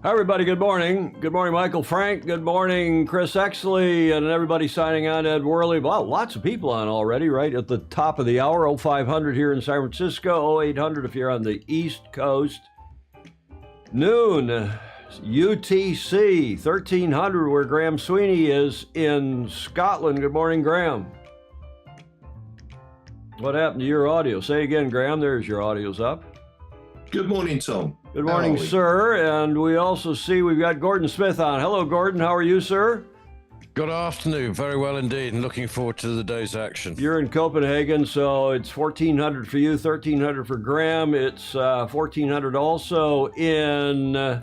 Hi, everybody. Good morning. Good morning, Michael Frank. Good morning, Chris Exley, and everybody signing on. Ed Worley. Wow, lots of people on already, right at the top of the hour. 0500 here in San Francisco. 0800 if you're on the East Coast. Noon, UTC, 1300 where Graham Sweeney is in Scotland. Good morning, Graham. What happened to your audio? Say again, Graham. There's your audio's up. Good morning, Tom. Good morning, sir. And we also see we've got Gordon Smith on. Hello, Gordon. How are you, sir? Good afternoon. Very well indeed, and looking forward to the day's action. You're in Copenhagen, so it's 1400 for you, 1300 for Graham. It's 1400 also in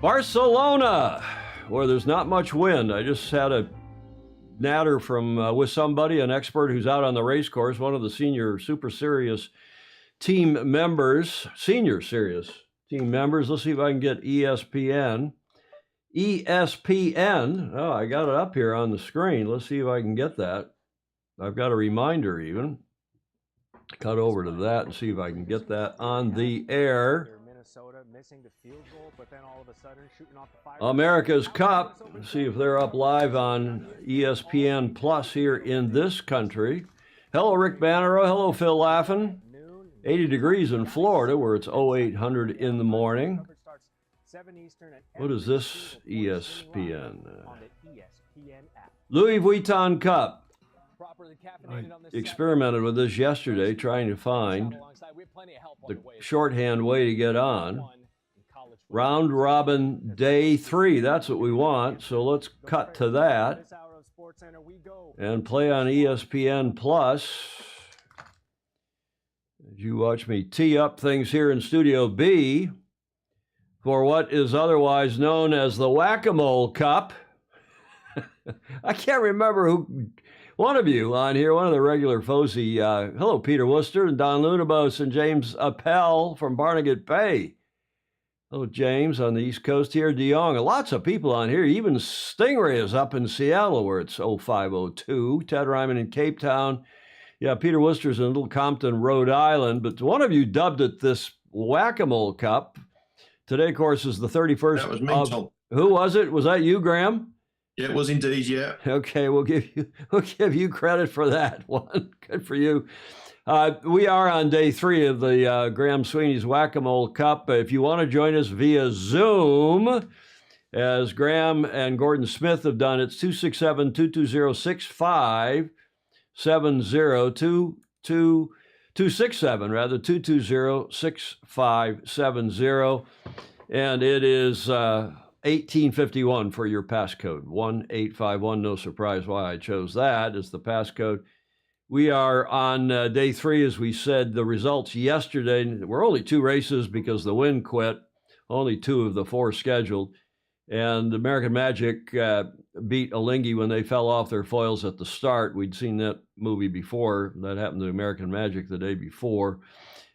Barcelona, where there's not much wind. I just had a natter from with somebody, an expert who's out on the race course, one of the senior super serious team members, senior serious team members. Let's see if I can get ESPN. ESPN. Oh, I got it up here on the screen. Let's see if I can get that. I've got a reminder even. Cut over to that and see if I can get that on the air. America's Cup. Let's see if they're up live on ESPN Plus here in this country. Hello, Rick Bannero. Hello, Phil Laffin. 80 degrees in Florida, where it's 0800 in the morning. What is this ESPN? Louis Vuitton Cup. I experimented with this yesterday, trying to find the shorthand way to get on. Round Robin Day 3, that's what we want. So let's cut to that and play on ESPN Plus. As you watch me tee up things here in Studio B for what is otherwise known as the Whack-A-Mole Cup. I can't remember who, one of you on here, one of the regular Fosi. Hello, Peter Worcester and Don Lunabos and James Appel from Barnegat Bay. Hello, James on the East Coast here. DeYoung, lots of people on here. Even Stingray is up in Seattle where it's 0502. Ted Ryman in Cape Town. Yeah, Peter Worcester's in Little Compton, Rhode Island, but one of you dubbed it this Whack-A-Mole Cup. Today, of course, is the 31st. That was me, Tom. Who was it? Was that you, Graham? Yeah, it was indeed, yeah. Okay, we'll give you credit for that one. Good for you. We are on day 3 of the Graham Sweeney's Whack-A-Mole Cup. If you want to join us via Zoom, as Graham and Gordon Smith have done, it's 267-220-6570, 220-6570, and it is 1851 for your passcode, 1851. No surprise why I chose that as the passcode. We are on day 3, as we said. The results yesterday were only 2 races because the wind quit, only 2 of the 4 scheduled. And American Magic beat Alinghi when they fell off their foils at the start. We'd seen that movie before. That happened to American Magic the day before.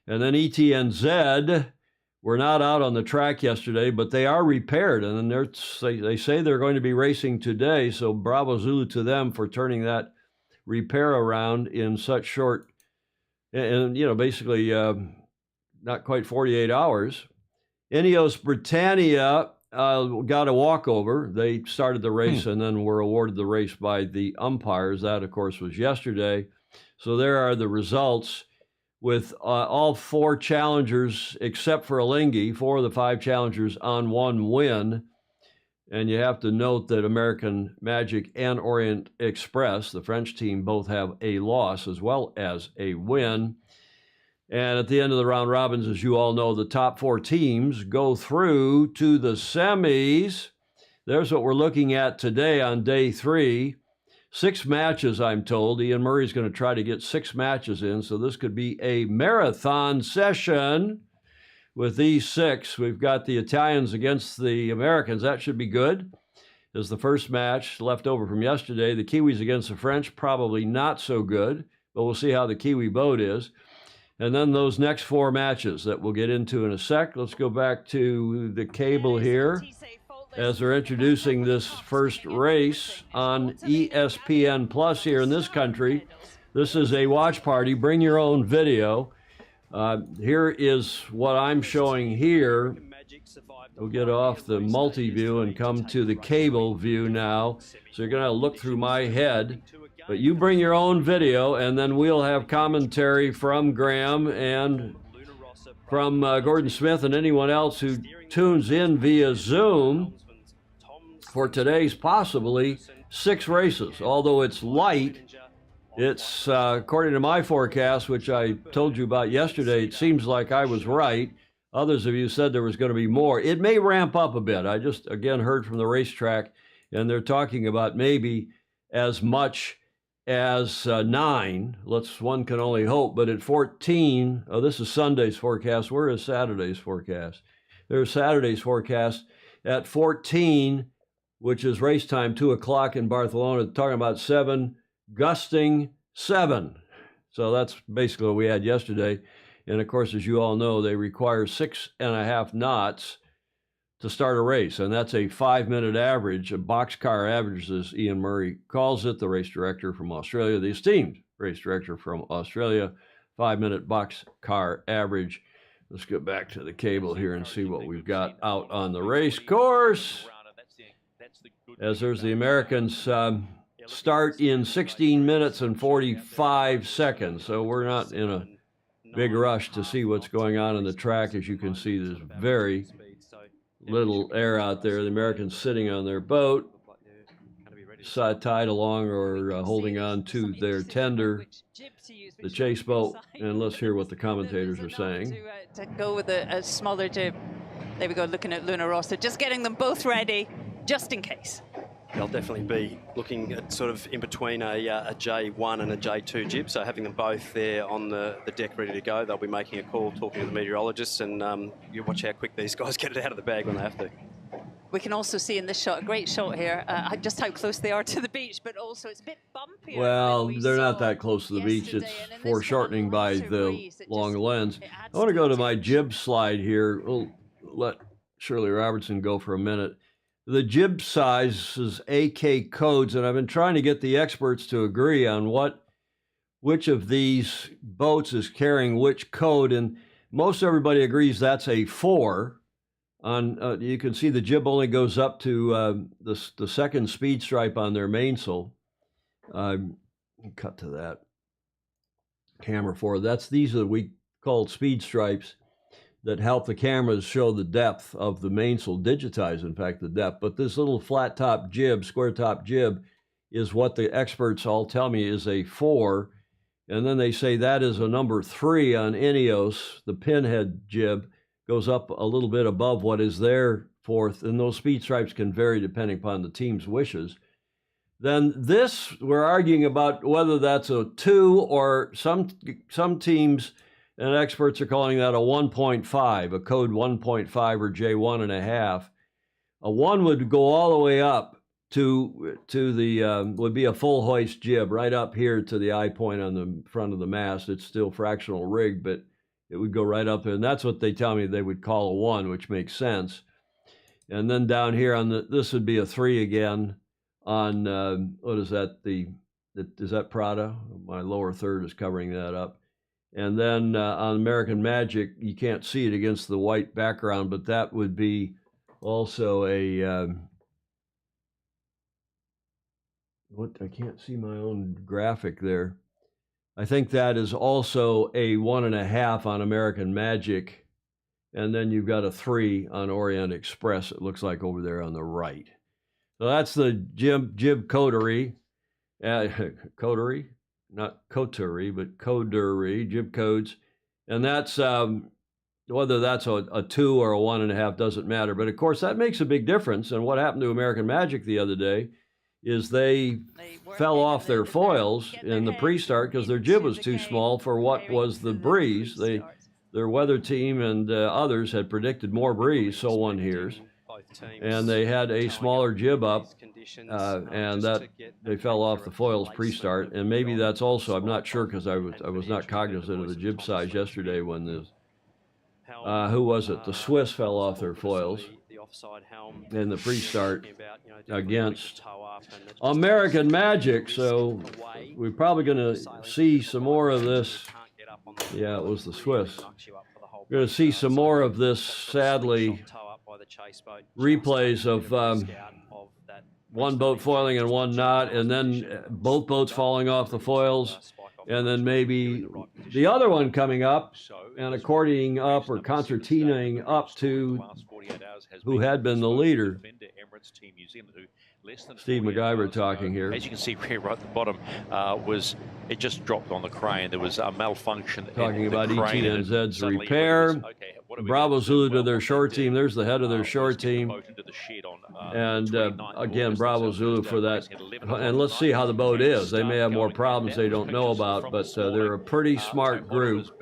And then ETNZ were not out on the track yesterday, but they are repaired. And then they say they're going to be racing today. So bravo Zulu to them for turning that repair around in such short, and basically not quite 48 hours. Ineos Britannia got a walkover. They started the race and then were awarded the race by the umpires. That, of course, was yesterday. So there are the results with all 4 challengers, except for Alinghi, 4 of the 5 challengers on 1 win. And you have to note that American Magic and Orient Express, the French team, both have a loss as well as a win. And at the end of the round robins, as you all know, the top 4 teams go through to the semis. There's what we're looking at today on day 3. 6 matches, I'm told. Ian Murray's going to try to get 6 matches in, so this could be a marathon session with these 6. We've got the Italians against the Americans. That should be good. As the first match left over from yesterday. The Kiwis against the French, probably not so good, but we'll see how the Kiwi boat is. And then those next 4 matches that we'll get into in a sec. Let's go back to the cable here as they're introducing this first race on ESPN Plus here in this country. This is a watch party. Bring your own video. Here is what I'm showing here We'll get off the multi-view and come to the cable view now. So you're going to look through my head, but you bring your own video, and then we'll have commentary from Graham and from Gordon Smith and anyone else who tunes in via Zoom for today's possibly 6 races. Although it's light, it's, according to my forecast, which I told you about yesterday, it seems like I was right. Others of you said there was going to be more. It may ramp up a bit. I just, again, heard from the racetrack, and they're talking about maybe as much as 9. One can only hope. But at 14, oh, this is Sunday's forecast. Where is Saturday's forecast? There's Saturday's forecast. At 14, which is race time, 2 o'clock in Barcelona, talking about 7, gusting 7. So that's basically what we had yesterday. And of course, as you all know, they require 6.5 knots to start a race. And that's a 5-minute average, a boxcar average, as Ian Murray calls it, the race director from Australia, the esteemed race director from Australia, 5-minute boxcar average. Let's get back to the cable here and see what we've got out on the race course. As there's the Americans start in 16 minutes and 45 seconds. So we're not in a big rush to see what's going on in the track. As you can see, there's very little air out there. The Americans sitting on their boat, tied along or holding on to their tender, the chase boat. And let's hear what the commentators are saying. To go with a smaller jib. There we go, looking at Luna Rossa, just getting them both ready, just in case. They'll definitely be looking at sort of in between a J1 and a J2 jib, so having them both there on the deck ready to go. They'll be making a call, talking to the meteorologists, and you watch how quick these guys get it out of the bag when they have to. We can also see in this shot, a great shot here, just how close they are to the beach, but also it's a bit bumpier. Well, they're not that close to the beach. It's foreshortening by the long lens. I want to go to my jib slide here. We'll let Shirley Robertson go for a minute. The jib size is AK codes, and I've been trying to get the experts to agree on which of these boats is carrying which code, and most everybody agrees that's a 4. You can see the jib only goes up to the second speed stripe on their mainsail. Cut to that. Camera 4. These are we called speed stripes that help the cameras show the depth of the mainsail, digitize, in fact, the depth. But this little flat top jib, square top jib, is what the experts all tell me is a 4. And then they say that is a number 3 on Ineos. The pinhead jib goes up a little bit above what is their 4th. And those speed stripes can vary depending upon the team's wishes. Then this, we're arguing about whether that's a 2 or some teams and experts are calling that a 1.5, a code 1.5 or J1.5. A 1 would go all the way up to the, would be a full hoist jib right up here to the eye point on the front of the mast. It's still fractional rig, but it would go right up there. And that's what they tell me they would call a 1, which makes sense. And then down here on this would be a 3 again on, what is that? Is that Prada? My lower third is covering that up. And then on American Magic, you can't see it against the white background, but that would be also a, I can't see my own graphic there. I think that is also a 1.5 on American Magic. And then you've got a 3 on Orient Express, it looks like over there on the right. So that's the jib coterie. Coterie? Not coterie, but coterie, jib codes. And that's, whether that's a 2 or a 1.5 doesn't matter. But of course, that makes a big difference. And what happened to American Magic the other day is they fell off their foils in the pre-start because their jib was too small for what was the breeze. Their weather team and others had predicted more breeze, so one hears. And they had a smaller jib up, and that they fell off the foils pre-start. And maybe that's also, I'm not sure because I was not cognizant of the jib size yesterday when who was it? The Swiss fell off their foils in the pre-start against American Magic. So we're probably going to see some more of this. Yeah, it was the Swiss. We're going to see some more of this, sadly, replays of one boat foiling and one not, and then both boats falling off the foils, and then maybe the other one coming up and accordioning up or concertinaing up to who had been the leader. Steve MacGyver talking here. As you can see here right at the bottom, it just dropped on the crane. There was a malfunction. Talking about ETNZ's repair. Bravo Zulu to their short team. There's the head of their short team. And again, Bravo Zulu for that. And let's see how the boat is. They may have more problems they don't know about, but they're a pretty smart group.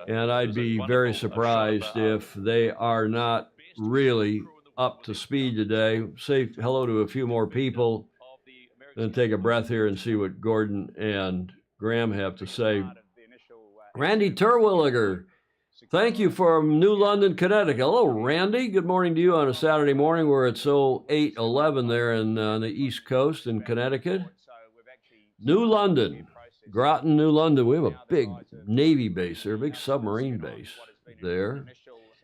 And I'd be very surprised if they are not really up to speed today. Say hello to a few more people, then take a breath here and see what Gordon and Graham have to say. Randy Terwilliger, thank you from New London, Connecticut. Hello, Randy. Good morning to you on a Saturday morning where it's 8:11 there on the East Coast in Connecticut. New London, Groton, New London. We have a big Navy base there, a big submarine base there.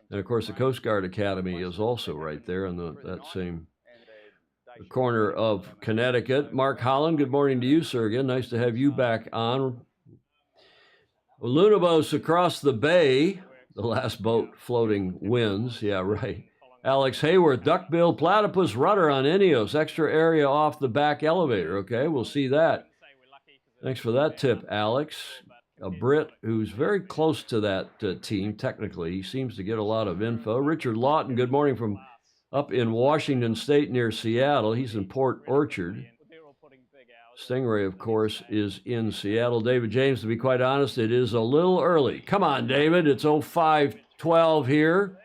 And, of course, the Coast Guard Academy is also right there in that same corner of Connecticut. Mark Holland, good morning to you, sir. Again, nice to have you back on. Lunabos across the bay, the last boat floating wins. Yeah, right. Alex Hayworth, duckbill platypus rudder on Ineos. Extra area off the back elevator. Okay, we'll see that. Thanks for that tip, Alex. A Brit who's very close to that team, technically. He seems to get a lot of info. Richard Lawton, good morning from up in Washington State near Seattle. He's in Port Orchard. Stingray, of course, is in Seattle. David James, to be quite honest, it is a little early. Come on, David. It's 05:12 here.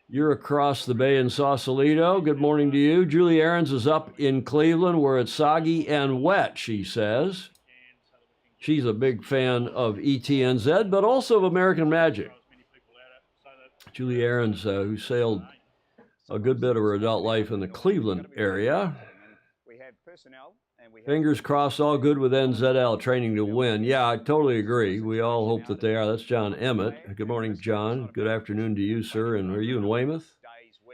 You're across the bay in Sausalito. Good morning to you. Julie Aarons is up in Cleveland where it's soggy and wet, she says. She's a big fan of ETNZ, but also of American Magic. Julie Aarons, who sailed a good bit of her adult life in the Cleveland area. Fingers crossed, all good with NZL training to win. Yeah, I totally agree. We all hope that they are. That's John Emmett. Good morning, John. Good afternoon to you, sir. And are you in Weymouth?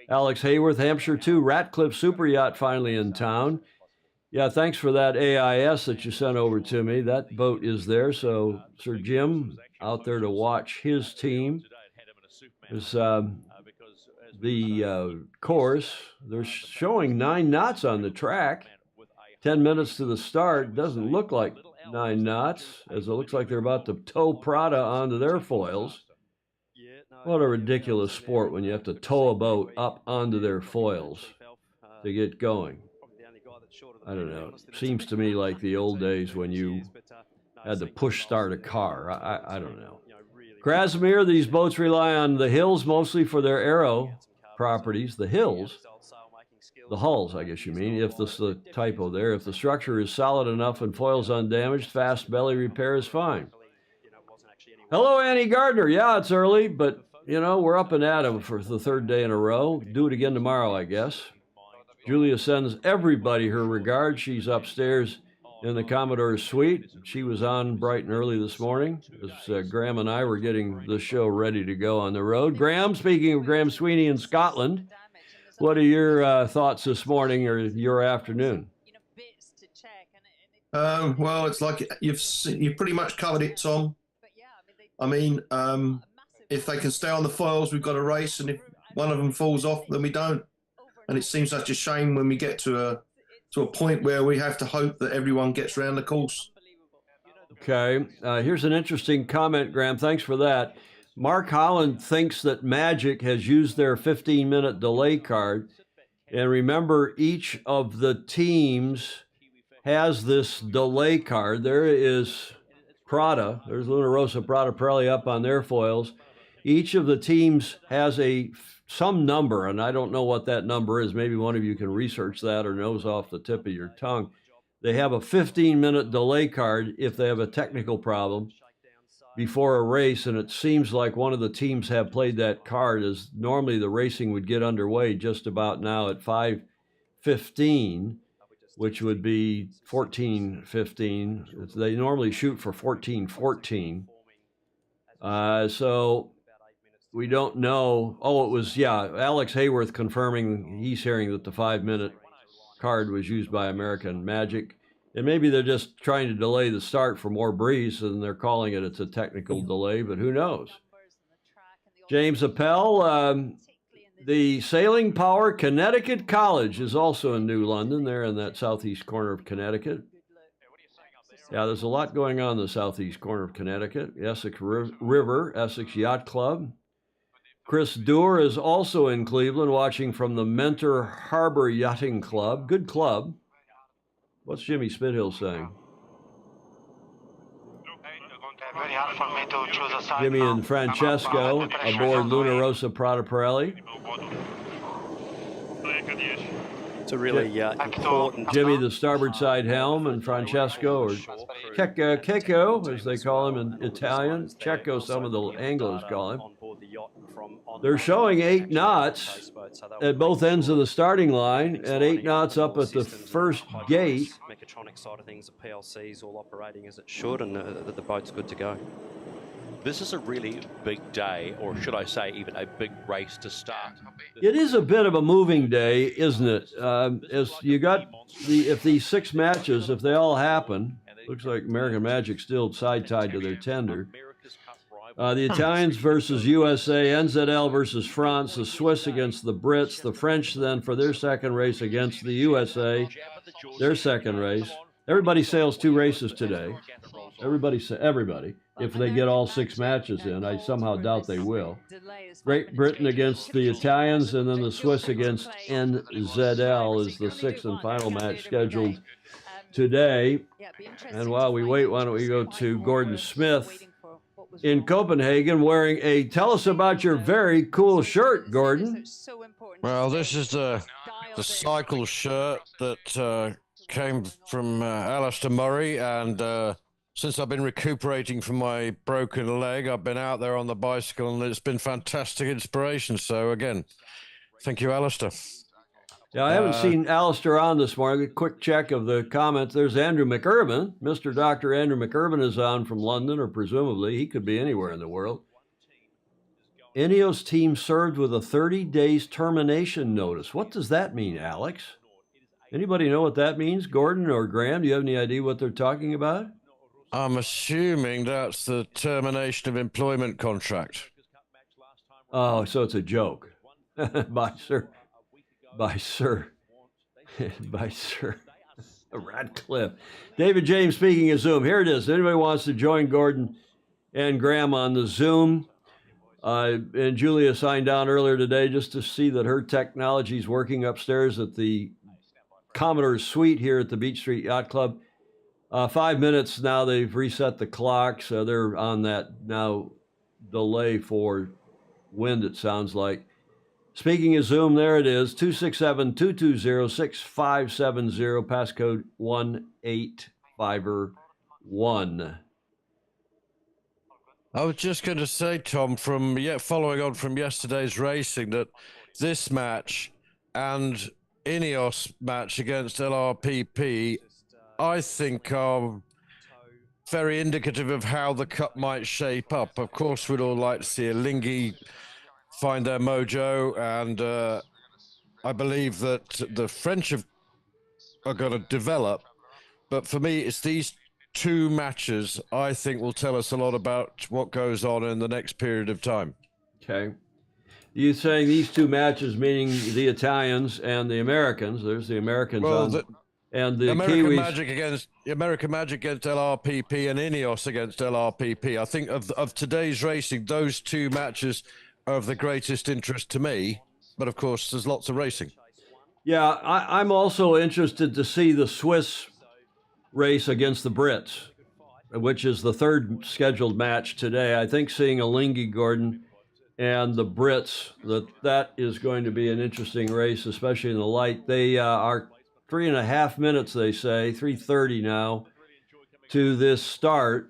Alex Hayworth, Hampshire 2, Ratcliffe Super Yacht finally in town. Yeah, thanks for that AIS that you sent over to me. That boat is there. So, Sir Jim out there to watch his team. There's the course. They're showing 9 knots on the track. 10 minutes to the start. Doesn't look like 9 knots, as it looks like they're about to tow Prada onto their foils. What a ridiculous sport when you have to tow a boat up onto their foils to get going. I don't know. It seems to me like the old days when you had to push start a car. I don't know. Krasimir, these boats rely on the hills mostly for their aero properties. The hills, the hulls, I guess you mean, if this is the typo there. If the structure is solid enough and foils undamaged, fast belly repair is fine. Hello, Annie Gardner. Yeah, it's early, but, you know, we're up and at 'em for the 3rd day in a row. Do it again tomorrow, I guess. Julia sends everybody her regards. She's upstairs in the Commodore's suite. She was on bright and early this morning as Graham and I were getting the show ready to go on the road. Graham, speaking of Graham Sweeney in Scotland, what are your thoughts this morning or your afternoon? Well, it's like you've pretty much covered it, Tom. I mean, if they can stay on the foils, we've got a race, and if one of them falls off, then we don't. And it seems such a shame when we get to a point where we have to hope that everyone gets around the course. Okay. Here's an interesting comment, Graham. Thanks for that. Mark Holland thinks that Magic has used their 15-minute delay card. And remember, each of the teams has this delay card. There is Prada. There's Luna Rossa Prada Pirelli up on their foils. Each of the teams has some number, and I don't know what that number is. Maybe one of you can research that or knows off the tip of your tongue. They have a 15-minute delay card if they have a technical problem before a race, and it seems like one of the teams have played that card, as normally the racing would get underway just about now at 5:15, which would be 14:15. They normally shoot for 14:14. So we don't know. Oh, it was, yeah, Alex Hayworth confirming he's hearing that the 5-minute card was used by American Magic. And maybe they're just trying to delay the start for more breeze, and they're calling it's a technical delay, but who knows? James Appel, the Sailing Power Connecticut College is also in New London, there in that southeast corner of Connecticut. Yeah, there's a lot going on in the southeast corner of Connecticut. Essex River, Essex Yacht Club. Chris Doer is also in Cleveland, watching from the Mentor Harbor Yachting Club. Good club. What's Jimmy Spithill saying? Very hard for me to choose a side Jimmy now. and Francesco The pressure is aboard on the Luna way. Rossa Prada Pirelli. It's a really important. Jimmy, the starboard side helm, and Francesco, or Checo, as they call him in Italian. Checo, some of the Anglos call him. They're showing 8 knots at both ends of the starting line, and 8 knots up at the first gate. Mechatronic side of things, the PLC is all operating as it should, and the boat's good to go. This is a really big day, or should I say even a big race to start. It is a bit of a moving day, isn't it? As you got if these 6 matches, if they all happen, looks like American Magic still side-tied to their tender. The Italians versus USA, NZL versus France, the Swiss against the Brits, the French then for their second race against the USA, their second race. Everybody sails 2 races today. Everybody, if they get all 6 matches in. I somehow doubt they will. Great Britain against the Italians, and then the Swiss against NZL is the 6th and final match scheduled today. And while we wait, why don't we go to Gordon Smith in Copenhagen wearing a, tell us about your very cool shirt, Gordon. Well, this is the cycle shirt that came from Alistair Murray, and since I've been recuperating from my broken leg, I've been out there on the bicycle, and it's been fantastic inspiration. So again, thank you, Alistair. Yeah, I haven't seen Alistair on this morning. A quick check of the comments. There's Andrew McIrvin. Mr. Dr. Andrew McIrvin is on from London, or presumably he could be anywhere in the world. Ineos team served with a 30 days termination notice. What does that mean, Alex? Anybody know what that means? Gordon or Graham, do you have any idea what they're talking about? I'm assuming that's the termination of employment contract. Oh, so it's a joke. by Sir Radcliffe. David James speaking of Zoom. Here it is. Anybody wants to join Gordon and Graham on the Zoom? And Julia signed down earlier today just to see that her technology is working upstairs at the Commodore's Suite here at the Beach Street Yacht Club. 5 minutes now, they've reset the clock, so they're on that now delay for wind, it sounds like. Speaking of Zoom, there it is, 267-220-6570, passcode 1851. I was just going to say, Tom, following on from yesterday's racing, that this match and Ineos match against LRPP, I think, are very indicative of how the Cup might shape up. Of course, we'd all like to see a Lingy find their mojo, and I believe that the French are going to develop. But for me, it's these 2 matches I think will tell us a lot about what goes on in the next period of time. Okay. You saying these 2 matches, meaning the Italians and the Americans? There's the Americans and the American Kiwis. American Magic against LRPP and Ineos against LRPP. I think of today's racing, those 2 matches are of the greatest interest to me. But of course, there's lots of racing. Yeah, I'm also interested to see the Swiss race against the Brits, which is the 3rd scheduled match today. I think seeing a Lingy, Gordon, and the Brits, that is going to be an interesting race, especially in the light. They are 3.5 minutes, they say, 3:30 now to this start.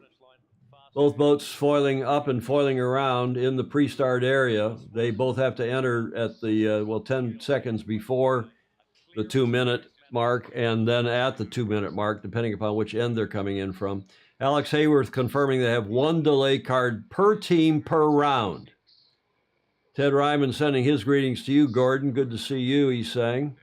Both boats foiling up and foiling around in the pre-start area. They both have to enter at the, 10 seconds before the 2-minute mark and then at the 2-minute mark, depending upon which end they're coming in from. Alex Hayworth confirming they have 1 delay card per team per round. Ted Ryman sending his greetings to you, Gordon. Good to see you, he's saying.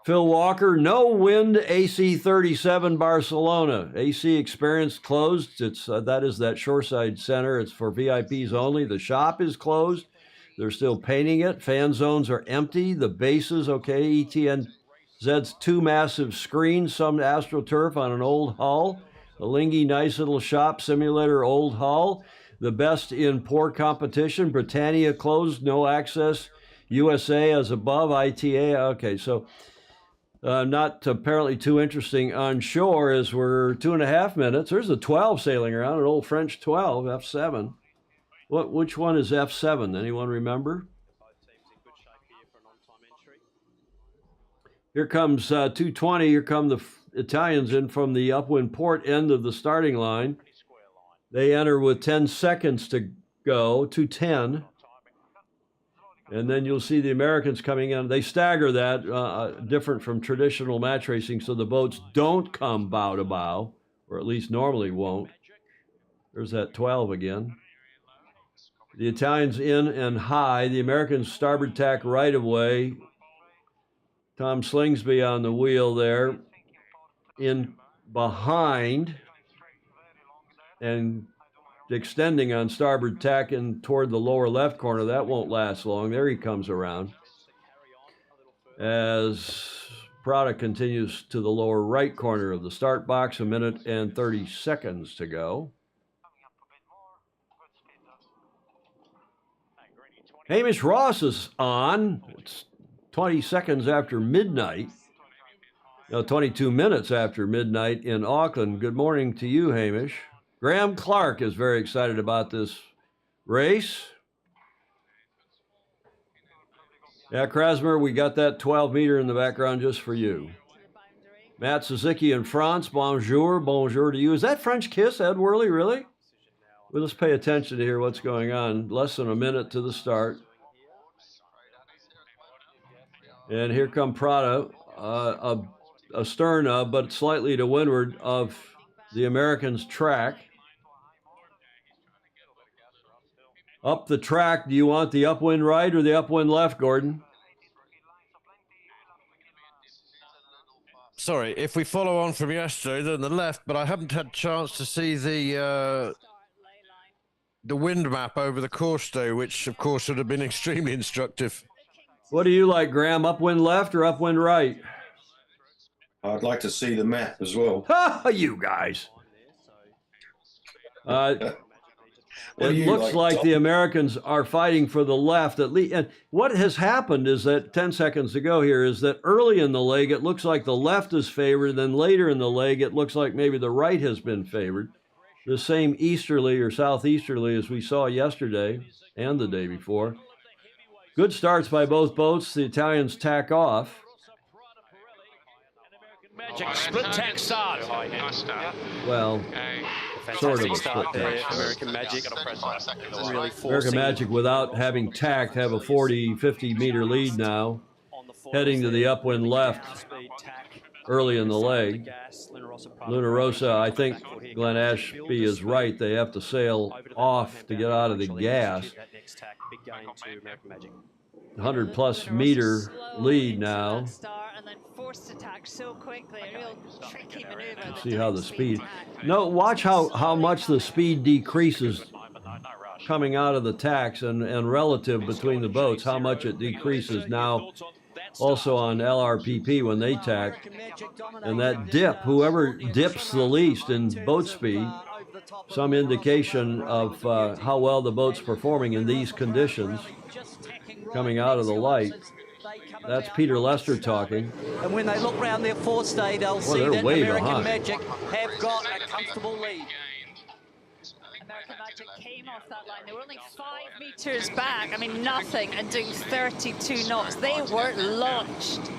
Phil Walker, no wind, AC 37 Barcelona. AC experience closed. It's that is that Shoreside Center. It's for VIPs only. The shop is closed. They're still painting it. Fan zones are empty. The bases, okay. ETNZ's 2 massive screens, some AstroTurf on an old hull. A Lingy, nice little shop simulator, old hull. The best in poor competition. Britannia closed, no access. USA as above, ITA. Okay, so not apparently too interesting on shore as we're 2.5 minutes. There's a 12 sailing around, an old French 12, F7. Which one is F7? Anyone remember? Here comes 220. Here come the Italians in from the upwind port end of the starting line. They enter with 10 seconds to go, 210. And then you'll see the Americans coming in. They stagger that, different from traditional match racing, so the boats don't come bow to bow, or at least normally won't. There's that 12 again. The Italians in and high. The Americans starboard tack right of way. Tom Slingsby on the wheel there. In behind and extending on starboard tack in toward the lower left corner. That won't last long. There he comes around. As Prada continues to the lower right corner of the start box, 1 minute and 30 seconds to go. Hamish Ross is on. It's 20 seconds after midnight. 22 minutes after midnight in Auckland. Good morning to you, Hamish. Graham Clark is very excited about this race. Yeah, Krasmer, we got that 12 meter in the background just for you. Matt Suzuki in France, bonjour, bonjour to you. Is that French kiss, Ed Worley, really? Well, let's pay attention to hear what's going on. Less than a minute to the start. And here come Prada, astern of, but slightly to windward of the Americans' track. Up the track, do you want the upwind right or the upwind left, Gordon? Sorry, if we follow on from yesterday, then the left, but I haven't had a chance to see the wind map over the course day, which of course would have been extremely instructive. What do you like, Graham? Upwind left or upwind right? I'd like to see the map as well. Ha! You guys. It looks like the Americans are fighting for the left at least. And what has happened is that 10 seconds ago here is that early in the leg, it looks like the left is favored. Then later in the leg, it looks like maybe the right has been favored. The same easterly or southeasterly as we saw yesterday and the day before. Good starts by both boats. The Italians tack off. Magic split tack start. Well, sort of a split tack. American Magic. Really American Magic, without having tacked, have a 40, 50 meter lead now, heading to the upwind left early in the leg. Luna Rosa, I think Glenn Ashby is right. They have to sail off to get out of the gas. 100-plus meter lead now. See how the speed. No, watch how much the speed decreases coming out of the tacks and relative between the boats, how much it decreases now also on LRPP when they tack. And that dip, whoever dips the least in boat speed, some indication of how well the boat's performing in these conditions coming out of the light. That's Peter Lester talking. And when they look round their forestay, they'll see that American Magic have got a comfortable lead. American Magic came off that line. They were only 5 meters back. I mean, nothing, and doing 32 knots. They were launched.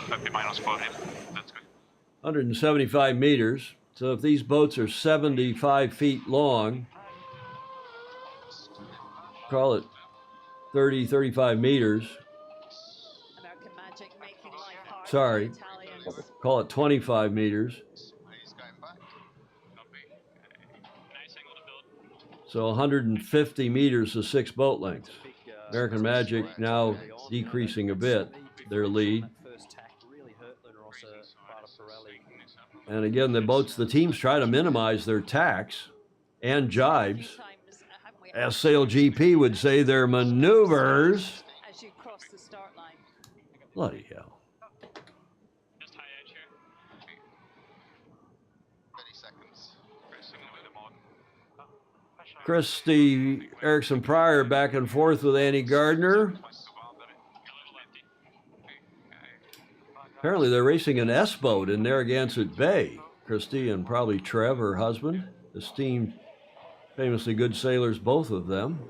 50 minus for him. That's good. 175 meters. So if these boats are 75 feet long, call it 30, 35 meters. American Magic making life hard. Sorry, call it 25 meters. So 150 meters to 6 boat lengths. American Magic now decreasing a bit their lead. And again, the teams try to minimize their tacks and jibes. As Sail GP would say, their maneuvers. As you cross the start line. Bloody hell. Just high edge here. 30 seconds. Christy Erickson Pryor back and forth with Annie Gardner. Apparently they're racing an S-boat in Narragansett Bay. Christy and probably Trev, her husband, esteemed, famously good sailors, both of them.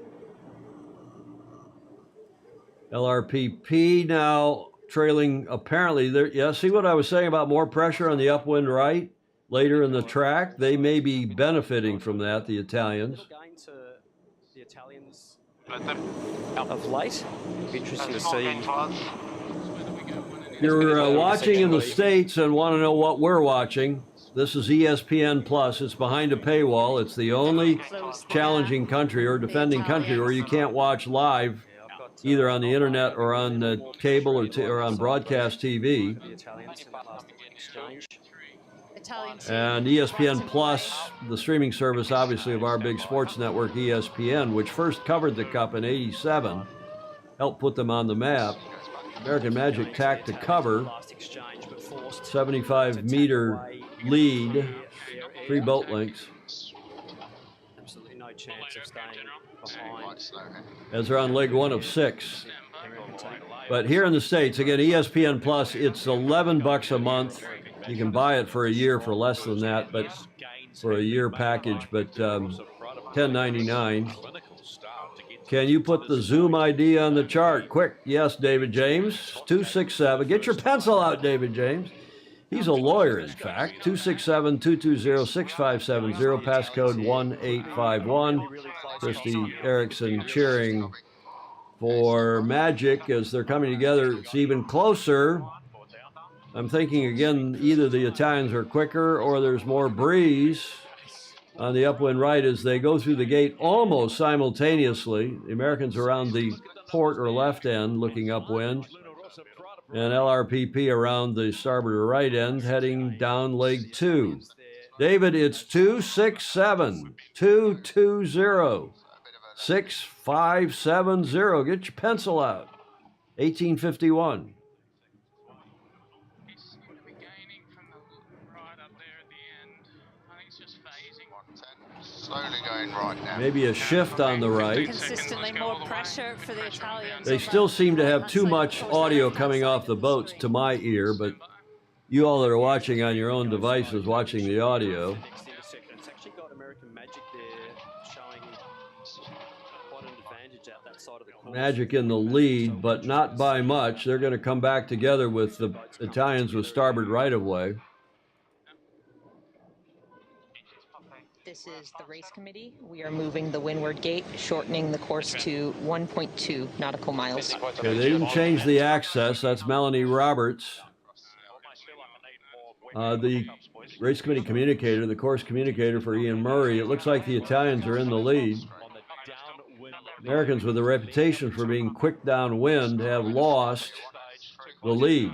LRPP now trailing, apparently. Yeah, see what I was saying about more pressure on the upwind right later in the track? They may be benefiting from that, the Italians. The Italians of late. It'll be interesting to see. If you're watching in the States and want to know what we're watching, this is ESPN Plus. It's behind a paywall. It's the only challenging country or defending country where you can't watch live either on the internet or on cable or on broadcast TV. And ESPN Plus, the streaming service, obviously, of our big sports network, ESPN, which first covered the Cup in '87, helped put them on the map. American Magic tacked to cover, 75-meter lead, 3 boat lengths. Absolutely no chance of staying behind. As they're on leg 1 of 6. But here in the States, again, ESPN Plus, it's $11 a month. You can buy it for a year for less than that, but for a year package, but $10.99. Can you put the Zoom ID on the chart? Quick. Yes, David James. 267. Get your pencil out, David James. He's a lawyer, in fact. 267-220-6570, passcode 1851. Christy Erickson cheering for Magic as they're coming together. It's even closer. I'm thinking, again, either the Italians are quicker or there's more breeze on the upwind right as they go through the gate almost simultaneously. The Americans around the port or left end looking upwind, and LRPP around the starboard or right end heading down leg 2. David, it's 267-220-6570. Get your pencil out. 1851. Slowly going right now. Maybe a shift on the right. Consistently more pressure for the Italians. They still seem to have too much audio coming off the boats to my ear, but you all that are watching on your own devices, watching the audio. It's actually got American Magic there showing quite an advantage out that side of the course. Magic in the lead, but not by much. They're going to come back together with the Italians with starboard right of way. This is the race committee. We are moving the windward gate, shortening the course to 1.2 nautical miles. Okay, they didn't change the access. That's Melanie Roberts, the race committee communicator, the course communicator for Ian Murray. It looks like the Italians are in the lead. Americans with a reputation for being quick downwind have lost the lead.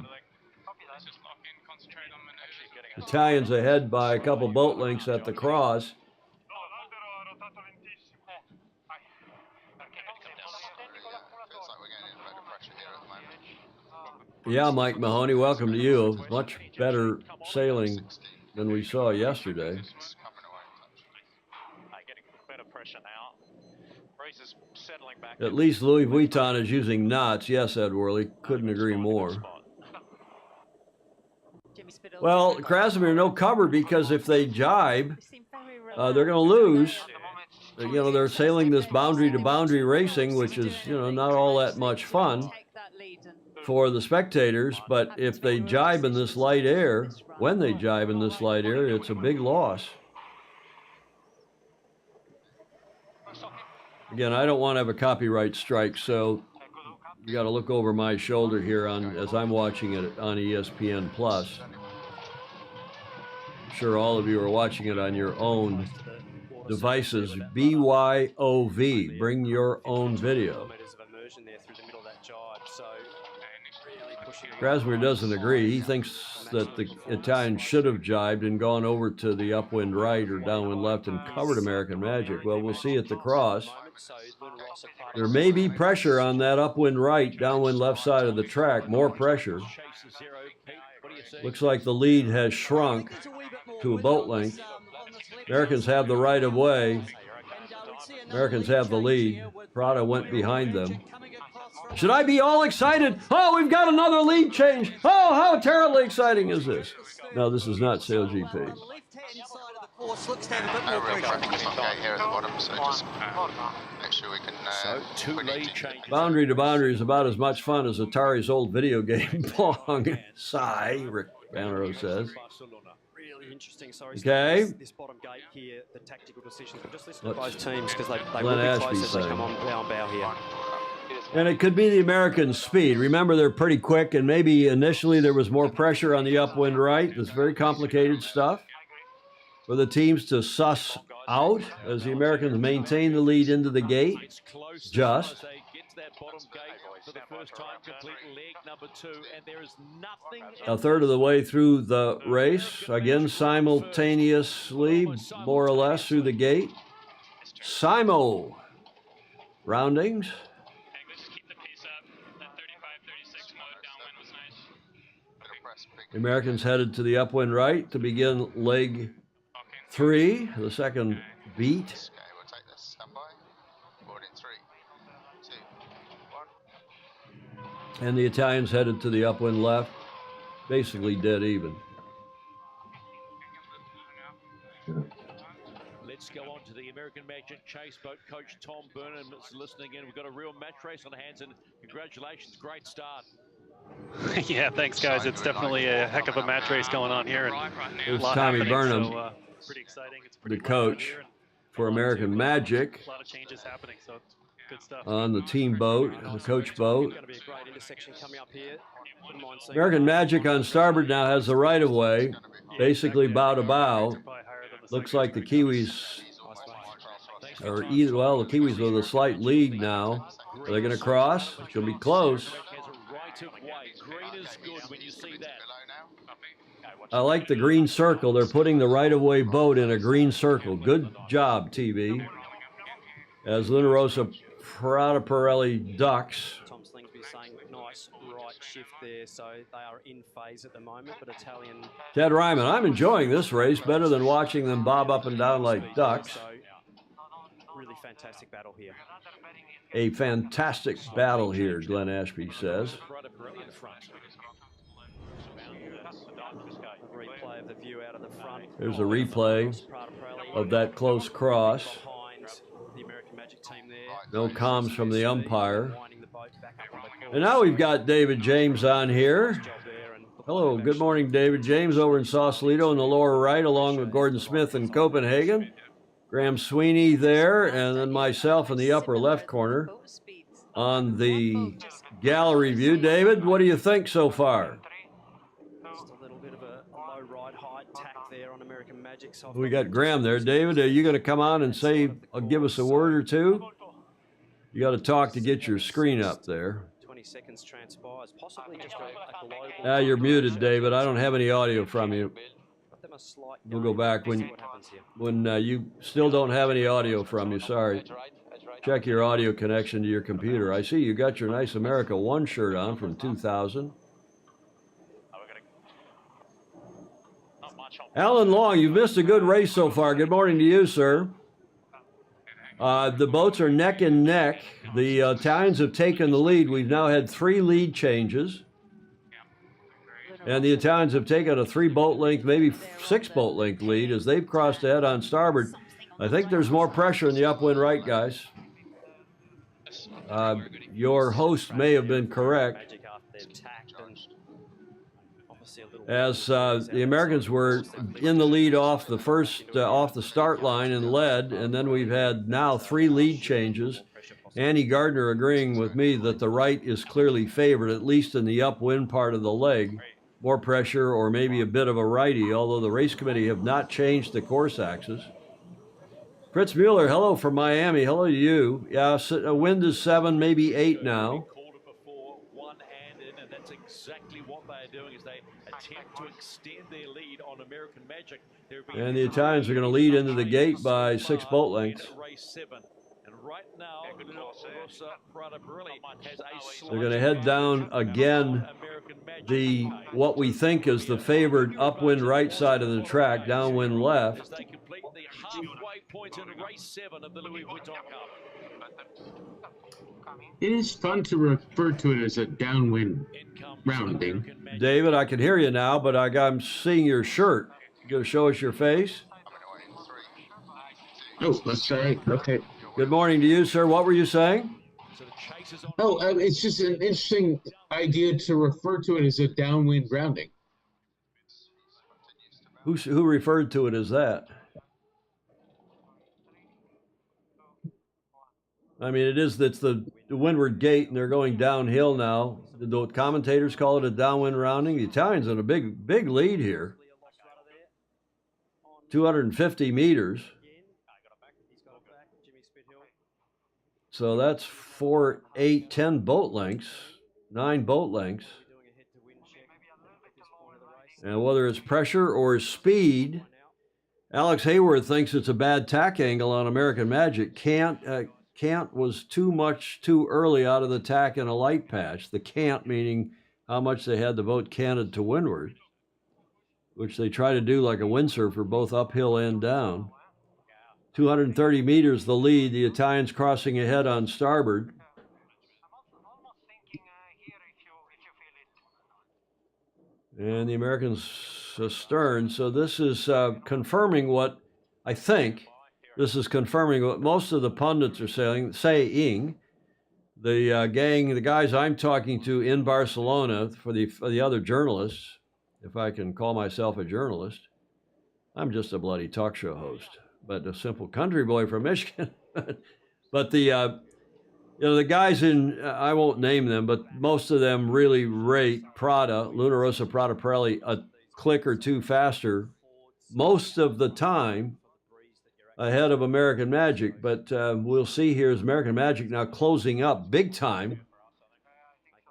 Italians ahead by a couple boat lengths at the cross. Yeah, Mike Mahoney, welcome to you. Much better sailing than we saw yesterday. At least Louis Vuitton is using knots. Yes, Ed Worley, couldn't agree more. Well, Krasimir, no cover, because if they jibe, they're going to lose. You know, they're sailing this boundary-to-boundary racing, which is, you know, not all that much fun for the spectators, but if they jibe in this light air, when they jibe in this light air, it's a big loss. Again, I don't want to have a copyright strike, so you got to look over my shoulder here as I'm watching it on ESPN Plus. I'm sure all of you are watching it on your own devices, BYOV, bring your own video. Grasmere doesn't agree. He thinks that the Italians should have jibed and gone over to the upwind right or downwind left and covered American Magic. Well, we'll see at the cross. There may be pressure on that upwind right, downwind left side of the track, more pressure. Looks like the lead has shrunk to a boat length. Americans have the right of way. Americans have the lead. Prada went behind them. Should I be all excited? Oh, we've got another lead change. Oh, how terribly exciting is this? No, this is not Sail GP. No real practice on gate here at the bottom, so just make sure we can. So 2 lead changes. Boundary to boundary is about as much fun as Atari's old video game. Pong. Sigh, Rick Banero says. Really interesting. Sorry, okay. This bottom gate here, the tactical decisions. But just listen to both teams because they Glenn will be Ashby close as they saying. come on bow here. And it could be the American speed. Remember, they're pretty quick, and maybe initially there was more pressure on the upwind right. It's very complicated stuff for the teams to suss out as the Americans maintain the lead into the gate. Just. A third of the way through the race. Again, simultaneously, more or less, through the gate. Simo. Roundings. The Americans headed to the upwind right to begin leg 3, the second beat. Okay, we'll take this. Stand by. Forward in 3, 2, 1. And the Italians headed to the upwind left, basically dead even. Let's go on to the American Magic Chase Boat. Coach Tom Burnham is listening in. We've got a real match race on hands, and congratulations, great start. Yeah, thanks, guys. It's definitely a heck of a match race going on here. And Here's Tommy Burnham, so, pretty exciting. It's pretty the coach for American Magic, a lot of changes happening, so it's good stuff. on the team boat, the coach boat. Going to be a great intersection coming up here. American Magic on starboard now has the right of way, basically bow to bow. Looks like the Kiwis are either, well, the Kiwis with a slight lead now. Are they going to cross? It's going to be close. I like the green circle. They're putting the right-of-way boat in a green circle. Good job, TV. As Luna Rosa Prada Pirelli ducks. Tom Slingsby saying nice right shift there, so they are in phase at the moment, but Italian... Ted Ryman, I'm enjoying this race better than watching them bob up and down like ducks. Really fantastic battle here. A fantastic battle here, Glenn Ashby says. Replay of the view out of the front. There's a replay of that close cross. No comms from the umpire. And now we've got David James on here. Hello, good morning, David James over in Sausalito in the lower right, along with Gordon Smith in Copenhagen. Graham Sweeney there, and then myself in the upper left corner on the gallery view. David, what do you think so far? Just a little bit of a low ride height tack there on American Magic. So We got Graham there. David, are you going to come on and say, give us a word or two? You got to talk to get your screen up there. 20 seconds transpires, possibly just a global... You're muted, David. I don't have any audio from you. We'll go back when you still don't have any audio from you. Sorry. Check your audio connection to your computer. I see you got your nice America 1 shirt on from 2000. Alan Long, you've missed a good race so far. Good morning to you, sir. The boats are neck and neck. The Italians have taken the lead. We've now had 3 lead changes. And the Italians have taken a 3 boat length, maybe 6 boat length lead as they've crossed ahead on starboard. I think there's more pressure in the upwind right, guys. Your host may have been correct. As the Americans were in the lead off the start line and led, and then we've had now 3 lead changes. Annie Gardner agreeing with me that the right is clearly favored, at least in the upwind part of the leg. More pressure or maybe a bit of a righty, although the race committee have not changed the course axis. Fritz Mueller, hello from Miami. Hello to you. Yeah, so, wind is 7, maybe 8 now. Called it before, one-handed, and that's exactly what they're doing as they attempt to extend their lead on American Magic. And the Italians are going to lead into the gate by 6 boat lengths. Race 7. And right now, they're going to head down again what we think is the favored upwind right side of the track, downwind left. As they complete the halfway point in race 7 of the Louis Vuitton Cup. It is fun to refer to it as a downwind rounding. David, I can hear you now, but I'm seeing your shirt. You going to show us your face? Oh, that's right. Okay. Good morning to you, sir. What were you saying? Oh, it's just an interesting idea to refer to it as a downwind rounding. Who referred to it as that? I mean, it's the windward gate, and they're going downhill now. The commentators call it a downwind rounding. The Italians in a big lead here. 250 meters. So that's 4, 8, 10 boat lengths, 9 boat lengths. And whether it's pressure or speed, Alex Hayworth thinks it's a bad tack angle on American Magic. Cant was too early out of the tack in a light patch. The cant meaning how much they had the boat canted to windward, which they try to do like a windsurfer, both uphill and down. 230 meters the lead, the Italians crossing ahead on starboard. And the Americans astern. So this is confirming what I think. This is confirming what most of the pundits are saying. The guys I'm talking to in Barcelona, for the other journalists, if I can call myself a journalist, I'm just a bloody talk show host, but a simple country boy from Michigan. But the guys I won't name them, but most of them really rate Luna Rossa Prada Pirelli a click or two faster most of the time ahead of American Magic. But we'll see here as American Magic now closing up big time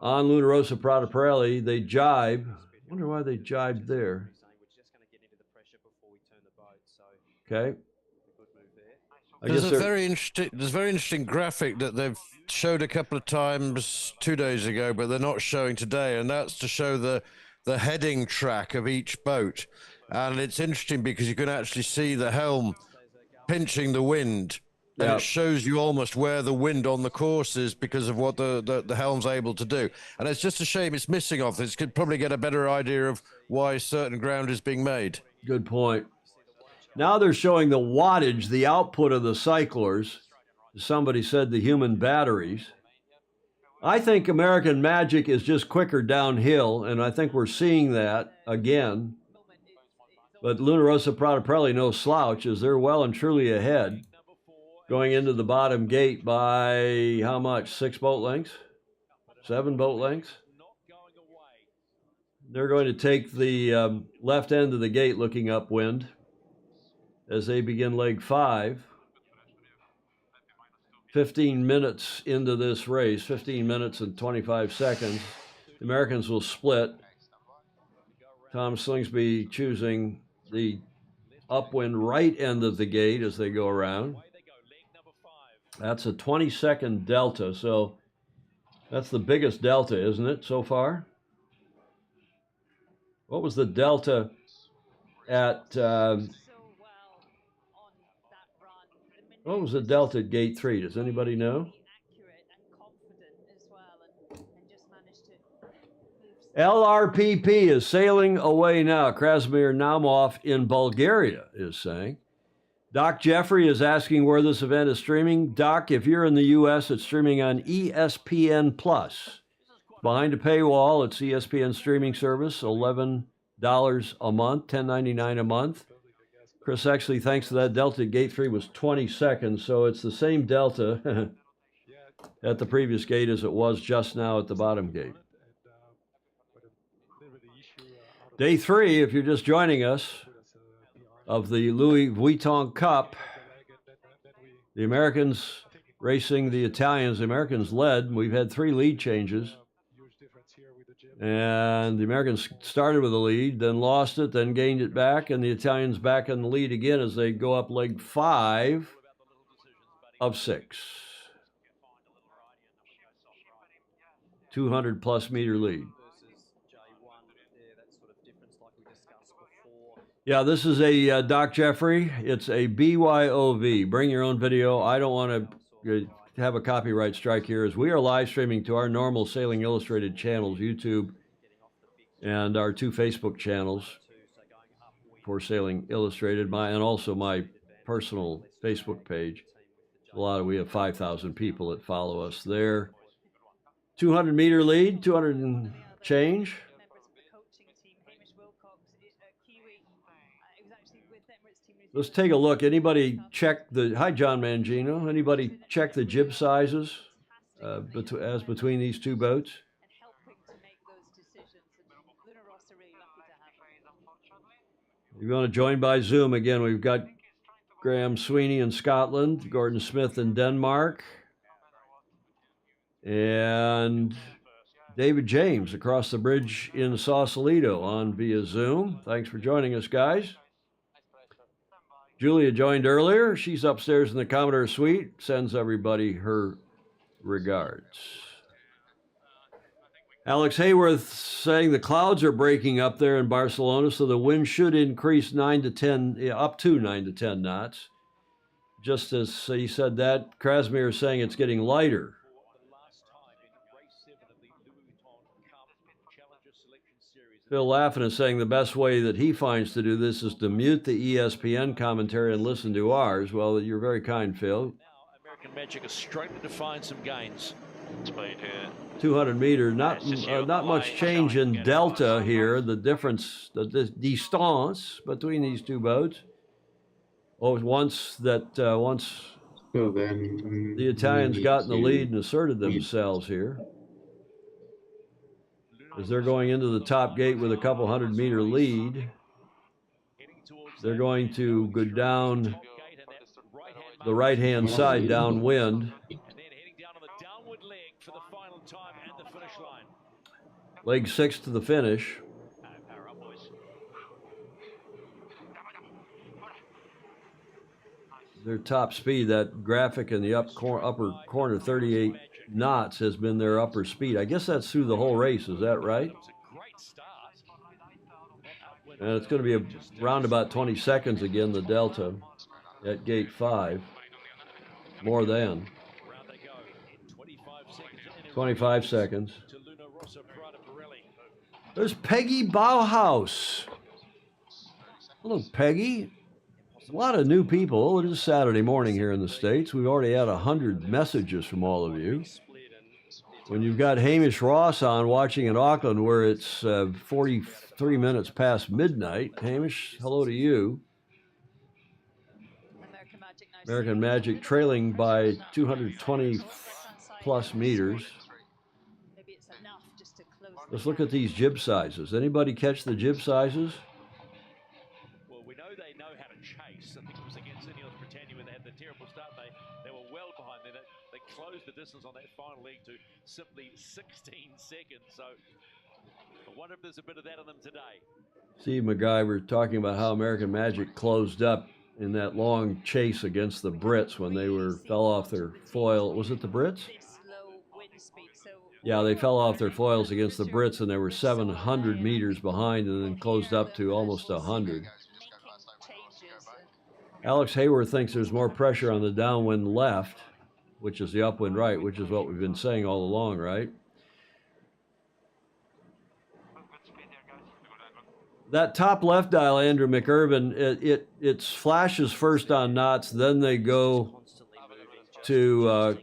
on Luna Rossa Prada Pirelli. They jibe. I wonder why they jibed there. Okay. There's a very interesting graphic that they've showed a couple of times 2 days ago, but they're not showing today, and that's to show the heading track of each boat. And it's interesting because you can actually see the helm pinching the wind, and it shows you almost where the wind on the course is because of what the helm's able to do. And it's just a shame it's missing off this. Could probably get a better idea of why certain ground is being made. Good point. Now they're showing the wattage, the output of the cyclers. Somebody said the human batteries. I think American Magic is just quicker downhill, and I think we're seeing that again. But Luna Rossa Prada Pirelli, no slouch, as they're well and truly ahead, going into the bottom gate by how much? 6 boat lengths? 7 boat lengths? They're going to take the left end of the gate looking upwind as they begin leg 5. 15 minutes into this race, 15 minutes and 25 seconds. The Americans will split. Tom Slingsby choosing the upwind right end of the gate as they go around. That's a 20-second delta, so that's the biggest delta, isn't it, so far? What was the delta at... what was the delta at gate 3? Does anybody know? LRPP is sailing away now. Krasimir Naumov in Bulgaria is saying. Doc Jeffrey is asking where this event is streaming. Doc, if you're in the U.S., it's streaming on ESPN+. Behind a paywall, it's ESPN streaming service, $11 a month, $10.99 a month. Chris actually thinks that delta at gate 3 was 20 seconds, so it's the same delta at the previous gate as it was just now at the bottom gate. Day 3, if you're just joining us, of the Louis Vuitton Cup. The Americans racing the Italians. The Americans led. We've had 3 lead changes. And the Americans started with a lead, then lost it, then gained it back, and the Italians back in the lead again as they go up leg 5 of 6. 200-plus meter lead. Yeah, this is a Doc Jeffrey. It's a BYOV. Bring your own video. I don't want to have a copyright strike here, as we are live streaming to our normal Sailing Illustrated channels, YouTube, and our 2 Facebook channels for Sailing Illustrated, and also my personal Facebook page. We have 5,000 people that follow us there. 200-meter lead, 200 and change. Let's take a look. Anybody check the... Hi, John Mangino. Anybody check the jib sizes as between these 2 boats? You're going to join by Zoom. Again, we've got Graham Sweeney in Scotland, Gordon Smith in Denmark, and David James across the bridge in Sausalito on via Zoom. Thanks for joining us, guys. Julia joined earlier. She's upstairs in the Commodore Suite. Sends everybody her regards. Alex Hayworth saying the clouds are breaking up there in Barcelona, so the wind should increase 9 to 10, up to 9 to 10 knots. Just as he said that, Krasmir is saying it's getting lighter. Phil Laffin is saying the best way that he finds to do this is to mute the ESPN commentary and listen to ours. Well, you're very kind, Phil. Now, American Magic is struggling to find some gains. Speed here. 200 meter, not much change in delta here. The difference, the distance between these 2 boats. Once the Italians got in the lead and asserted themselves here, as they're going into the top gate with a couple 100-meter lead, they're going to go down the right-hand side downwind. Leg 6 to the finish. Their top speed, that graphic in the upper corner, 38 knots, has been their upper speed. I guess that's through the whole race. Is that right? And it's going to be around about 20 seconds again, the delta at gate 5. More than 25 seconds. There's Peggy Bauhaus. Hello, Peggy. A lot of new people. It is Saturday morning here in the States. We've already had 100 messages from all of you. When you've got Hamish Ross on watching in Auckland where it's 43 minutes past midnight. Hamish, hello to you. American Magic trailing by 220 plus meters. Let's look at these jib sizes. Anybody catch the jib sizes? Well, we know they know how to chase. I think it was against Ineos Britannia when they had the terrible start. They were well behind there. They closed the distance on that final leg to simply 16 seconds. So I wonder if there's a bit of that in them today. Steve McGyver talking about how American Magic closed up in that long chase against the Brits when they fell off their foil. Was it the Brits? Yeah, they fell off their foils against the Brits, and they were 700 meters behind and then closed up to almost 100. Alex Hayworth thinks there's more pressure on the downwind left, which is the upwind right, which is what we've been saying all along, right? That top left dial, Andrew McIrvin, it flashes first on knots, then they go to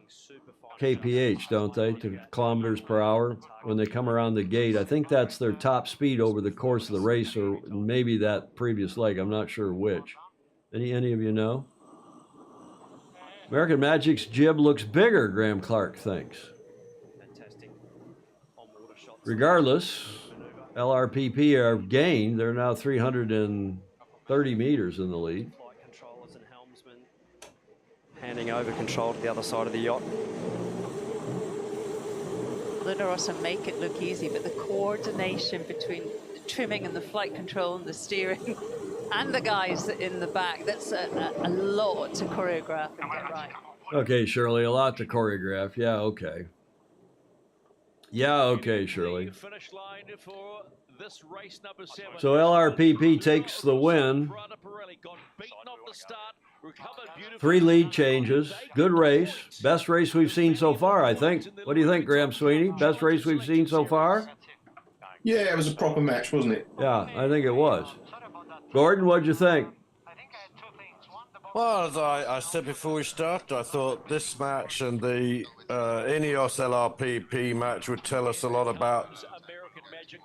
kph, don't they, to kilometers per hour when they come around the gate. I think that's their top speed over the course of the race, or maybe that previous leg. I'm not sure which. Any of you know? American Magic's jib looks bigger, Graham Clark thinks. Regardless, LRPP are gained. They're now 330 meters in the lead. handing over control to the other side of the yacht. Luna Rossa make it look easy, but the coordination between the trimming and the flight control and the steering and the guys in the back, that's a lot to choreograph and get right. Okay, Shirley, a lot to choreograph. Yeah, okay. Yeah, okay, Shirley. So LRPP takes the win. 3 lead changes. Good race. Best race we've seen so far, I think. What do you think, Graham Sweeney? Best race we've seen so far? Yeah, it was a proper match, wasn't it? Yeah, I think it was. Gordon, what'd you think? Well, as I said before we started, I thought this match and the Ineos LRPP match would tell us a lot about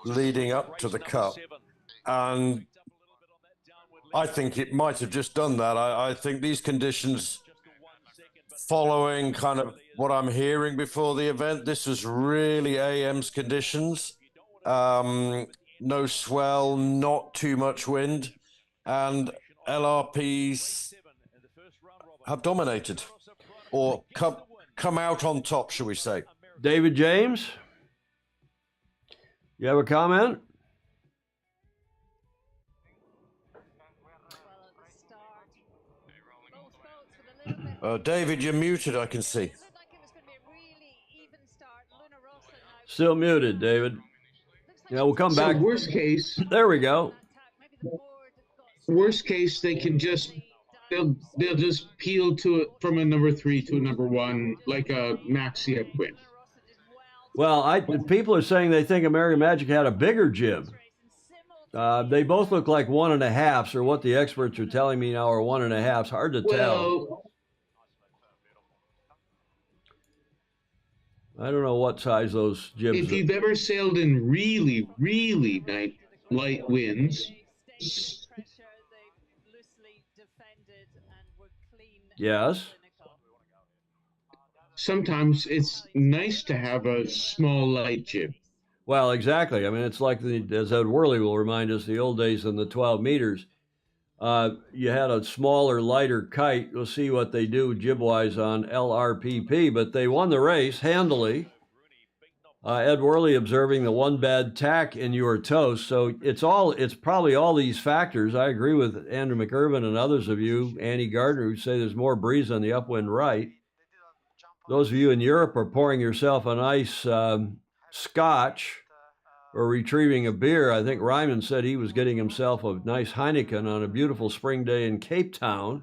leading up to the Cup. And I think it might have just done that. I think these conditions, following kind of what I'm hearing before the event, this was really AM's conditions. No swell, not too much wind. And LRPs have dominated, or come out on top, shall we say. David James, you have a comment? David, you're muted, I can see. Still muted, David. Yeah, we'll come back. Worst case. There we go. Worst case, they can just they'll just peel to it from a number 3 to a number 1 like a Maxia quit. Well, people are saying they think American Magic had a bigger jib. They both look like 1.5s, or what the experts are telling me now are 1.5s. Hard to tell. I don't know what size those jibs are. If you've ever sailed in really, really light winds, yes. Sometimes it's nice to have a small light jib. Well, exactly. I mean, it's like, as Ed Worley will remind us, the old days in the 12 meters. You had a smaller, lighter kite. We'll see what they do jib-wise on LRPP, but they won the race handily. Ed Worley observing the one bad tack and you are toast. So it's probably all these factors. I agree with Andrew McIrvin and others of you, Annie Gardner, who say there's more breeze on the upwind right. Those of you in Europe are pouring yourself a nice scotch or retrieving a beer. I think Ryman said he was getting himself a nice Heineken on a beautiful spring day in Cape Town.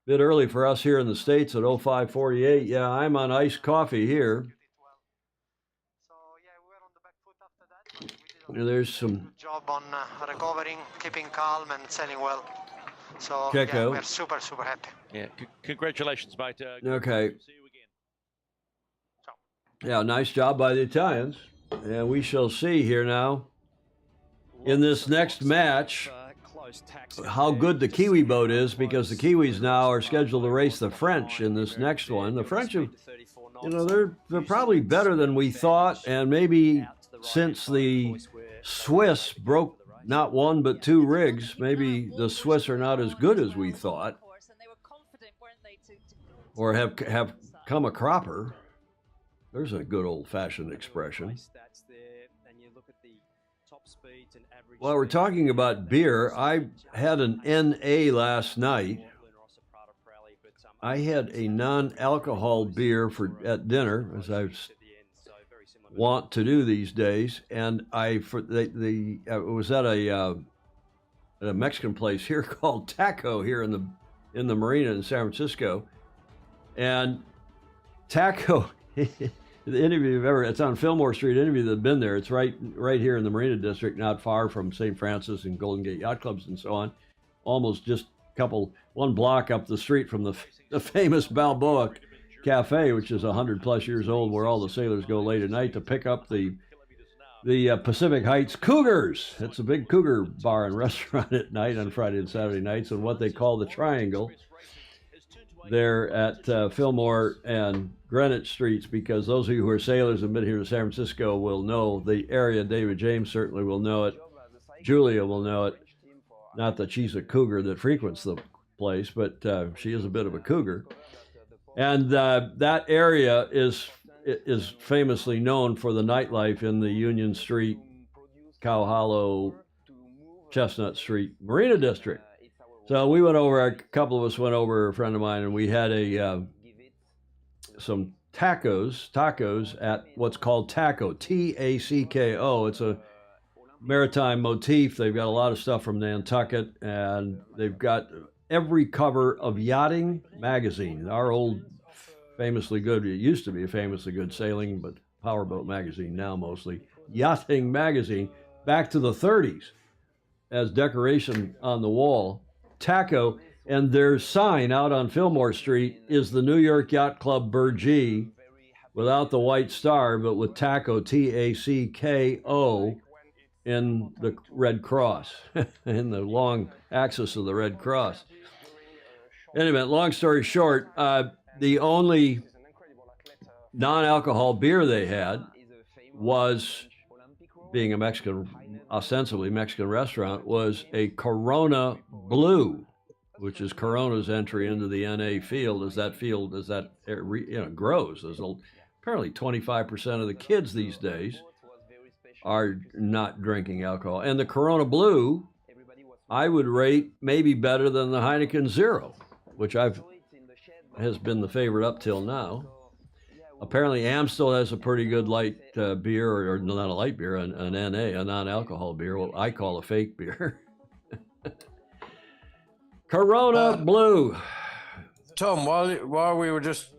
Bit early for us here in the States at 05:48. Yeah, I'm on iced coffee here. There's some job on recovering, keeping calm, and sailing well. So yeah, we're super happy. Yeah, congratulations, mate. Okay. Yeah, nice job by the Italians. And we shall see here now in this next match how good the Kiwi boat is, because the Kiwis now are scheduled to race the French in this next one. The French have, they're probably better than we thought, and maybe since the Swiss broke not 1 but 2 rigs, maybe the Swiss are not as good as we thought, or have come a cropper. There's a good old-fashioned expression. While we're talking about beer, I had an NA last night. I had a non-alcohol beer at dinner, as I want to do these days, and I was at a Mexican place here called Taco here in the marina in San Francisco, and Taco. The interview it's on Fillmore Street. Any of you that have been there, it's right here in the Marina District, not far from St. Francis and Golden Gate Yacht Clubs and so on. Almost just one block up the street from the famous Balboa Cafe, which is 100+ years old, where all the sailors go late at night to pick up the Pacific Heights Cougars. It's a big cougar bar and restaurant at night on Friday and Saturday nights, and what they call the Triangle. There at Fillmore and Greenwich Streets, because those of you who are sailors and been here to San Francisco will know the area. David James certainly will know it. Julia will know it. Not that she's a cougar that frequents the place, but she is a bit of a cougar. And that area is famously known for the nightlife in the Union Street, Cow Hollow, Chestnut Street Marina District. So we went over, a couple of us went over, a friend of mine, and we had some tacos at what's called Taco, T-A-C-K-O. It's a maritime motif. They've got a lot of stuff from Nantucket, and they've got every cover of Yachting magazine. Our old, famously good, it used to be a famously good sailing, but powerboat magazine now mostly. Yachting magazine, back to the 30s, as decoration on the wall. Taco, and their sign out on Fillmore Street is the New York Yacht Club Burgee, without the white star, but with Taco, T-A-C-K-O, in the Red Cross, in the long axis of the Red Cross. Anyway, long story short, the only non-alcohol beer they had was, being a Mexican, ostensibly Mexican restaurant, was a Corona Blue, which is Corona's entry into the NA field. As that grows, there's apparently 25% of the kids these days are not drinking alcohol. And the Corona Blue, I would rate maybe better than the Heineken Zero, which has been the favorite up till now. Apparently, Amstel has a pretty good light beer, or not a light beer, an NA, a non-alcohol beer, what I call a fake beer. Corona Blue. Tom, while we were just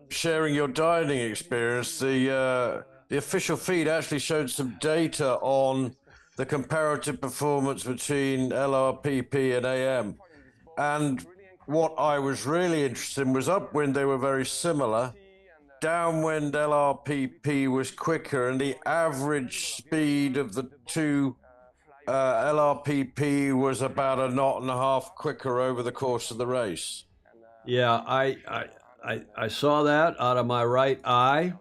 sharing your dining experience, the official feed actually showed some data on the comparative performance between LRPP and AM. And what I was really interested in was upwind, they were very similar. Downwind, LRPP was quicker, and the average speed of the two LRPP was about 1.5 knots quicker over the course of the race. Yeah, I saw that out of my right eye.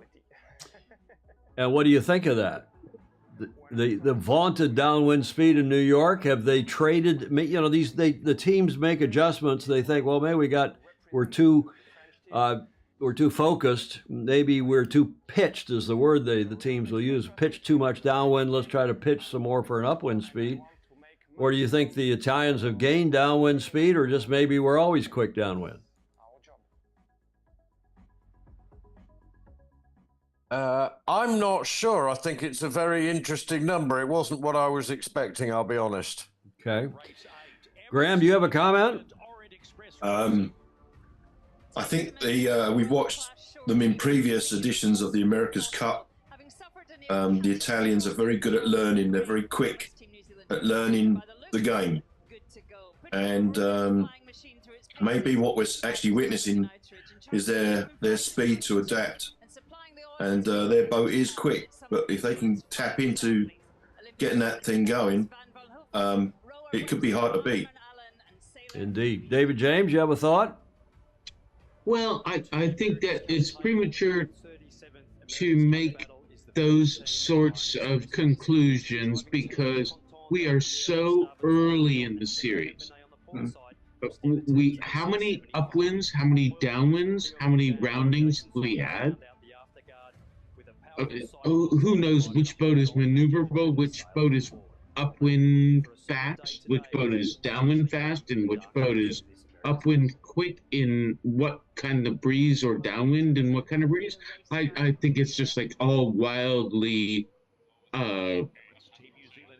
And what do you think of that? The vaunted downwind speed in New York, have they traded? You know, the teams make adjustments. They think, well, maybe we're too focused. Maybe we're too pitched, is the word the teams will use. Pitch too much downwind. Let's try to pitch some more for an upwind speed. Or do you think the Italians have gained downwind speed, or just maybe we're always quick downwind? I'm not sure. I think it's a very interesting number. It wasn't what I was expecting, I'll be honest. Okay. Graham, do you have a comment? I think we've watched them in previous editions of the America's Cup. The Italians are very good at learning. They're very quick at learning the game. And maybe what we're actually witnessing is their speed to adapt. And their boat is quick, but if they can tap into getting that thing going, it could be hard to beat. Indeed. David James, you have a thought? Well, I think that it's premature to make those sorts of conclusions because we are so early in the series. How many upwinds, how many downwinds, how many roundings we had? Who knows which boat is maneuverable, which boat is upwind fast, which boat is downwind fast, and which boat is upwind quick in what kind of breeze, or downwind in what kind of breeze. I think it's just like all wildly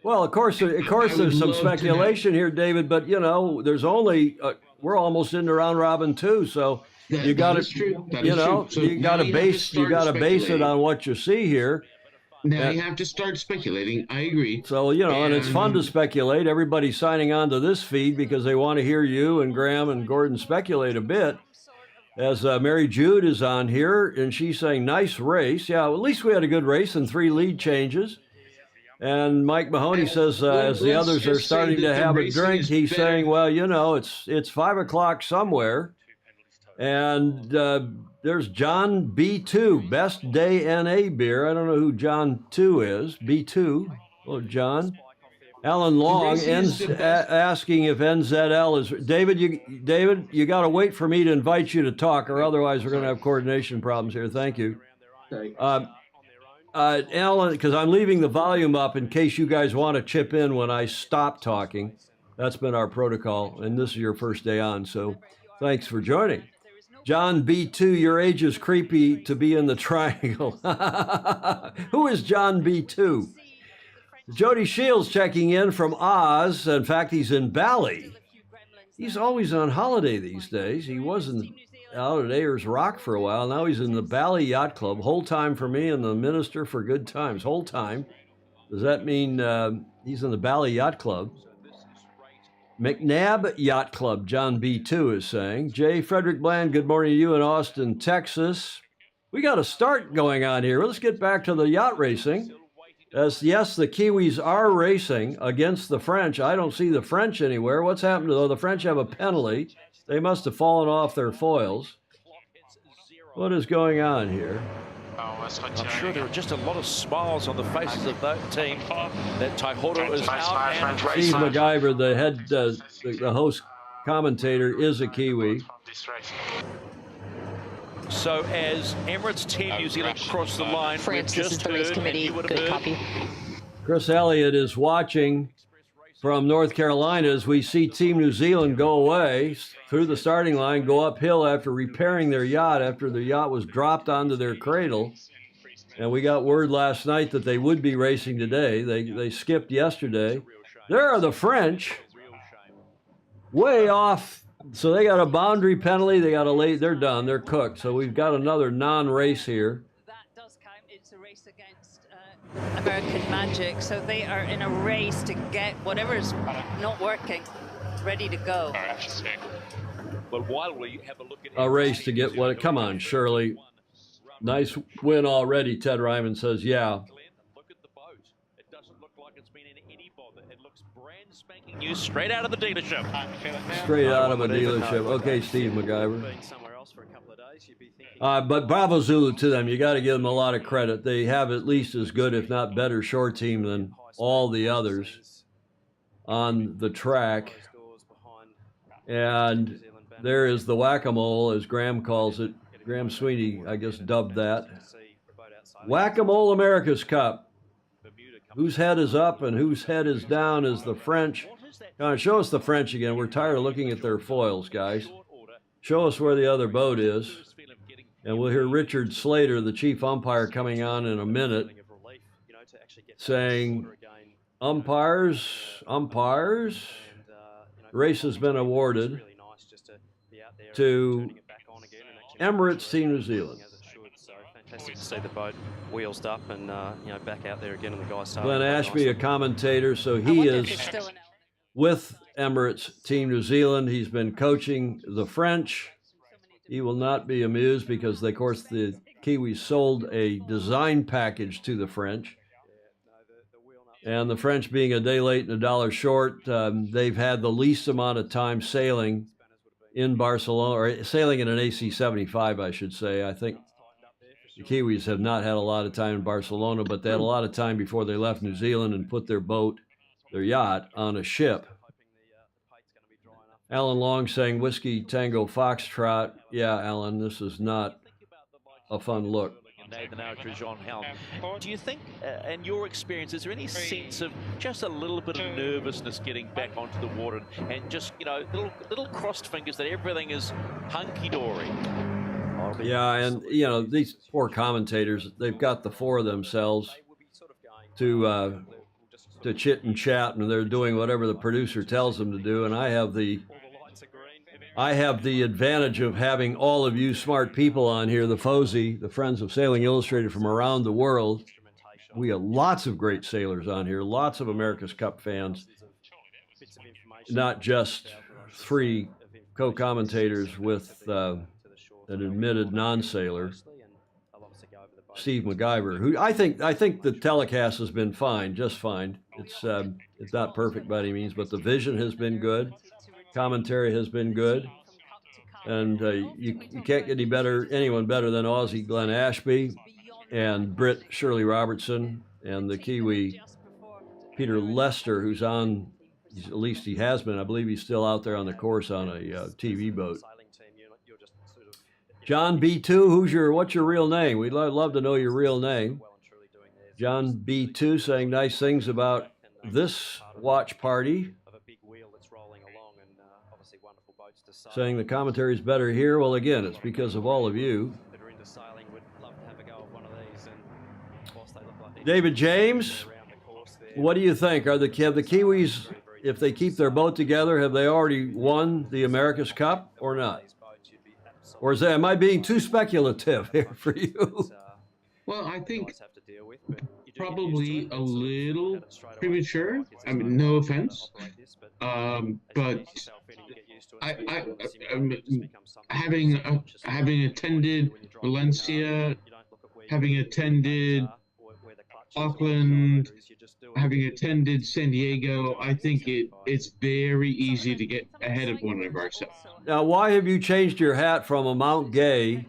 well, of course there's some speculation here, David, but you know, there's only we're almost into round robin 2, so you got to, so you got to base it on what you see here. Now you have to start speculating. I agree. So, and it's fun to speculate. Everybody's signing on to this feed because they want to hear you and Graham and Gordon speculate a bit. As Mary Jude is on here, and she's saying, nice race. Yeah, at least we had a good race and 3 lead changes. And Mike Mahoney says, as the others are starting to have a drink, he's saying, well, it's 5 o'clock somewhere. And there's John B2, best day NA beer. I don't know who John 2 is. B2. Hello, John. Alan Long Racing is the best. asking if NZL is David. You got to wait for me to invite you to talk, or otherwise we're going to have coordination problems here. Thank you, Okay. Alan, because I'm leaving the volume up in case you guys want to chip in when I stop talking. That's been our protocol, and this is your first day on, so thanks for joining. John B2, your age is creepy to be in the triangle. Who is John B2? Jody Shields checking in from Oz. In fact, he's in Bali. He's always on holiday these days. He wasn't out at Ayers Rock for a while. Now he's in the Bali Yacht Club. Whole time for me and the Minister for Good Times. Whole time. Does that mean he's in the Bali Yacht Club? McNabb Yacht Club, John B2 is saying. J. Frederick Bland, good morning to you in Austin, Texas. We got a start going on here. Let's get back to the yacht racing. Yes, the Kiwis are racing against the French. I don't see the French anywhere. What's happened to them? The French have a penalty. They must have fallen off their foils. What is going on here? I'm sure there are just a lot of smiles on the faces of that team. That Taihoro is out. And Steve MacGyver, the head, the host commentator, is a Kiwi. So as Emirates Team New Zealand cross the line, France, we've this is just the race heard, committee. and you would have Good heard, copy. Chris Elliott is watching from North Carolina as we see Team New Zealand go away through the starting line, go uphill after repairing their yacht after the yacht was dropped onto their cradle. And we got word last night that they would be racing today. They skipped yesterday. There are the French, way off. So they got a boundary penalty. They got a late. They're done. They're cooked. So we've got another non-race here. That does count. It's a race against American Magic. So they are in a race to get whatever's not working ready to go. But while we have a look at A race to get what? Come on, Shirley. Nice win already, Ted Ryman says, yeah. Look at the boat. It doesn't look like it's been in any bother. It looks brand spanking new, straight out of the dealership. Straight out of a dealership. Okay, Steve MacGyver. But bravo Zulu to them. You got to give them a lot of credit. They have at least as good, if not better, short team than all the others on the track. And there is the whack-a-mole, as Graham calls it. Graham Sweeney, I guess, dubbed that. Whack-a-mole America's Cup. Whose head is up and whose head is down is the French. Come on, show us the French again. We're tired of looking at their foils, guys. Show us where the other boat is. And we'll hear Richard Slater, the chief umpire, coming on in a minute, saying, umpires, race has been awarded to Emirates Team New Zealand. Fantastic to see the boat wheels up and back out there again, and the guys. Glenn Ashby, a commentator, so he is with Emirates Team New Zealand. He's been coaching the French. He will not be amused because, of course, the Kiwis sold a design package to the French. And the French being a day late and a dollar short, they've had the least amount of time sailing in Barcelona, or sailing in an AC-75, I should say. I think the Kiwis have not had a lot of time in Barcelona, but they had a lot of time before they left New Zealand and put their yacht, on a ship. Alan Long saying, Whiskey Tango Foxtrot. Yeah, Alan, this is not a fun look. Do you think, in your experience, is there any sense of just a little bit of nervousness getting back onto the water and just, little crossed fingers that everything is hunky-dory? Yeah, and, these poor commentators, they've got the four of themselves to chit and chat, and they're doing whatever the producer tells them to do, and I have the advantage of having all of you smart people on here, the FOSI, the Friends of Sailing Illustrated from around the world. We have lots of great sailors on here, lots of America's Cup fans, not just three co-commentators with an admitted non-sailor, Steve MacGyver, who I think the telecast has been fine, just fine. It's not perfect by any means, but the vision has been good. Commentary has been good, and you can't get anyone better than Aussie Glenn Ashby and Brit Shirley Robertson and the Kiwi Peter Lester, who's on, at least he has been, I believe he's still out there on the course on a TV boat. John B2, what's your real name? We'd love to know your real name. John B2 saying nice things about this watch party. Saying the commentary is better here. Well, again, it's because of all of you. David James, what do you think? Have the Kiwis, if they keep their boat together, have they already won the America's Cup or not? Or am I being too speculative here for you? Well, I think probably a little premature. I mean, no offense, but having attended Valencia, having attended Auckland, having attended San Diego, I think it's very easy to get ahead of one of ourselves. Now, why have you changed your hat from a Mount Gay,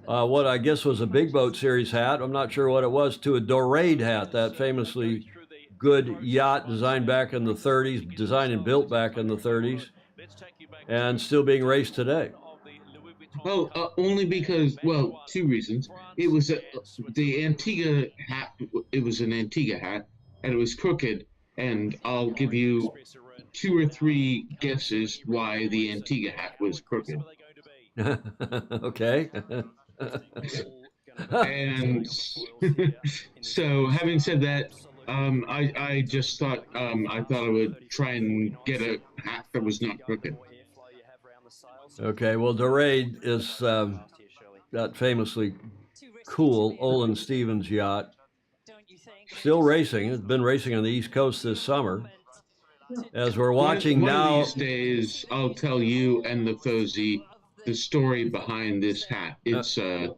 what I guess was a Big Boat Series hat, I'm not sure what it was, to a Dorade hat, that famously good yacht designed back in the 30s, designed and built back in the 30s, and still being raced today? Oh, only because, well, two reasons. It was the Antigua hat. It was an Antigua hat, and it was crooked. And I'll give you 2 or 3 guesses why the Antigua hat was crooked. Okay. And so, having said that, I just thought I would try and get a hat that was not crooked. Okay, well, Dorade is that famously cool Olin Stevens yacht. Still racing. It's been racing on the East Coast this summer. As we're watching now. One of these days, I'll tell you and the Fozy the story behind this hat. It's a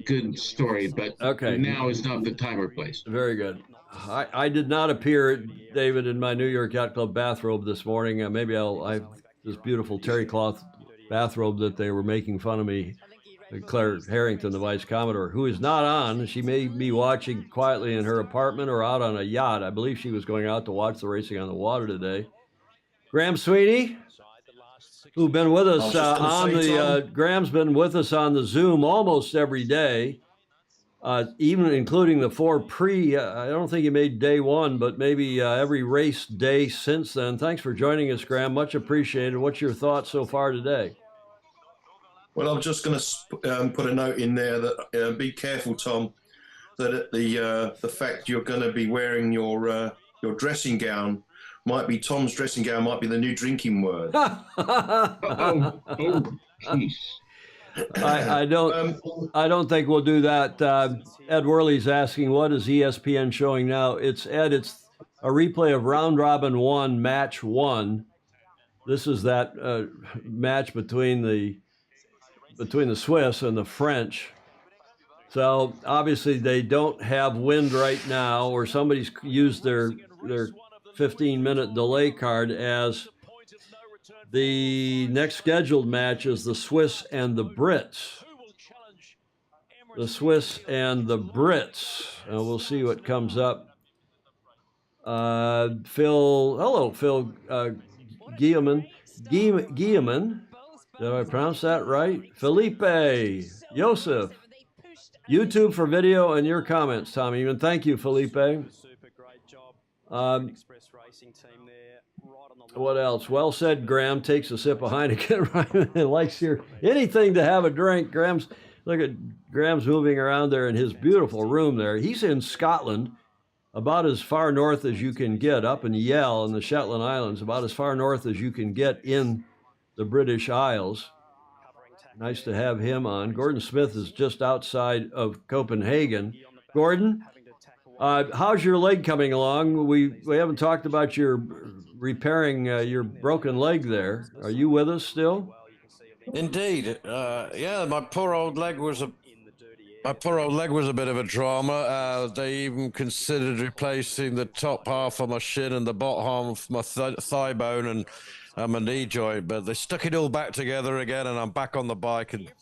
good story, but okay, now is not the time or place. Very good. I did not appear, David, in my New York Yacht Club bathrobe this morning. Maybe I this beautiful terry cloth bathrobe that they were making fun of me. Claire Harrington, the Vice Commodore, who is not on. She may be watching quietly in her apartment or out on a yacht. I believe she was going out to watch the racing on the water today. Graham Sweeney, who's been with us Graham's been with us on the Zoom almost every day, even including the 4 pre. I don't think he made day 1, but maybe every race day since then. Thanks for joining us, Graham. Much appreciated. What's your thoughts so far today? Well, I'm just going to put a note in there that be careful, Tom, that the fact you're going to be wearing your dressing gown might be Tom's dressing gown might be the new drinking word. Geez. I don't think we'll do that. Ed Worley's asking, what is ESPN showing now? It's a replay of Round Robin 1, Match 1. This is that match between the Swiss and the French. So obviously they don't have wind right now, or somebody's used their 15-minute delay card, as the next scheduled match is the Swiss and the Brits. The Swiss and the Brits. We'll see what comes up. Phil Guillermin. Did I pronounce that right? Felipe, Joseph. YouTube for video and your comments, Tommy. And thank you, Felipe. What else? Well said, Graham. Takes a sip of Heineken. Likes here anything to have a drink. Look at Graham's moving around there in his beautiful room there. He's in Scotland, about as far north as you can get, up in Yell in the Shetland Islands, about as far north as you can get in the British Isles. Nice to have him on. Gordon Smith is just outside of Copenhagen. Gordon, how's your leg coming along? We haven't talked about your repairing your broken leg there. Are you with us still? Indeed. Yeah, my poor old leg was a bit of a drama. They even considered replacing the top half of my shin and the bottom half of my thigh bone and my knee joint, but they stuck it all back together again, and I'm back on the bike, and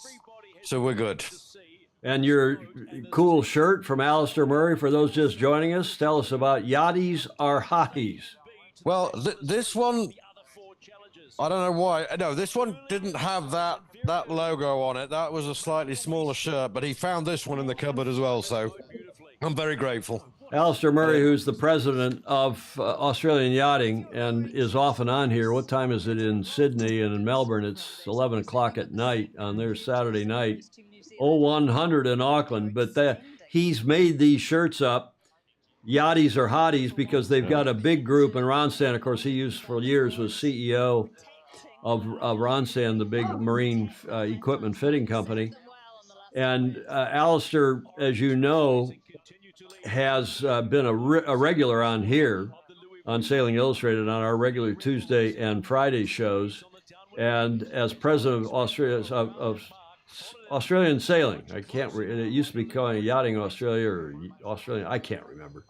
so we're good. And your cool shirt from Alistair Murray, for those just joining us, tell us about Yachties Are Hotties. Well, this one, I don't know why. No, this one didn't have that logo on it. That was a slightly smaller shirt, but he found this one in the cupboard as well, so I'm very grateful. Alistair Murray, who's the president of Australian Yachting and is often on here. What time is it in Sydney, and in Melbourne it's 11 o'clock at night on their Saturday night. 0100 in Auckland, but he's made these shirts up. Yachties Are Hotties because they've got a big group, and Ronsan, of course, he used for years was CEO of Ronsan, the big marine equipment fitting company. And Alistair, as you know, has been a regular on here on Sailing Illustrated on our regular Tuesday and Friday shows, and as president of Australian Sailing. It used to be called Yachting Australia or Australian, I can't remember.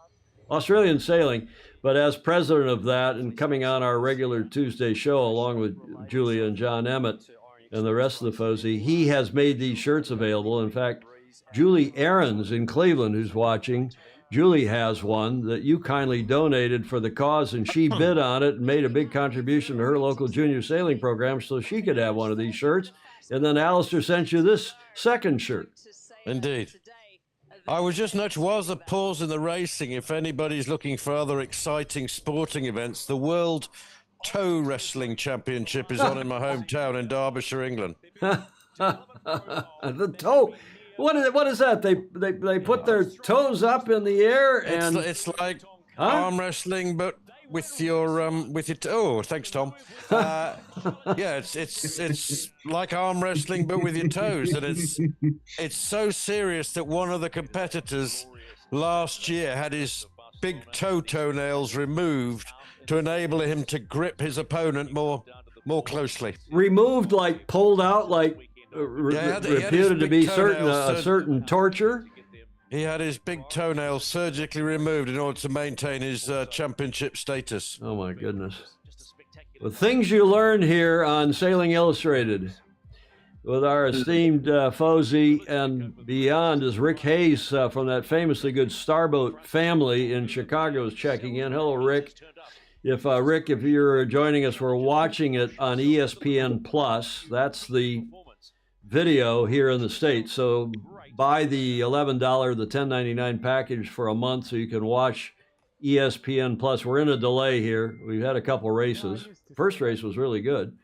Australian Sailing, but as president of that and coming on our regular Tuesday show along with Julia and John Emmett and the rest of the FOSI, he has made these shirts available. In fact, Julie Aarons in Cleveland, who's watching, Julie has one that you kindly donated for the cause, and she bid on it and made a big contribution to her local junior sailing program so she could have one of these shirts. And then Alistair sent you this second shirt. Indeed. I was just noting, whilst the pause in the racing, if anybody's looking for other exciting sporting events, the World Tow Wrestling Championship is on in my hometown in Derbyshire, England. The toe. What is that? They put their toes up in the air, and it's like arm wrestling, but with your oh, thanks, Tom. Yeah, it's like arm wrestling, but with your toes, and it's so serious that one of the competitors last year had his big toenails removed to enable him to grip his opponent more closely. Removed, like pulled out, like reputed to be a certain torture. He had his big toenails surgically removed in order to maintain his championship status. Oh, my goodness. The things you learn here on Sailing Illustrated with our esteemed FOSI and beyond is Rick Hayes from that famously good Starboat family in Chicago is checking in. Hello, Rick. Rick, if you're joining us, we're watching it on ESPN Plus. That's the video here in the States. So buy the $11, the $10.99 package for a month so you can watch ESPN Plus. We're in a delay here. We've had a couple races. The first race was really good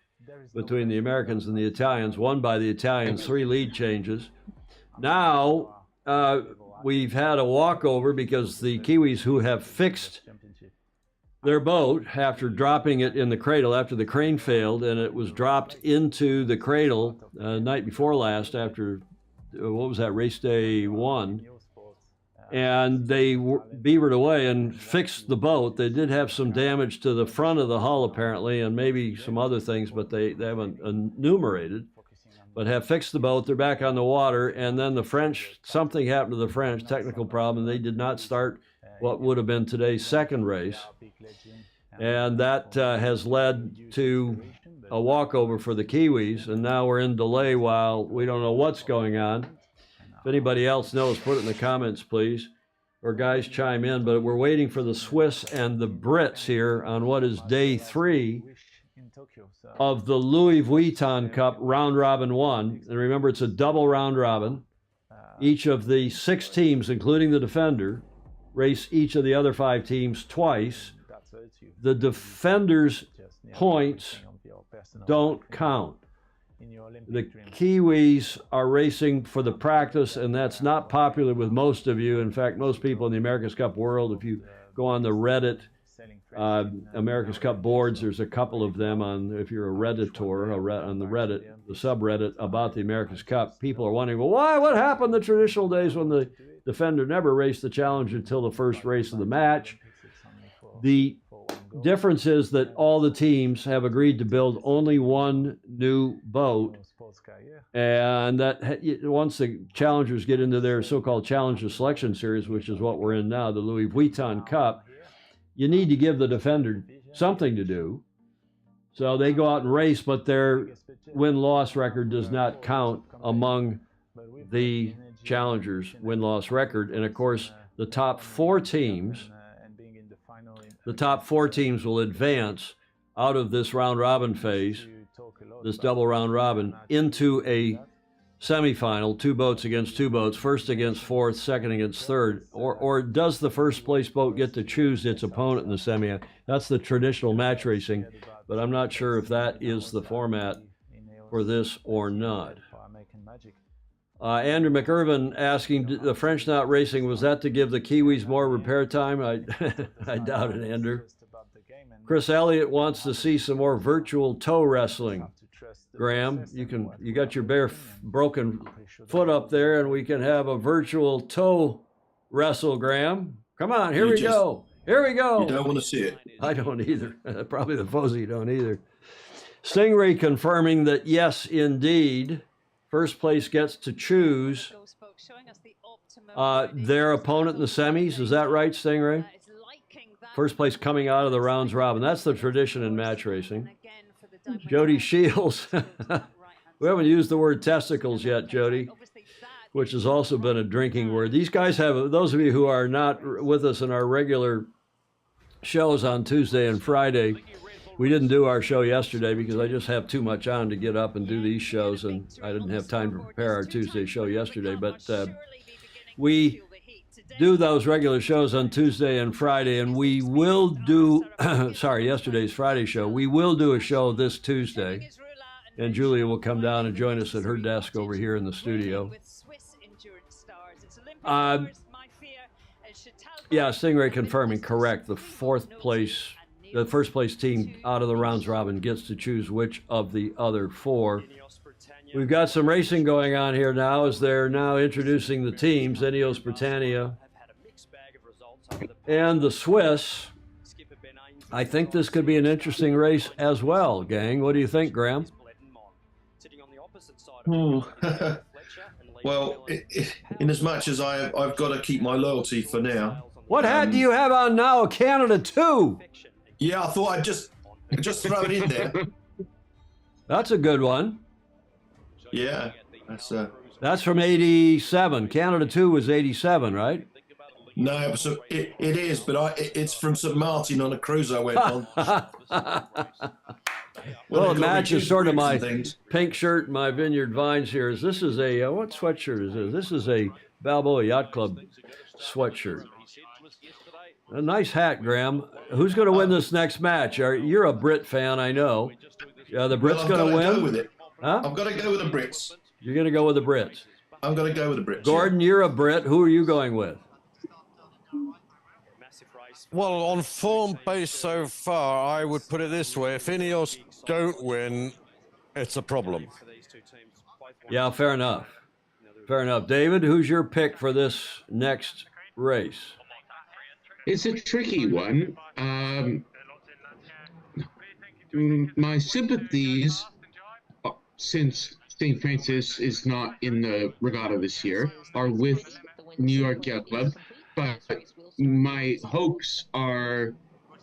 between the Americans and the Italians, won by the Italians, 3 lead changes. Now we've had a walkover because the Kiwis, who have fixed their boat after dropping it in the cradle, after the crane failed, and it was dropped into the cradle night before last after, what was that, race day 1. And they beavered away and fixed the boat. They did have some damage to the front of the hull, apparently, and maybe some other things, but they haven't enumerated, but have fixed the boat. They're back on the water. And then the French, something happened to the French, technical problem, and they did not start what would have been today's second race. And that has led to a walkover for the Kiwis. And now we're in delay while we don't know what's going on. If anybody else knows, put it in the comments, please, or guys chime in. But we're waiting for the Swiss and the Brits here on what is day 3 of the Louis Vuitton Cup Round Robin 1. And remember, it's a double round robin. Each of the 6 teams, including the defender, race each of the other 5 teams twice. The defender's points don't count. The Kiwis are racing for the practice, and that's not popular with most of you. In fact, most people in the America's Cup world, if you go on the Reddit, America's Cup boards, there's a couple of them on, if you're a Redditor, on the Reddit, the subreddit about the America's Cup, people are wondering, well, what happened the traditional days when the defender never raced the challenge until the first race of the match? The difference is that all the teams have agreed to build only one new boat, and that once the challengers get into their so-called Challenger Selection Series, which is what we're in now, the Louis Vuitton Cup, you need to give the defender something to do. So they go out and race, but their win-loss record does not count among the challengers win-loss record. And of course, the top four teams will advance out of this round robin phase, this double round robin, into a semifinal, 2 boats against 2 boats, first against fourth, second against third, or does the first place boat get to choose its opponent in the semi? That's the traditional match racing, but I'm not sure if that is the format for this or not. Andrew McIrvin asking, the French not racing, was that to give the Kiwis more repair time? I doubt it, Andrew. Chris Elliott wants to see some more virtual toe wrestling. Graham, you got your broken foot up there, and we can have a virtual toe wrestle, Graham. Come on, here we go. Here we go. You don't want to see it. I don't either. Probably the Fozzie don't either. Stingray confirming that, yes, indeed, first place gets to choose their opponent in the semis. Is that right, Stingray? First place coming out of the rounds robin. That's the tradition in match racing. Jody Shields. We haven't used the word testicles yet, Jody, which has also been a drinking word. These guys have, those of you who are not with us in our regular shows on Tuesday and Friday, we didn't do our show yesterday because I just have too much on to get up and do these shows, and I didn't have time to prepare our Tuesday show yesterday. But we do those regular shows on Tuesday and Friday, and we will do, yesterday's Friday show. We will do a show this Tuesday, and Julia will come down and join us at her desk over here in the studio. Yeah, Stingray confirming, correct. The first place team out of the rounds robin gets to choose which of the other 4. We've got some racing going on here now as they're now introducing the teams. Ineos Britannia and the Swiss. I think this could be an interesting race as well, gang. What do you think, Graham? Well, in as much as I've got to keep my loyalty for now. What hat do you have on now? Canada 2. Yeah, I thought I'd just throw it in there. That's a good one. Yeah, that's from 87. Canada 2 was 87, right? No, it is, but it's from St. Martin on a cruise I went on. Well, it matches sort of my pink shirt and my Vineyard Vines here. This is a, what sweatshirt is this? This is a Balboa Yacht Club sweatshirt. A nice hat, Graham. Who's going to win this next match? You're a Brit fan, I know. The Brits going to win? Go with it. Huh? I've got to go with the Brits. You're going to go with the Brits? I'm going to go with the Brits. Gordon, you're a Brit. Who are you going with? Well, on form base so far, I would put it this way. If Ineos don't win, it's a problem. Yeah, fair enough. Fair enough. David, who's your pick for this next race? It's a tricky one. My sympathies, since St. Francis is not in the regatta this year, are with New York Yacht Club, but my hopes are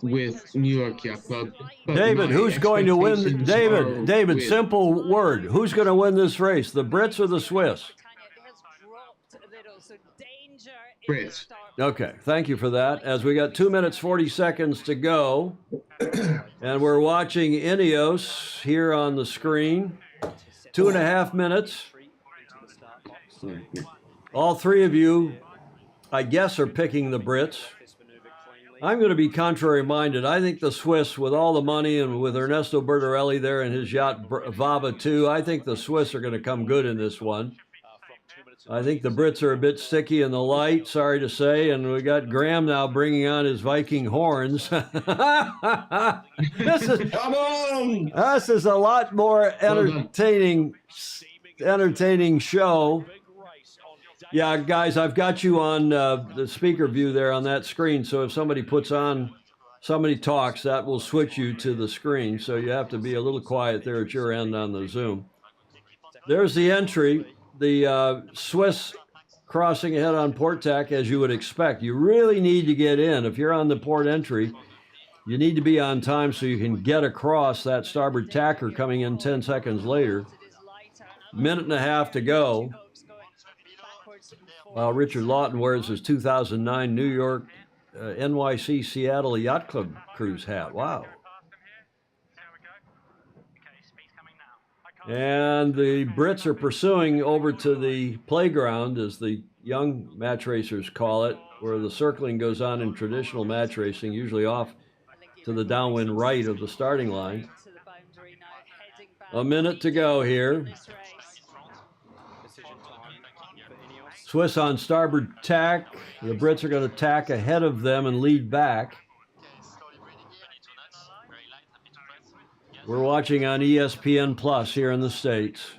with New York Yacht Club. David, who's going to win? David, simple word. Who's going to win this race, the Brits or the Swiss? Brits. Okay, thank you for that. As we got 2 minutes, 40 seconds to go, and we're watching Ineos here on the screen. 2.5 minutes. All 3 of you, I guess, are picking the Brits. I'm going to be contrary minded. I think the Swiss, with all the money and with Ernesto Bertarelli there and his yacht Vava 2, I think the Swiss are going to come good in this one. I think the Brits are a bit sticky in the light, sorry to say, and we got Graham now bringing on his Viking horns. This is a lot more entertaining show. Yeah, guys, I've got you on the speaker view there on that screen, so if somebody talks, that will switch you to the screen, so you have to be a little quiet there at your end on the Zoom. There's the entry. The Swiss crossing ahead on port tack, as you would expect. You really need to get in. If you're on the port entry, you need to be on time so you can get across that starboard tacker coming in 10 seconds later. Minute and a half to go. While Richard Lawton wears his 2009 New York NYC Seattle Yacht Club cruise hat. Wow. And the Brits are pursuing over to the playground, as the young match racers call it, where the circling goes on in traditional match racing, usually off to the downwind right of the starting line. A minute to go here. Swiss on starboard tack. The Brits are going to tack ahead of them and lead back. We're watching on ESPN Plus here in the States.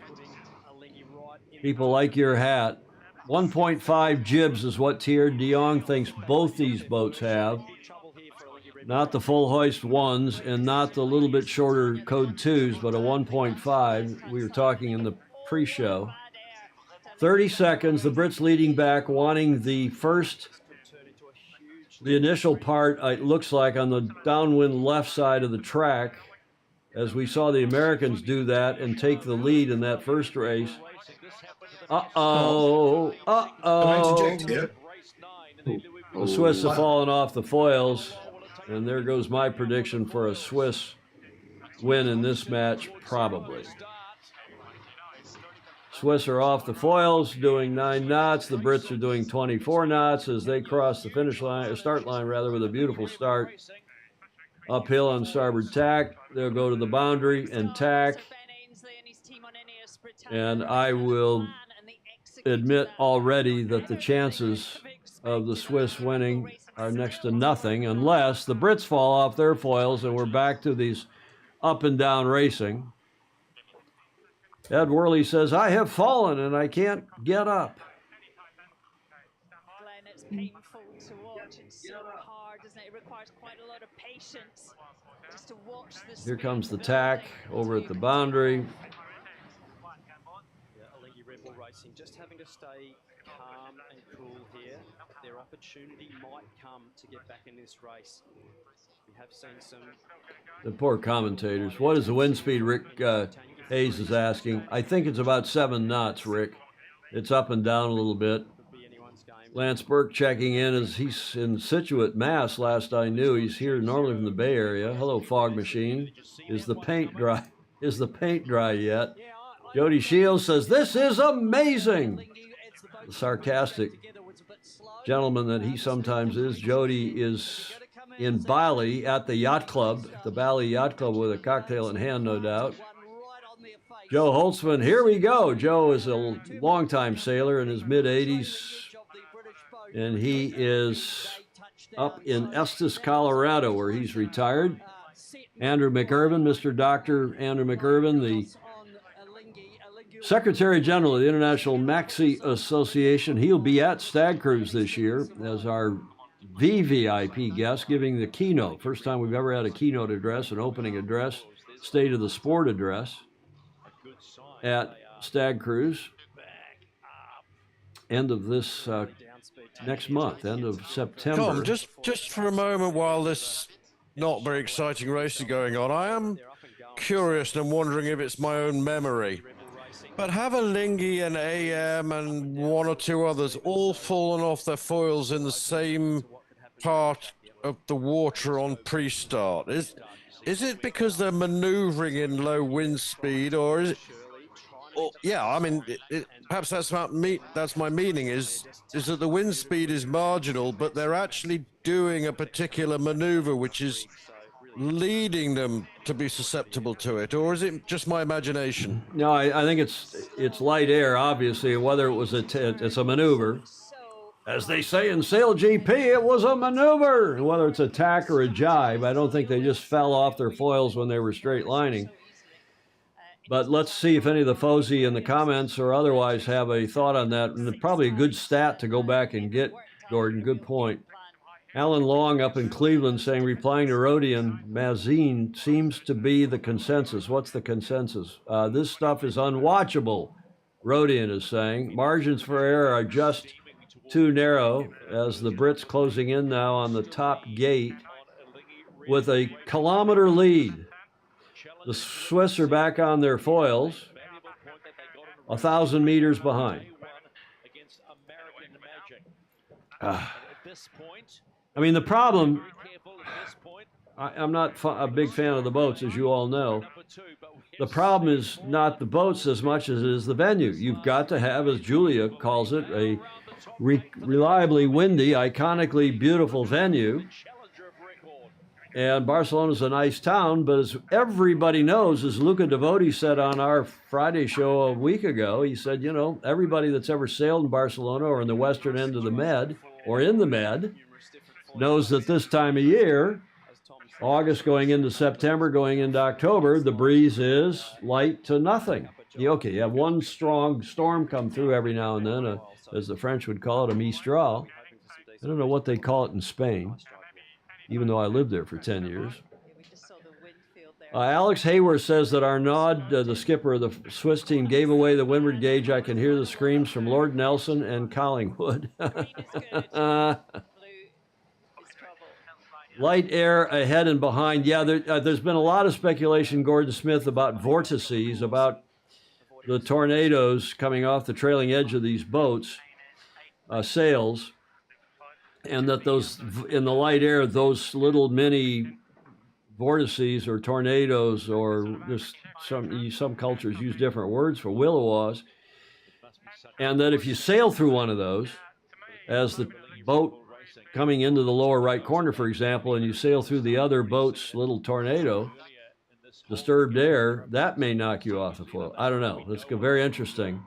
People like your hat. 1.5 jibs is what Thierry de Jong thinks both these boats have. Not the full hoist ones and not the little bit shorter code 2s, but a 1.5. We were talking in the pre-show. 30 seconds, the Brits leading back, wanting the initial part, it looks like, on the downwind left side of the track, as we saw the Americans do that and take the lead in that first race. Uh-oh. The Swiss have fallen off the foils, and there goes my prediction for a Swiss win in this match, probably. Swiss are off the foils, doing 9 knots. The Brits are doing 24 knots as they cross the finish line, or start line rather, with a beautiful start. Uphill on starboard tack. They'll go to the boundary and tack. And I will admit already that the chances of the Swiss winning are next to nothing, unless the Brits fall off their foils and we're back to these up and down racing. Ed Worley says, I have fallen and I can't get up. Glenn, it's painful to watch. It's so hard, isn't it? It requires quite a lot of patience just to watch this. Here comes the tack over at the boundary. Racing, just having to stay calm and cool here. Their opportunity might come to get back in this race. We have seen some. The poor commentators. What is the wind speed, Rick Hayes is asking? I think it's about 7 knots, Rick. It's up and down a little bit. Lance Burke checking in as he's in Situate, Mass. Last I knew, he's here normally from the Bay Area. Hello, Fog Machine. Is the paint dry? Is the paint dry yet? Jody Shields says, this is amazing. The sarcastic gentleman that he sometimes is. Jody is in Bali at the yacht club, the Bali Yacht Club, with a cocktail in hand, no doubt. Joe Holtzman, here we go. Joe is a longtime sailor in his mid-80s, and he is up in Estes, Colorado, where he's retired. Andrew McIrvin, Mr. Dr. Andrew McIrvin, the Secretary General of the International Maxi Association. He'll be at Stag Cruise this year as our VVIP guest, giving the keynote. First time we've ever had a keynote address, an opening address, State of the Sport address at Stag Cruise. End of this next month, end of September. Tom, just for a moment, while this not very exciting race is going on, I am curious and wondering if it's my own memory. But have Alinghi and AM and 1 or 2 others all fallen off their foils in the same part of the water on pre-start? Is it because they're maneuvering in low wind speed, or is it? Or, yeah, I mean, perhaps that's my meaning is that the wind speed is marginal, but they're actually doing a particular maneuver which is leading them to be susceptible to it, or is it just my imagination? No, I think it's light air, obviously. Whether it was it's a maneuver, as they say in Sail GP, it was a maneuver. And whether it's a tack or a jibe, I don't think they just fell off their foils when they were straight lining. But let's see if any of the Fozy in the comments or otherwise have a thought on that. And probably a good stat to go back and get, Gordon. Good point. Alan Long up in Cleveland saying, replying to Rodian, Mazine seems to be the consensus. What's the consensus? This stuff is unwatchable, Rodian is saying. Margins for error are just too narrow, as the Brits closing in now on the top gate with a kilometer lead. The Swiss are back on their foils, 1,000 meters behind. I mean, the problem, I'm not a big fan of the boats, as you all know. The problem is not the boats as much as it is the venue. You've got to have, as Julia calls it, a reliably windy, iconically beautiful venue. And Barcelona's a nice town, but as everybody knows, as Luca Devoti said on our Friday show a week ago, he said, you know, everybody that's ever sailed in Barcelona or in the western end of the Med or in the Med knows that this time of year, August going into September, going into October, the breeze is light to nothing. Okay, you have one strong storm come through every now and then, as the French would call it, a mistral. I don't know what they call it in Spain, even though I lived there for 10 years. Alex Hayworth says that Arnaud, the skipper of the Swiss team, gave away the windward gauge. I can hear the screams from Lord Nelson and Collingwood. Light air ahead and behind. Yeah, there's been a lot of speculation, Gordon Smith, about vortices, about the tornadoes coming off the trailing edge of these boats, sails, and that those, in the light air, those little mini vortices or tornadoes, or just some cultures use different words for willowaws, and that if you sail through one of those, as the boat coming into the lower right corner, for example, and you sail through the other boat's little tornado, disturbed air, that may knock you off the float. I don't know. That's very interesting.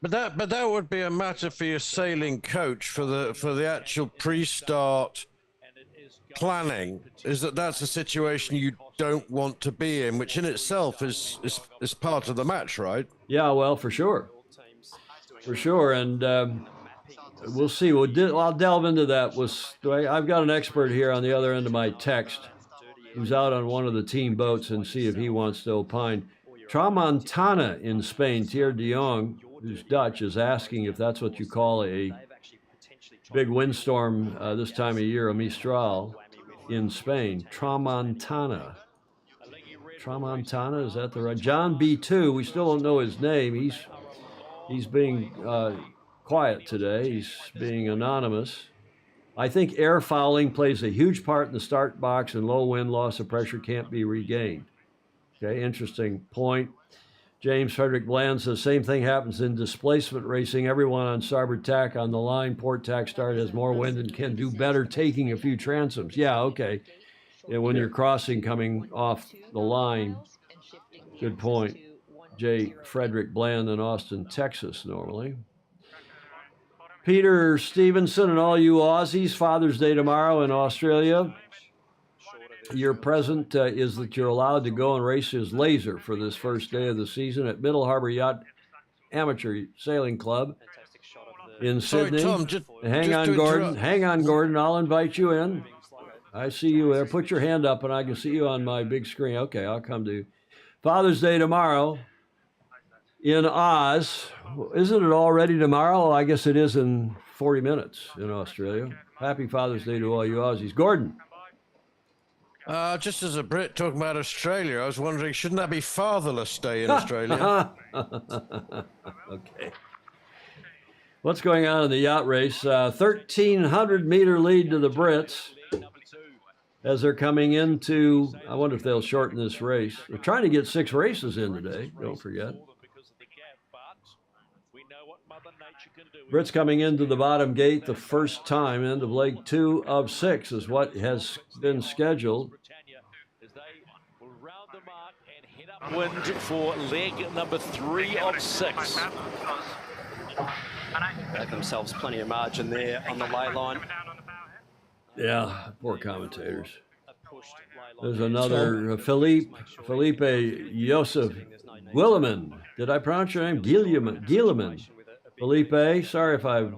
But that would be a matter for your sailing coach for the actual pre-start planning. That's a situation you don't want to be in, which in itself is part of the match, right? Yeah, well, for sure, and we'll see. I'll delve into that. I've got an expert here on the other end of my text who's out on one of the team boats, and see if he wants to opine. Tramontana in Spain, Thierry de Jong, who's Dutch, is asking if that's what you call a big windstorm this time of year, a mistral in Spain. Tramontana, is that the right? John B2, we still don't know his name. He's being quiet today. He's being anonymous. I think air fouling plays a huge part in the start box, and low wind, loss of pressure can't be regained. Okay, interesting point. James Frederick Bland says, same thing happens in displacement racing. Everyone on starboard tack on the line, port tack start has more wind and can do better taking a few transoms. Yeah, okay. And when you're crossing coming off the line, good point. J. Frederick Bland in Austin, Texas, normally. Peter Stevenson and all you Aussies, Father's Day tomorrow in Australia. Your present is that you're allowed to go and race his laser for this first day of the season at Middle Harbor Yacht Amateur Sailing Club in Sydney. Sorry, Tom, Hang on, Gordon. I'll invite you in. I see you there. Put your hand up and I can see you on my big screen. Okay, I'll come to you. Father's Day tomorrow in Oz. Isn't it already tomorrow? I guess it is in 40 minutes in Australia. Happy Father's Day to all you Aussies. Gordon. Just as a Brit talking about Australia, I was wondering, shouldn't that be Fatherless Day in Australia? Okay. What's going on in the yacht race? 1,300-meter lead to the Brits as they're coming into, I wonder if they'll shorten this race. They're trying to get 6 races in today, don't forget. Brits coming into the bottom gate the first time, end of leg 2 of 6 is what has been scheduled. Wind for leg number 3 of 6. Gave themselves plenty of margin there on the lay line. Yeah, poor commentators. There's another Felipe Joseph Guillemin. Did I pronounce your name? Guillemin. Felipe, sorry if I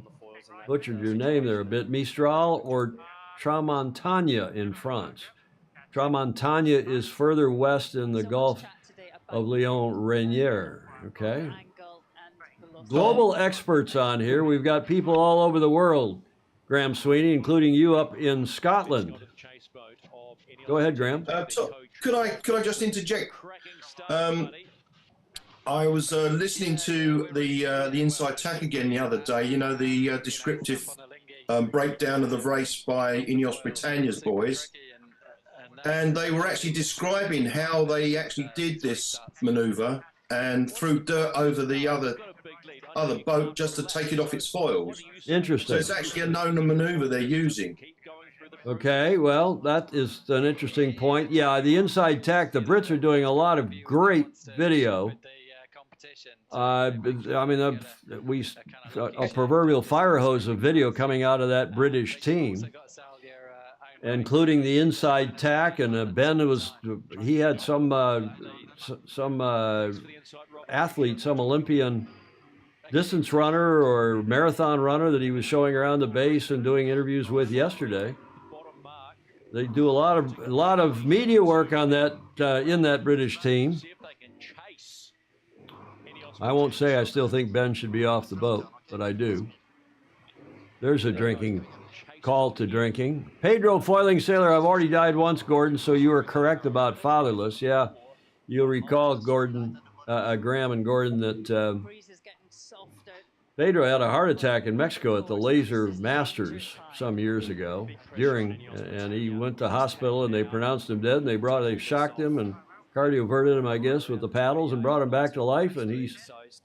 butchered your name there a bit. Mistral or Tramontana in France. Tramontana is further west in the Gulf of Lyon-Rainier. Okay. Global experts on here. We've got people all over the world. Graham Sweeney, including you up in Scotland. Go ahead, Graham. Could I just interject? I was listening to the Inside Tack again the other day. You know, the descriptive breakdown of the race by Ineos Britannia's boys. And they were actually describing how they actually did this maneuver and threw dirt over the other boat just to take it off its foils. Interesting. So it's actually a known maneuver they're using. Okay, well, that is an interesting point. Yeah, the inside tack, the Brits are doing a lot of great video. I mean, a proverbial fire hose of video coming out of that British team, including the inside tack. And Ben he had some athlete, some Olympian distance runner or marathon runner that he was showing around the base and doing interviews with yesterday. They do a lot of media work on that in that British team. I won't say I still think Ben should be off the boat, but I do. There's a drinking call to drinking. Pedro Foiling Sailor, I've already died once, Gordon, so you were correct about fatherless. Yeah, you'll recall, Gordon, Graham and Gordon, that Pedro had a heart attack in Mexico at the Laser Masters some years ago and he went to hospital and they pronounced him dead and they shocked him and cardioverted him, I guess, with the paddles and brought him back to life, and he's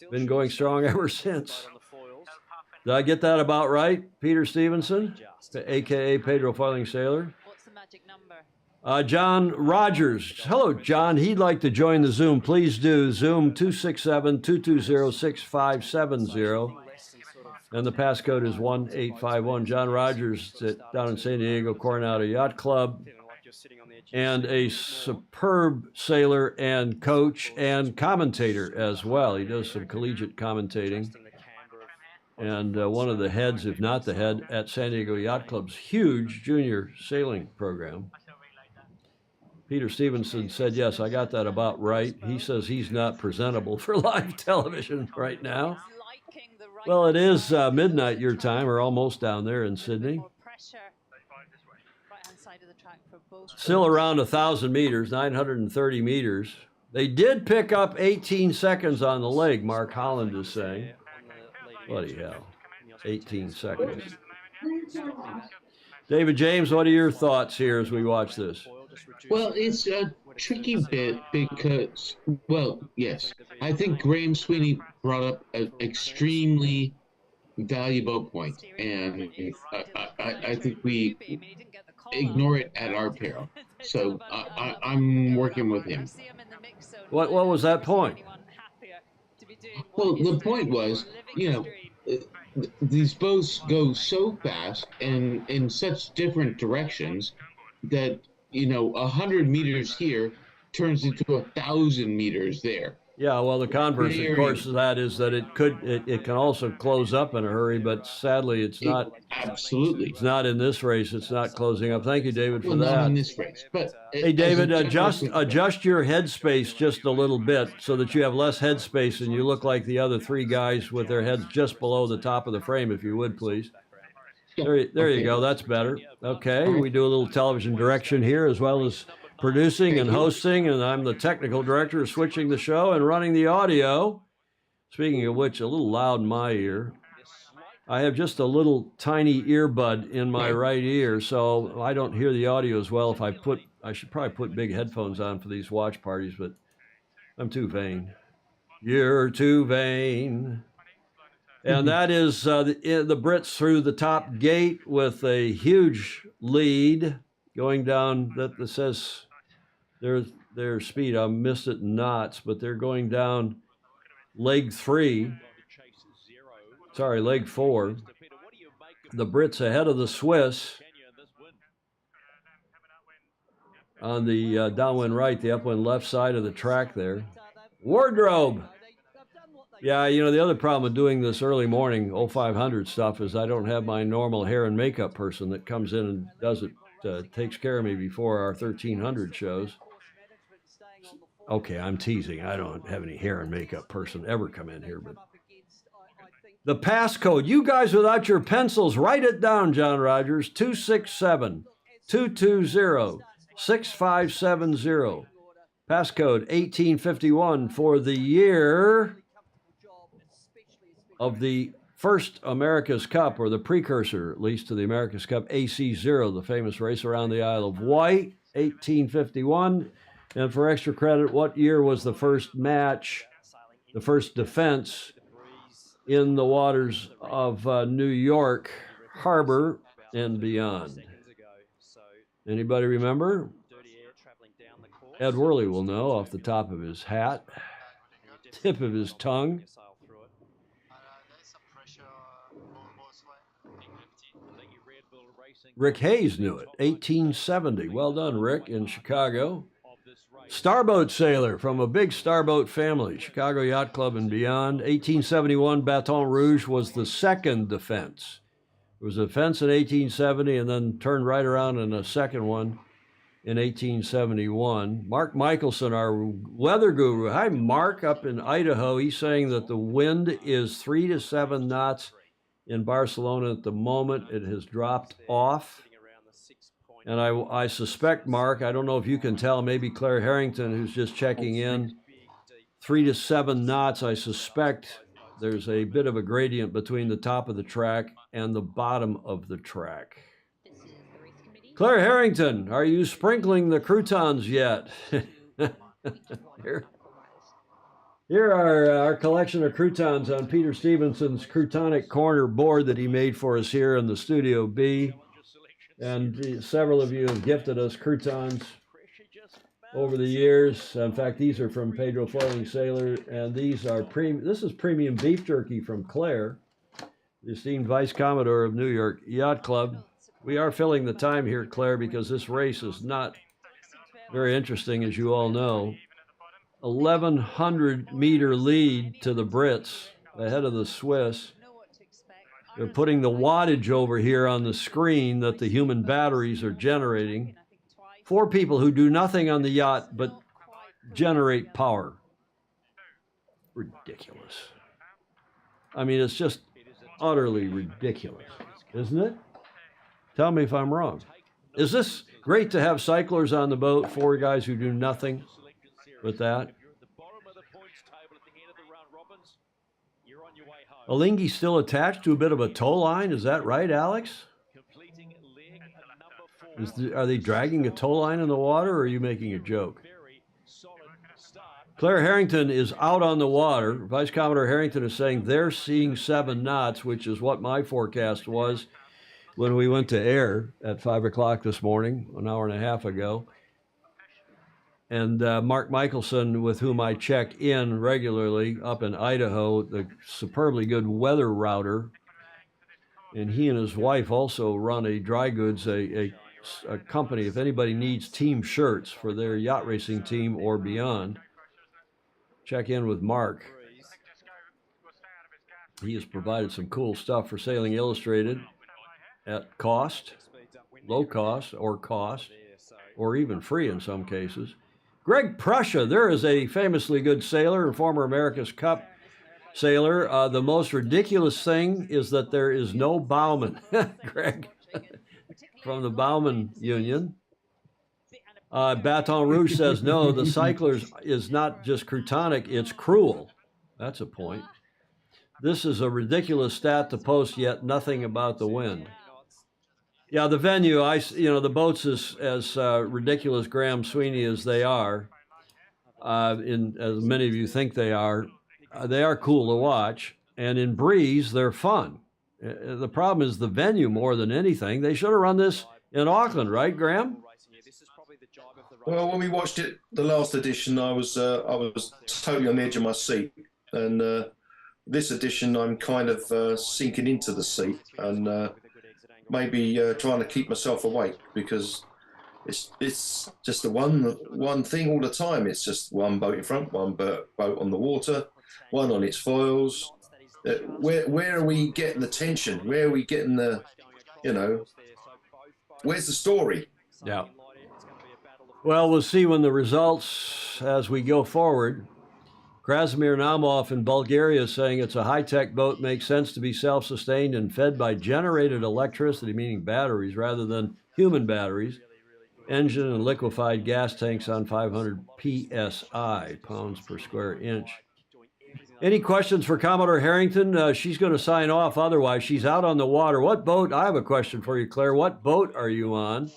been going strong ever since. Did I get that about right, Peter Stevenson, a.k.a. Pedro Foiling Sailor? What's the magic number? John Rogers. Hello, John. He'd like to join the Zoom. Please do. Zoom 267-220-6570. And the passcode is 1851. John Rogers down in San Diego Coronado Yacht Club. And a superb sailor and coach and commentator as well. He does some collegiate commentating. And one of the heads, if not the head, at San Diego Yacht Club's huge junior sailing program. Peter Stevenson said, yes, I got that about right. He says he's not presentable for live television right now. Well, it is midnight your time, or almost down there in Sydney. Still around 1,000 meters, 930 meters. They did pick up 18 seconds on the leg, Mark Holland is saying. Bloody hell, 18 seconds. David James, what are your thoughts here as we watch this? Well, it's a tricky bit because, well, yes, I think Graham Sweeney brought up an extremely valuable point, and I think we ignore it at our peril. So I'm working with him. What was that point? Well, the point was, these boats go so fast and in such different directions that 100 meters here turns into 1,000 meters there. Yeah, well, the converse, of course, of that is that it can also close up in a hurry, but sadly, it's not. Absolutely, it's not in this race. It's not closing up. Thank you, David, for that. Not in this race, but hey, David, adjust your headspace just a little bit so that you have less headspace and you look like the other three guys with their heads just below the top of the frame, if you would, please. There you go. That's better. Okay, we do a little television direction here as well as producing and hosting, and I'm the technical director, switching the show and running the audio. Speaking of which, a little loud in my ear. I have just a little tiny earbud in my right ear, so I don't hear the audio as well. I should probably put big headphones on for these watch parties, but I'm too vain. You're too vain. And that is the Brits through the top gate with a huge lead going down. That says their speed. I missed it in knots, but they're going down leg 4. The Brits ahead of the Swiss on the downwind right, the upwind left side of the track there. Wardrobe. Yeah, the other problem with doing this early morning 0500 stuff is I don't have my normal hair and makeup person that comes in and does it, takes care of me before our 1300 shows. Okay, I'm teasing. I don't have any hair and makeup person ever come in here, but the passcode, you guys without your pencils, write it down, John Rogers, 267-220-6570. Passcode 1851 for the year of the first America's Cup, or the precursor, at least, to the America's Cup, AC0, the famous race around the Isle of Wight, 1851. And for extra credit, what year was the first match, the first defense in the waters of New York Harbor and beyond? Anybody remember? Ed Worley will know off the top of his hat, tip of his tongue. Rick Hayes knew it, 1870. Well done, Rick, in Chicago. Starboat sailor from a big starboat family, Chicago Yacht Club and beyond. 1871, Baton Rouge was the second defense. It was a defense in 1870 and then turned right around in a second one in 1871. Mark Michelson, our weather guru. Hi, Mark, up in Idaho. He's saying that the wind is 3 to 7 knots in Barcelona at the moment. It has dropped off. And I suspect, Mark, I don't know if you can tell, maybe Claire Harrington, who's just checking in, 3 to 7 knots, I suspect there's a bit of a gradient between the top of the track and the bottom of the track. Claire Harrington, are you sprinkling the croutons yet? Here are our collection of croutons on Peter Stevenson's Croutonic Corner board that he made for us here in the Studio B. And several of you have gifted us croutons over the years. In fact, these are from Pedro Floating Sailor, and these are this is premium beef jerky from Claire, the esteemed Vice Commodore of New York Yacht Club. We are filling the time here, Claire, because this race is not very interesting, as you all know. 1,100-meter lead to the Brits ahead of the Swiss. They're putting the wattage over here on the screen that the human batteries are generating. 4 people who do nothing on the yacht but generate power. Ridiculous. I mean, it's just utterly ridiculous, isn't it? Tell me if I'm wrong. Is this great to have cyclers on the boat, 4 guys who do nothing with that? Alinghi's still attached to a bit of a tow line. Is that right, Alex? Are they dragging a tow line in the water, or are you making a joke? Claire Harrington is out on the water. Vice Commodore Harrington is saying they're seeing 7 knots, which is what my forecast was when we went to air at 5 o'clock this morning, an hour and a half ago. And Mark Michelson, with whom I check in regularly up in Idaho, the superbly good weather router, and he and his wife also run a dry goods, a company. If anybody needs team shirts for their yacht racing team or beyond, check in with Mark. He has provided some cool stuff for Sailing Illustrated at cost, low cost, or even free in some cases. Greg Prussia, there is a famously good sailor and former America's Cup sailor. The most ridiculous thing is that there is no bowman. Greg, from the Bowman Union. Baton Rouge says, no, the cyclers is not just croutonic, it's cruel. That's a point. This is a ridiculous stat to post, yet nothing about the wind. Yeah, the venue, the boats as ridiculous, Graham Sweeney, as they are, as many of you think they are cool to watch. And in breeze, they're fun. The problem is the venue more than anything. They should have run this in Auckland, right, Graham? Well, when we watched it, the last edition, I was totally on the edge of my seat. And this edition, I'm kind of sinking into the seat and maybe trying to keep myself awake, because it's just the one thing all the time. It's just one boat in front, one boat on the water, one on its foils. Where are we getting the tension? Where are we getting the, where's the story? Yeah. Well, we'll see when the results as we go forward. Krasimir Naumov in Bulgaria is saying it's a high-tech boat, makes sense to be self-sustained and fed by generated electricity, meaning batteries, rather than human batteries. Engine and liquefied gas tanks on 500 PSI, pounds per square inch. Any questions for Commodore Harrington? She's going to sign off. Otherwise, she's out on the water. What boat? I have a question for you, Claire. What boat are you on?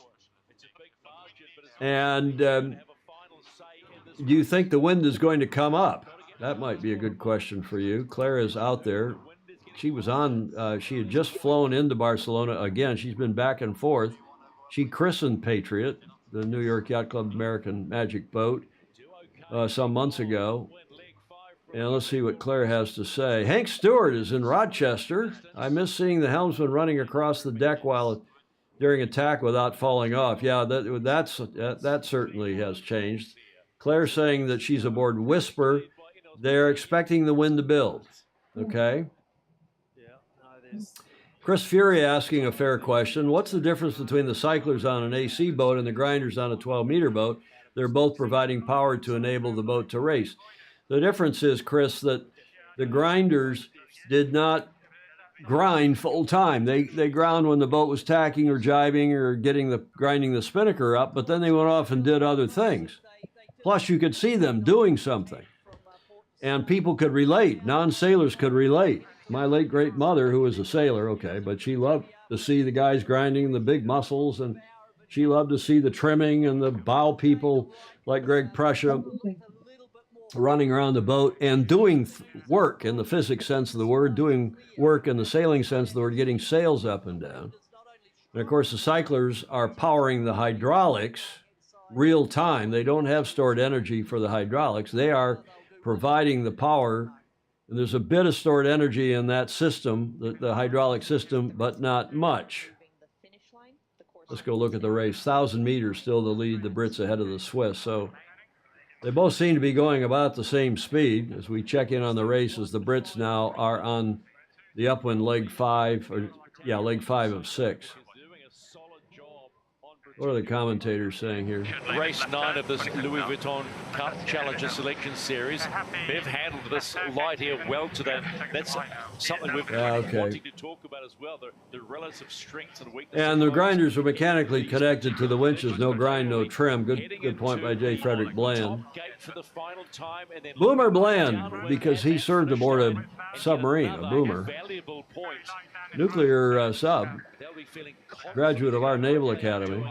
And do you think the wind is going to come up? That might be a good question for you. Claire is out there. She was on, she had just flown into Barcelona again. She's been back and forth. She christened Patriot, the New York Yacht Club American Magic boat, some months ago. And let's see what Claire has to say. Hank Stewart is in Rochester. I miss seeing the helmsman running across the deck during attack without falling off. Yeah, that certainly has changed. Claire saying that she's aboard Whisper. They're expecting the wind to build. Okay. Chris Fury asking a fair question. What's the difference between the cyclers on an AC boat and the grinders on a 12-meter boat? They're both providing power to enable the boat to race. The difference is, Chris, that the grinders did not grind full time. They ground when the boat was tacking or jibing or grinding the spinnaker up, but then they went off and did other things. Plus, you could see them doing something. And people could relate. Non-sailors could relate. My late great mother, who was a sailor, okay, but she loved to see the guys grinding the big muscles, and she loved to see the trimming and the bow people like Greg Prussia running around the boat and doing work in the physics sense of the word, doing work in the sailing sense of the word, getting sails up and down. And of course, the cyclers are powering the hydraulics real time. They don't have stored energy for the hydraulics. They are providing the power. And there's a bit of stored energy in that system, the hydraulic system, but not much. Let's go look at the race. 1,000 meters still to lead the Brits ahead of the Swiss. So they both seem to be going about the same speed. As we check in on the race, as the Brits now are on the upwind leg 5 of 6. What are the commentators saying here? Race 9 of this Louis Vuitton Cup Challenger Selection Series. They've handled this light here well today. That's something we've been wanting to talk about as well, the relative strengths and weaknesses. And the grinders are mechanically connected to the winches. No grind, no trim. Good point by J. Frederick Bland. Boomer Bland, because he served aboard a submarine, a boomer. Nuclear sub. Graduate of our Naval Academy.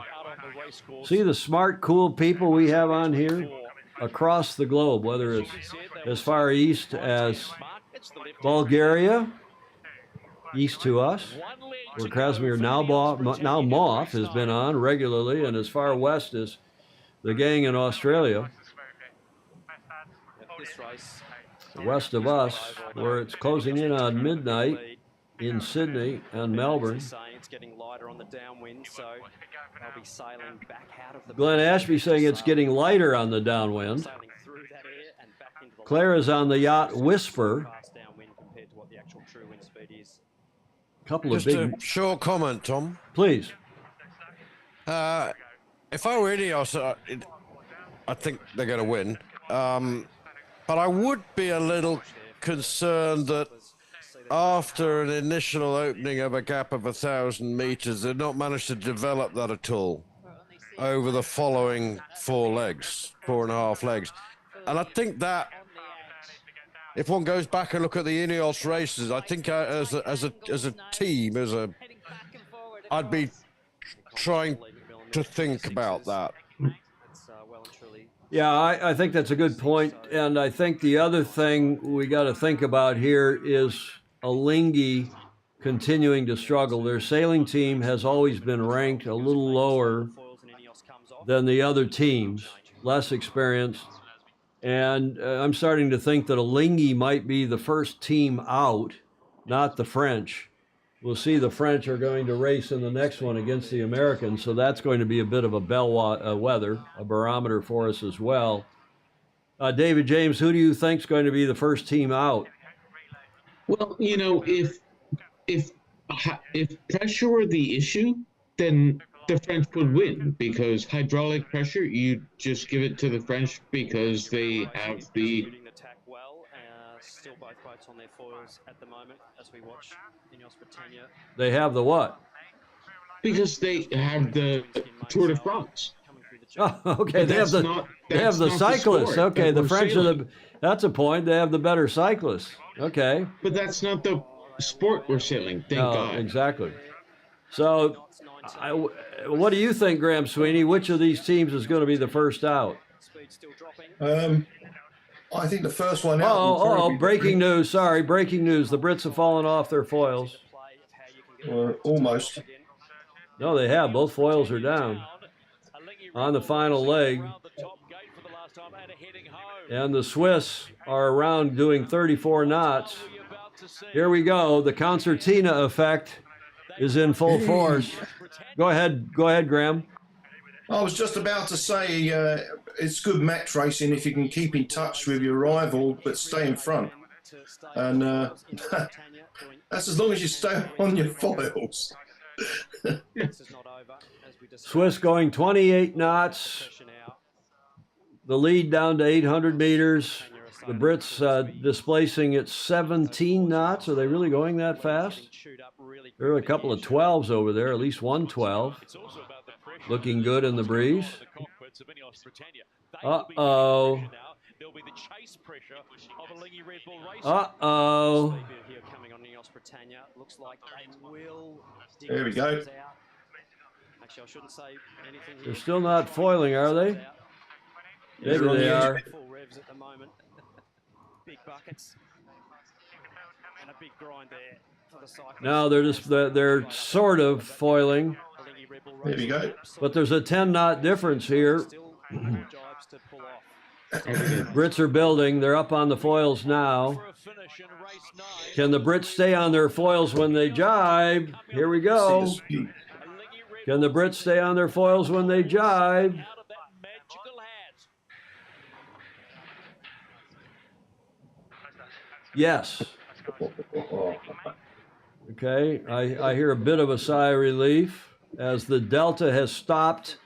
See the smart, cool people we have on here across the globe, whether it's as far east as Bulgaria, east to us, where Krasimir Naumov has been on regularly, and as far west as the gang in Australia, west of us, where it's closing in on midnight in Sydney and Melbourne. It's getting lighter on the downwind, so they'll be sailing back out of the Glenn Ashby saying it's getting lighter on the downwind. Claire is on the yacht Whisper. Couple of Just a short comment, Tom. Please. If I were Ineos, I think they're going to win. But I would be a little concerned that after an initial opening of a gap of 1,000 meters, they've not managed to develop that at all over the following 4.5 legs. And I think that if one goes back and look at the Ineos races, I think as a team, I'd be trying to think about that. Yeah, I think that's a good point. And I think the other thing we got to think about here is Alinghi continuing to struggle. Their sailing team has always been ranked a little lower than the other teams, less experienced. And I'm starting to think that Alinghi might be the first team out, not the French. We'll see the French are going to race in the next one against the Americans, so that's going to be a bit of a bellwether, a barometer for us as well. David James, who do you think is going to be the first team out? Well, you know, if pressure were the issue, then the French would win, because hydraulic pressure, you just give it to the French because they have the... Still both boats on their foils at the moment as we watch Ineos Britannia. They have the what? Because they have the Tour de France. Oh, okay, But they have that's the not cyclists. sport Okay, that the we're French sealing. that's a point. They have the better cyclists. Okay. But that's not the sport we're sailing. Thank No, God. exactly. So, what do you think, Graham Sweeney? Which of these teams is going to be the first out? I think the first one out. will probably be breaking news. Sorry, breaking news. The Brits have fallen off their foils. Almost. No, they have. Both foils are down on the final leg. And the Swiss are around doing 34 knots. Here we go. The concertina effect is in full force. Go ahead, Graham. I was just about to say it's good match racing if you can keep in touch with your rival but stay in front. And that's as long as you stay on your foils. Swiss going 28 knots. The lead down to 800 meters. The Brits displacing at 17 knots. Are they really going that fast? There are a couple of 12s over there, at least one 12. Looking good in the breeze. Uh-oh. Uh-oh. There we go. They're still not foiling, are they? Maybe they are. No, they're sort of foiling. There we go. But there's a 10 knot difference here. Brits are building. They're up on the foils now. Can the Brits stay on their foils when they jibe? Here we go. Can the Brits stay on their foils when they jibe? Yes. Okay, I hear a bit of a sigh of relief as the delta has stopped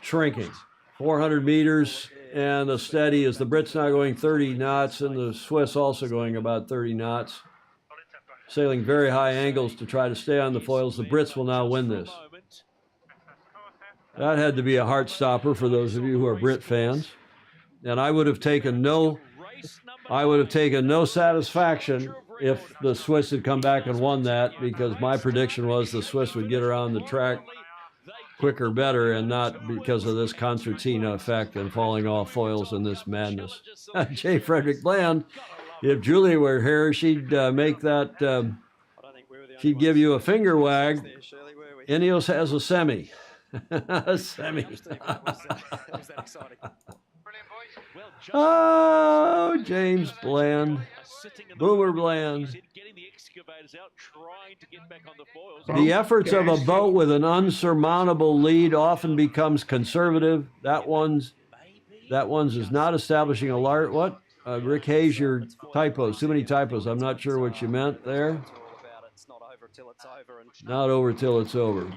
shrinking. 400 meters and a steady as the Brits now going 30 knots and the Swiss also going about 30 knots. Sailing very high angles to try to stay on the foils. The Brits will now win this. That had to be a heart stopper for those of you who are Brit fans. And I would have taken no satisfaction if the Swiss had come back and won that, because my prediction was the Swiss would get around the track quicker, better, and not because of this concertina effect and falling off foils and this madness. J. Frederick Bland, if Julia were here, she'd make that, she'd give you a finger wag. Ineos has a semi. A semi. Oh, James Bland. Boomer Bland. The efforts of a boat with an unsurmountable lead often becomes conservative. That one's is not establishing a large, what? Rick Hayes, your typos, too many typos. I'm not sure what you meant there. Not over till it's over.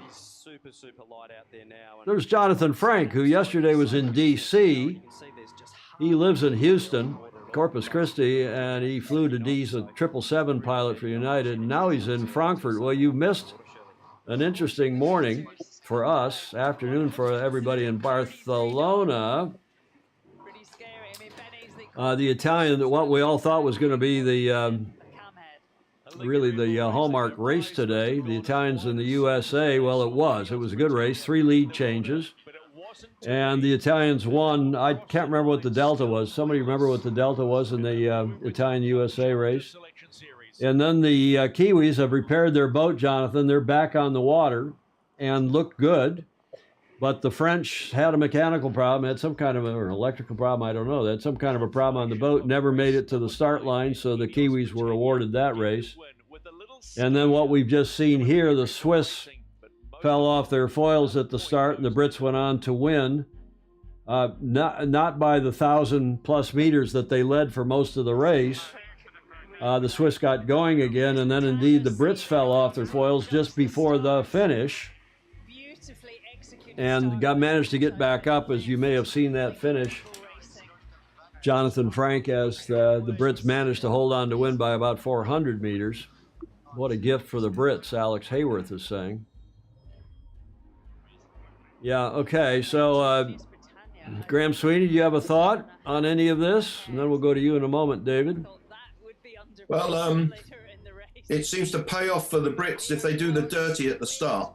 There's Jonathan Frank, who yesterday was in D.C. He lives in Houston, Corpus Christi, and he flew to D's a 777 pilot for United, and now he's in Frankfurt. Well, you missed an interesting morning for us, afternoon for everybody in Barcelona. The Italian, what we all thought was going to be the really the hallmark race today, the Italians in the USA, well, it was a good race, 3 lead changes. And the Italians won. I can't remember what the delta was. Somebody remember what the delta was in the Italian-USA race? And then the Kiwis have repaired their boat, Jonathan. They're back on the water and look good. But the French had a mechanical problem, had some kind of or electrical problem, I don't know. They had some kind of a problem on the boat, never made it to the start line, so the Kiwis were awarded that race. And then what we've just seen here, the Swiss fell off their foils at the start, and the Brits went on to win. Not by the 1,000+ meters that they led for most of the race. The Swiss got going again, and then indeed the Brits fell off their foils just before the finish. And managed to get back up, as you may have seen that finish. Jonathan Frank, as the Brits managed to hold on to win by about 400 meters. What a gift for the Brits, Alex Hayworth is saying. Yeah, okay. So, Graham Sweeney, do you have a thought on any of this? And then we'll go to you in a moment, David. Well, it seems to pay off for the Brits if they do the dirty at the start.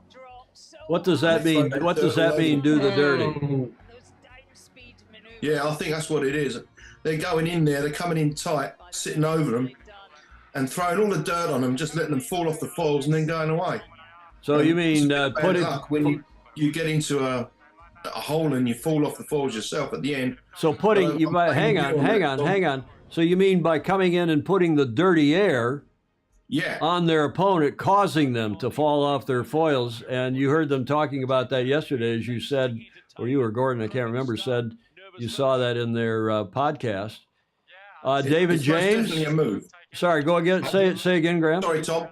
What does that mean? What does that mean, do the dirty? Yeah, I think that's what it is. They're going in there, they're coming in tight, sitting over them, and throwing all the dirt on them, just letting them fall off the foils and then going away. So you mean put it when you get into a hole and you fall off the foils yourself at the end. So putting hang on. So you mean by coming in and putting the dirty air on their opponent, causing them to fall off their foils? And you heard them talking about that yesterday, as you said, or you or Gordon, I can't remember, said you saw that in their podcast. David James. Definitely a move. Sorry, go again. Say again, Graham. Sorry, Tom.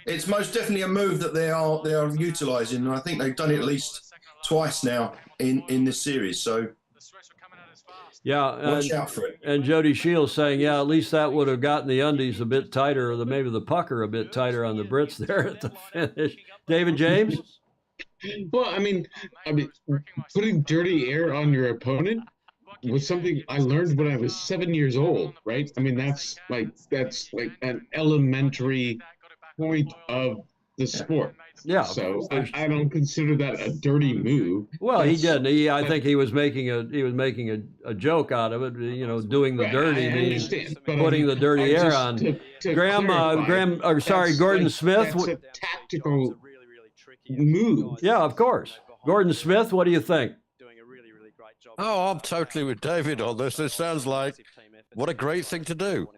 It's most definitely a move that they are utilising, and I think they've done it at least twice now in this series. So yeah, watch out for it. And Jody Shields saying, yeah, at least that would have gotten the undies a bit tighter, or maybe the pucker a bit tighter on the Brits there at the finish. David James. Well, I mean, putting dirty air on your opponent was something I learned when I was 7 years old, right? I mean, that's like an elementary point of the sport. Yeah. So I don't consider that a dirty move. Well, he didn't. I think he was making a joke out of it. You know, doing the dirty, meaning putting the dirty air on. Gordon Smith. That's a tactical move. Yeah, of course. Gordon Smith, what do you think? Oh, I'm totally with David on this. It sounds like what a great thing to do.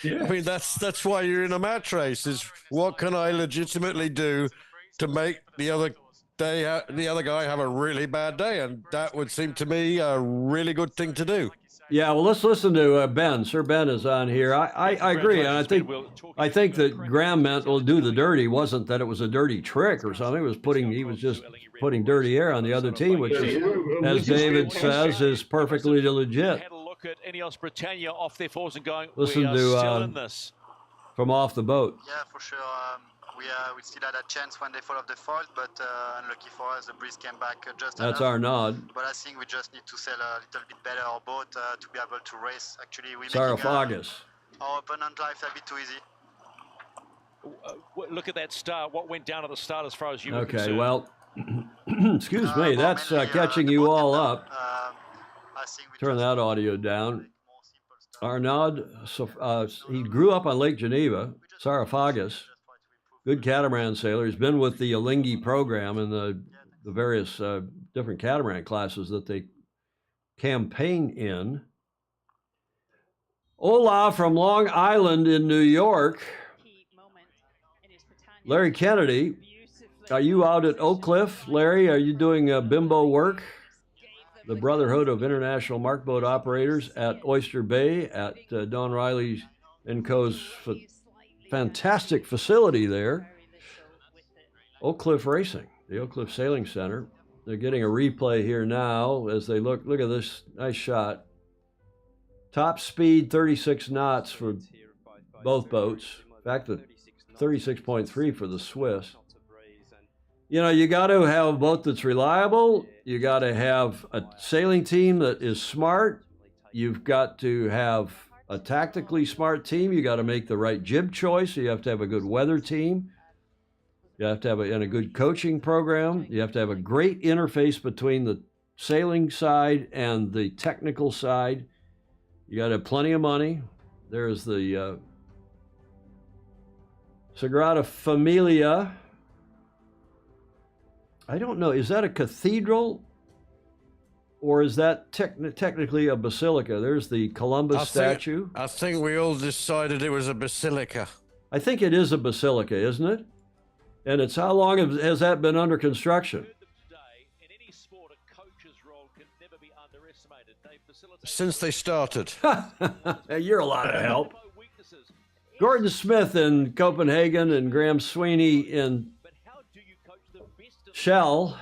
Yeah. I mean, that's why you're in a match race, is what can I legitimately do to make the other guy have a really bad day? And that would seem to me a really good thing to do. Yeah, well, let's listen to Ben. Sir Ben is on here. I agree, and I think that Graham meant, well, do the dirty wasn't that it was a dirty trick or something. He was just putting dirty air on the other team, which is, as David says, is perfectly legit. Had a look at Ineos Britannia off their fours and going, listen we are still in this. From off the boat. Yeah, for sure. We still had a chance when they fall off the foil, but unlucky for us, the breeze came back just enough. That's our nod. But I think we just need to sail a little bit better our boat to be able to race. Actually, we're Saraphagus. making our opponent life a bit too easy. Look at that start. What went down at the start as far as you were Okay, concerned? Well, excuse me, that's catching you all up. Turn that audio down. Arnaud, he grew up on Lake Geneva, Saraphagus. Good catamaran sailor. He's been with the Alinghi program and the various different catamaran classes that they campaign in. Ola from Long Island in New York. Larry Kennedy, are you out at Oak Cliff? Larry, are you doing bimbo work? The Brotherhood of International Mark Boat Operators at Oyster Bay at Don Riley & Co.'s fantastic facility there. Oak Cliff Racing, the Oak Cliff Sailing Center. They're getting a replay here now as they look at this nice shot. Top speed 36 knots for both boats. In fact, the 36.3 for the Swiss. You know, you got to have a boat that's reliable. You got to have a sailing team that is smart. You've got to have a tactically smart team. You got to make the right jib choice. You have to have a good weather team. You have to have a good coaching program. You have to have a great interface between the sailing side and the technical side. You got to have plenty of money. There's the Sagrada Familia. I don't know. Is that a cathedral or is that technically a basilica? There's the Columbus statue. I think we all decided it was a basilica. I think it is a basilica, isn't it? And it's how long has that been under construction? Since they started. You're a lot of help. Gordon Smith in Copenhagen and Graham Sweeney in Shell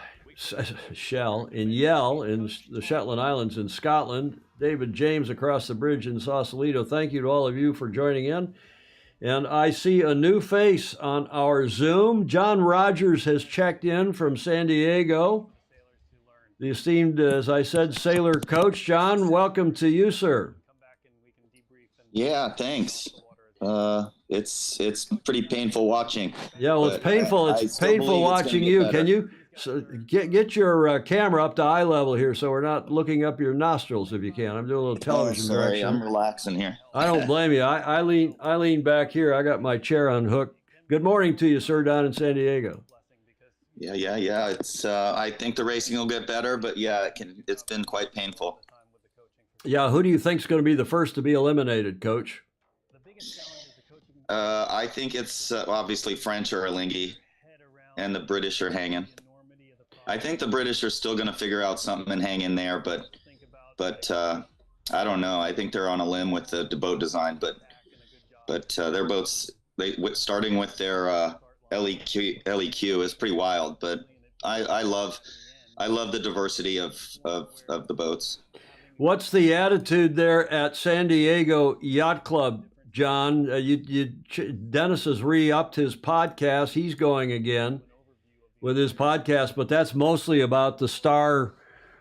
in Yell in the Shetland Islands in Scotland. David James across the bridge in Sausalito. Thank you to all of you for joining in. And I see a new face on our Zoom. John Rogers has checked in from San Diego. the esteemed, as I said, sailor coach. John, welcome to you, sir. Yeah, thanks. It's pretty painful watching. Yeah, well, it's painful. It's painful watching you. Better. Can you get your camera up to eye level here, so we're not looking up your nostrils if you can? I'm doing a little television sorry, direction. I'm relaxing here. I don't blame you. I lean back here. I got my chair unhooked. Good morning to you, sir, down in San Diego. Yeah. It's I think the racing will get better, but yeah, it's been quite painful. Yeah, who do you think's going to be the first to be eliminated, Coach? I think it's obviously French or Erlingi, and the British are hanging. I think the British are still going to figure out something and hang in there, but I don't know. I think they're on a limb with the boat design, but their boats, starting with their LEQ is pretty wild. But I love the diversity of the boats. What's the attitude there at San Diego Yacht Club, John? Dennis has re-upped his podcast. He's going again with his podcast, but that's mostly about the Star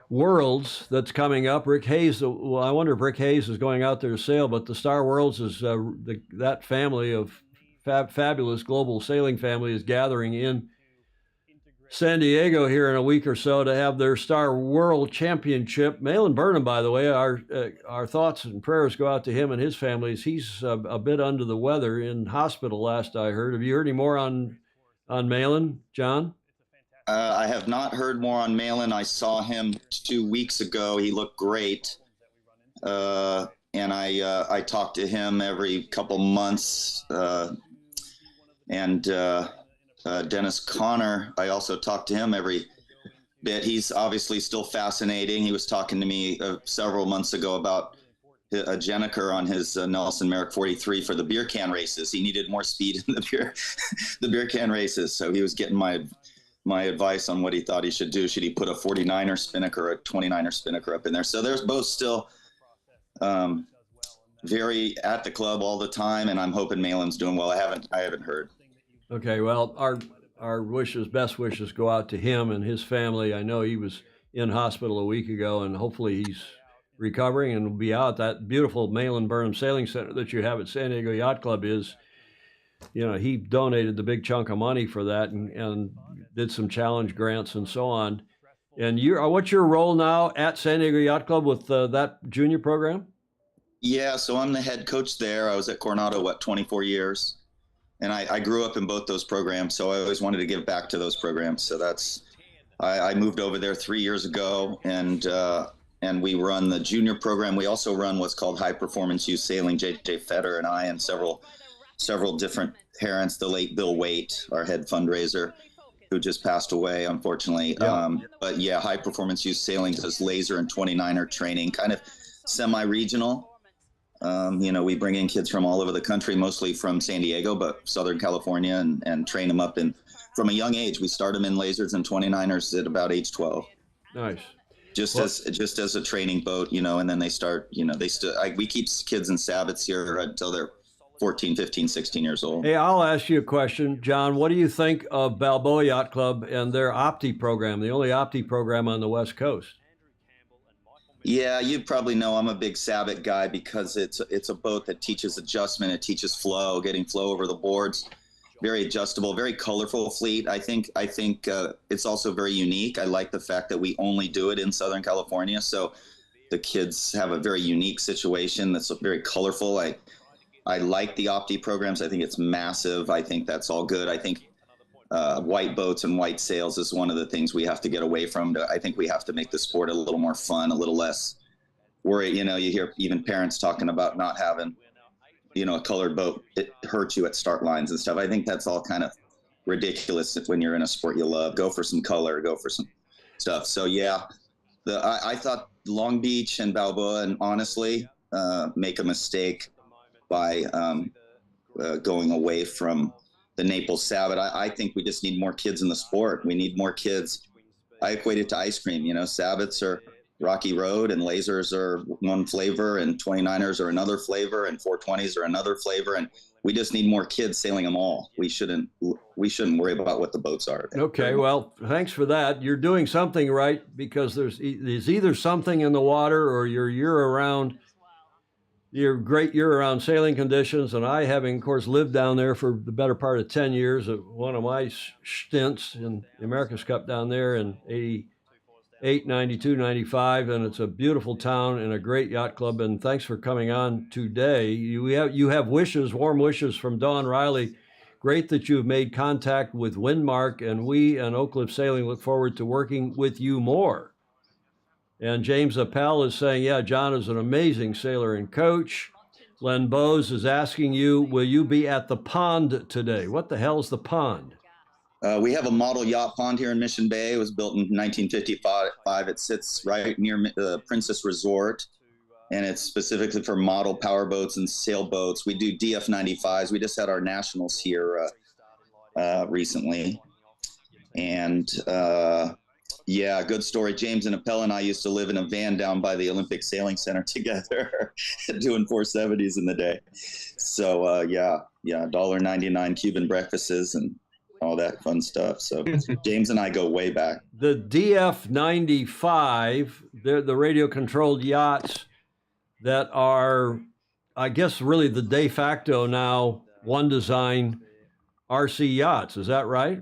Worlds that's coming up. Rick Hayes, well, I wonder if Rick Hayes is going out there to sail, but the Star Worlds is that family of fabulous global sailing family is gathering in San Diego here in a week or so to have their Star World Championship. Malin Burnham, by the way, our thoughts and prayers go out to him and his families. He's a bit under the weather in hospital, last I heard. Have you heard any more on Malin, John? I have not heard more on Malin. I saw him 2 weeks ago. He looked great. And I talk to him every couple months. Dennis Connor, I also talk to him every bit. He's obviously still fascinating. He was talking to me several months ago about a Jenniker on his Nelson Merrick 43 for the beer can races. He needed more speed in the beer can races. So he was getting my advice on what he thought he should do. Should he put a 49er spinnaker or a 29er spinnaker up in there? So they're both still very at the club all the time, and I'm hoping Malin's doing well. I haven't heard. Okay, well, our best wishes go out to him and his family. I know he was in hospital a week ago, and hopefully he's recovering and will be out. That beautiful Malin Burnham Sailing Center that you have at San Diego Yacht Club is, he donated the big chunk of money for that and did some challenge grants and so on. And what's your role now at San Diego Yacht Club with that junior program? Yeah, so I'm the head coach there. I was at Coronado, 24 years. And I grew up in both those programs, so I always wanted to give back to those programs. So I moved over there 3 years ago, and we run the junior program. We also run what's called High Performance Youth Sailing. JJ Fetter and I and several different parents, the late Bill Waite, our head fundraiser, who just passed away, unfortunately. Yeah. But yeah, High Performance Youth Sailing does laser and 29er training, kind of semi-regional. We bring in kids from all over the country, mostly from San Diego, but Southern California, and train them up from a young age. We start them in lasers and 29ers at about age 12. Nice. Just as a training boat, and then they start, we keep kids in sabbats here until they're 14, 15, 16 years old. Hey, I'll ask you a question, John. What do you think of Balboa Yacht Club and their Opti program, the only Opti program on the West Coast? Yeah, you probably know I'm a big Sabbat guy because it's a boat that teaches adjustment, it teaches flow, getting flow over the boards, very adjustable, very colorful fleet. I think it's also very unique. I like the fact that we only do it in Southern California, so the kids have a very unique situation that's very colorful. I like the Opti programs. I think it's massive. I think that's all good. I think white boats and white sails is one of the things we have to get away from. I think we have to make the sport a little more fun, a little less worry. You hear even parents talking about not having, a colored boat. It hurts you at start lines and stuff. I think that's all kind of ridiculous when you're in a sport you love. Go for some color, go for some stuff. So yeah, I thought Long Beach and Balboa, and honestly, make a mistake by going away from the Naples Sabbat. I think we just need more kids in the sport. We need more kids. I equate it to ice cream. Sabbats are Rocky Road, and lasers are one flavor, and 29ers are another flavor, and 420s are another flavor. And we just need more kids sailing them all. We shouldn't worry about what the boats are. Okay, well, thanks for that. You're doing something right, because there's either something in the water or your great year-round sailing conditions. And I, having, of course, lived down there for the better part of 10 years, one of my stints in the America's Cup down there in 88, 92, 95, and it's a beautiful town and a great yacht club. And thanks for coming on today. You have wishes, warm wishes from Dawn Riley. Great that you've made contact with Windmark, and we and Oak Cliff Sailing look forward to working with you more. And James Appel is saying, yeah, John is an amazing sailor and coach. Len Bose is asking you, will you be at the pond today? What the hell is the pond? We have a model yacht pond here in Mission Bay. It was built in 1955. It sits right near the Princess Resort, and it's specifically for model powerboats and sailboats. We do DF95s. We just had our nationals here recently. And yeah, good story. James and Appel and I used to live in a van down by the Olympic Sailing Center together, doing 470s in the day. So yeah, $1.99 Cuban breakfasts and all that fun stuff. So James and I go way back. The DF95, they're the radio-controlled yachts that are, I guess, really the de facto now one design RC yachts. Is that right?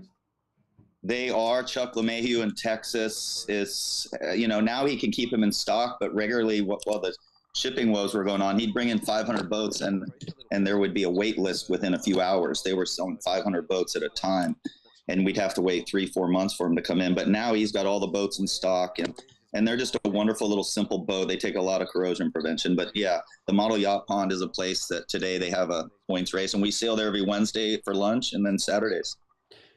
They are. Chuck LeMahieu in Texas is, now he can keep them in stock, but regularly, while the shipping woes were going on, he'd bring in 500 boats and there would be a wait list within a few hours. They were selling 500 boats at a time, and we'd have to wait 3-4 months for him to come in. But now he's got all the boats in stock, and they're just a wonderful little simple boat. They take a lot of corrosion prevention. But yeah, the Model Yacht Pond is a place that today they have a points race, and we sail there every Wednesday for lunch and then Saturdays.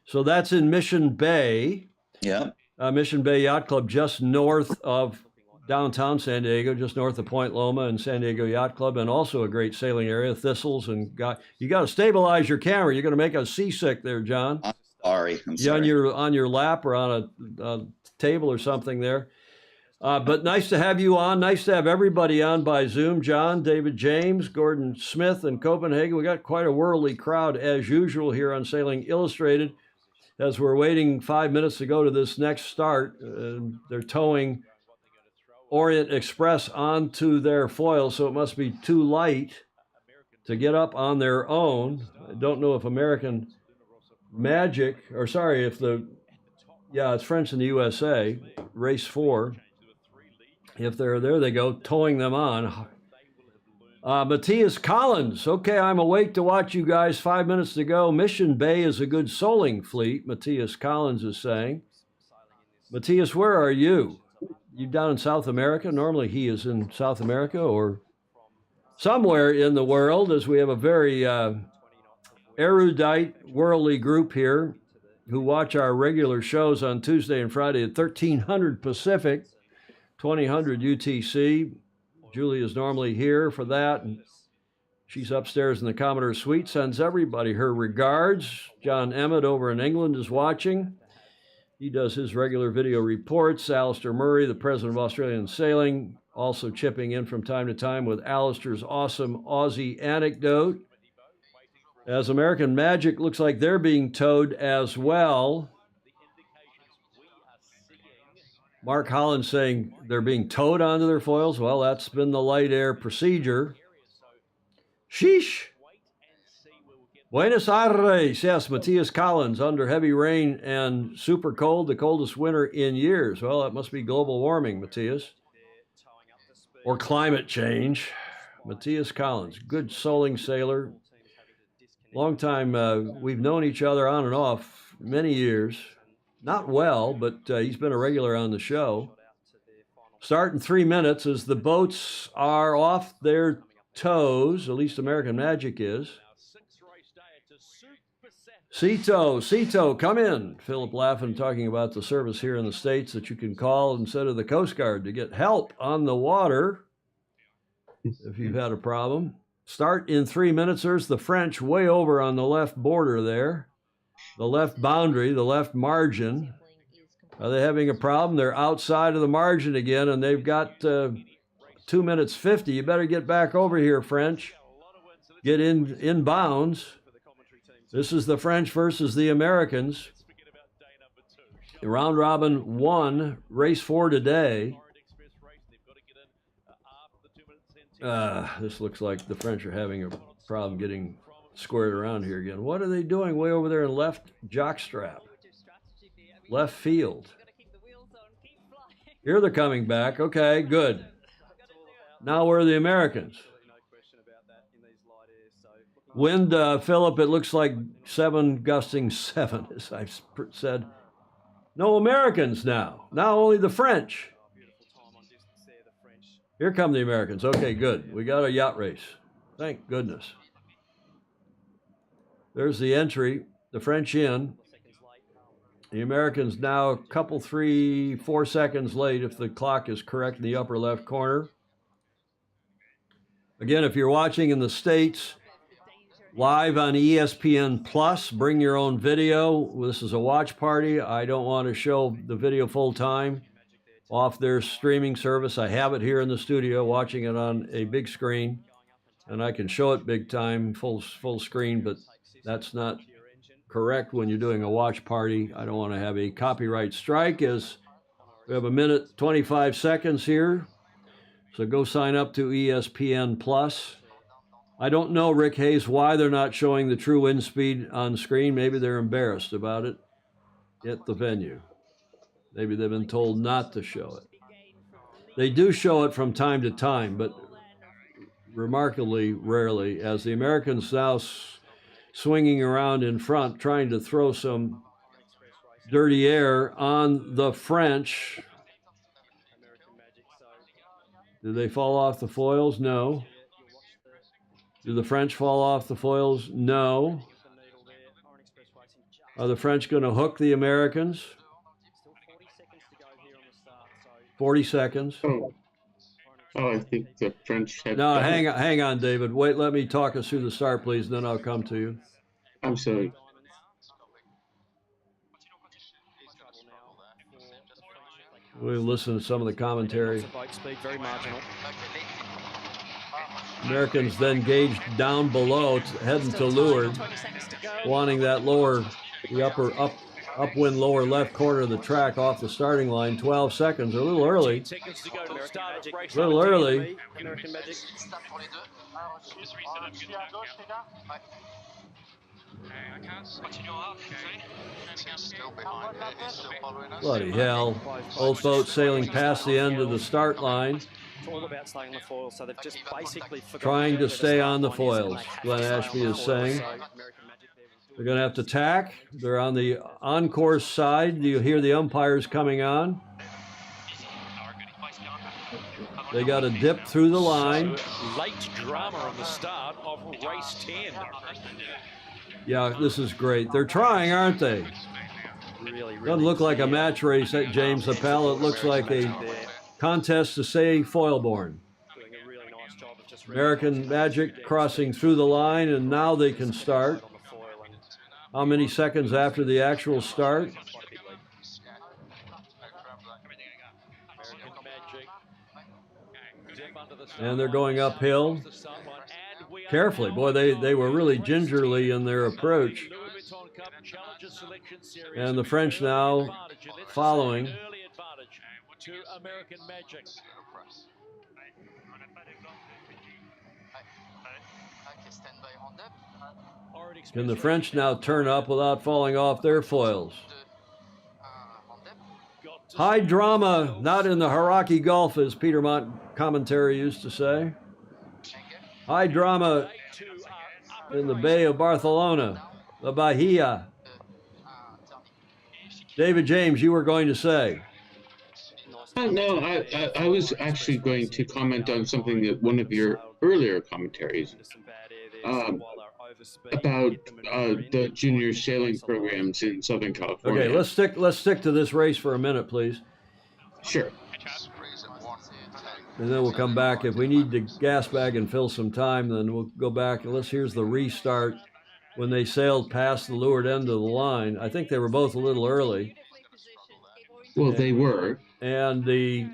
So that's in Mission Bay. Yeah. Mission Bay Yacht Club, just north of downtown San Diego, just north of Point Loma and San Diego Yacht Club, and also a great sailing area, thistles. And you got to stabilize your camera. You're going to make us seasick there, John. I'm sorry. On your lap or on a table or something there. But nice to have you on. Nice to have everybody on by Zoom. John, David James, Gordon Smith in Copenhagen. We got quite a worldly crowd as usual here on Sailing Illustrated. As we're waiting 5 minutes to go to this next start, they're towing Orient Express onto their foil, so it must be too light to get up on their own. I don't know if American Magic, it's French in the USA, race 4. If they're there, they go, towing them on. Matthias Collins, okay, I'm awake to watch you guys. 5 minutes to go. Mission Bay is a good soling fleet, Matthias Collins is saying. Matthias, where are you? You down in South America? Normally he is in South America or somewhere in the world, as we have a very erudite, worldly group here who watch our regular shows on Tuesday and Friday at 1300 Pacific, 2000 UTC. Julie is normally here for that, and she's upstairs in the Commodore Suite, sends everybody her regards. John Emmett over in England is watching. He does his regular video reports. Alistair Murray, the president of Australian Sailing, also chipping in from time to time with Alistair's awesome Aussie anecdote. As American Magic looks like they're being towed as well. Mark Holland saying they're being towed onto their foils. Well, that's been the light air procedure. Sheesh. Buenos Aires, yes, Matthias Collins, under heavy rain and super cold, the coldest winter in years. Well, that must be global warming, Matthias. Or climate change. Matthias Collins, good soling sailor. Long time, we've known each other on and off many years. Not well, but he's been a regular on the show. Start in 3 minutes as the boats are off their toes, at least American Magic is. Cito, come in. Philip Laffin talking about the service here in the States that you can call instead of the Coast Guard to get help on the water if you've had a problem. Start in 3 minutes. There's the French way over on the left border there. The left boundary, the left margin. Are they having a problem? They're outside of the margin again, and they've got 2 minutes 50. You better get back over here, French. get in bounds. This is the French versus the Americans. Round Robin 1, race 4 today. This looks like the French are having a problem getting squared around here again. What are they doing way over there in left jockstrap? Left field. Here they're coming back. Okay, good. Now where are the Americans? Wind, Philip, it looks like 7 gusting 7, as I've said. No Americans now. Now only the French. Here come the Americans. Okay, good. We got a yacht race. Thank goodness. There's the entry. The French in. The Americans now a couple, 3, 4 seconds late if the clock is correct in the upper left corner. Again, if you're watching in the States, live on ESPN Plus, bring your own video. This is a watch party. I don't want to show the video full time off their streaming service. I have it here in the studio, watching it on a big screen, and I can show it big time, full screen, but that's not correct when you're doing a watch party. I don't want to have a copyright strike, as we have 1 minute 25 seconds here. So go sign up to ESPN Plus. I don't know, Rick Hayes, why they're not showing the true wind speed on screen. Maybe they're embarrassed about it at the venue. Maybe they've been told not to show it. They do show it from time to time, but remarkably rarely, as the Americans now swinging around in front, trying to throw some dirty air on the French. Do they fall off the foils? No. Do the French fall off the foils? No. Are the French going to hook the Americans? 40 seconds. Oh, I think the French have... No, hang on, David. Wait, let me talk us through the start, please, and then I'll come to you. I'm sorry. We'll listen to some of the commentary. Very marginal. Americans then gauged down below, heading to leeward, wanting that lower, the upwind lower left corner of the track off the starting line. 12 seconds, a little early. A little early. Bloody hell. Both boats sailing past the end of the start line. All about staying on the foils, so they've just basically trying to stay on the foils, Glenn Ashby is saying. They're going to have to tack. They're on the on-course side. Do you hear the umpires coming on? They got to dip through the line. So, late drama on the start of race 10. Yeah, this is great. They're trying, aren't they? Doesn't look like a match race at James Appel. It looks like a contest to say foilborn. American Magic crossing through the line, and now they can start. How many seconds after the actual start? And they're going uphill. Carefully. Boy, they were really gingerly in their approach. And the French now following. To American Magic. Can the French now turn up without falling off their foils? High drama, not in the Hauraki Gulf, as Peter Mott commentary used to say. High drama in the Bay of Barcelona, the Bahia. David James, you were going to say. No, I was actually going to comment on something that one of your earlier commentaries about the junior sailing programs in Southern California. Okay, let's stick to this race for a minute, please. Sure. And then we'll come back. If we need to gas bag and fill some time, then we'll go back. Here's the restart when they sailed past the leeward end of the line. I think they were both a little early. Well, they were. And the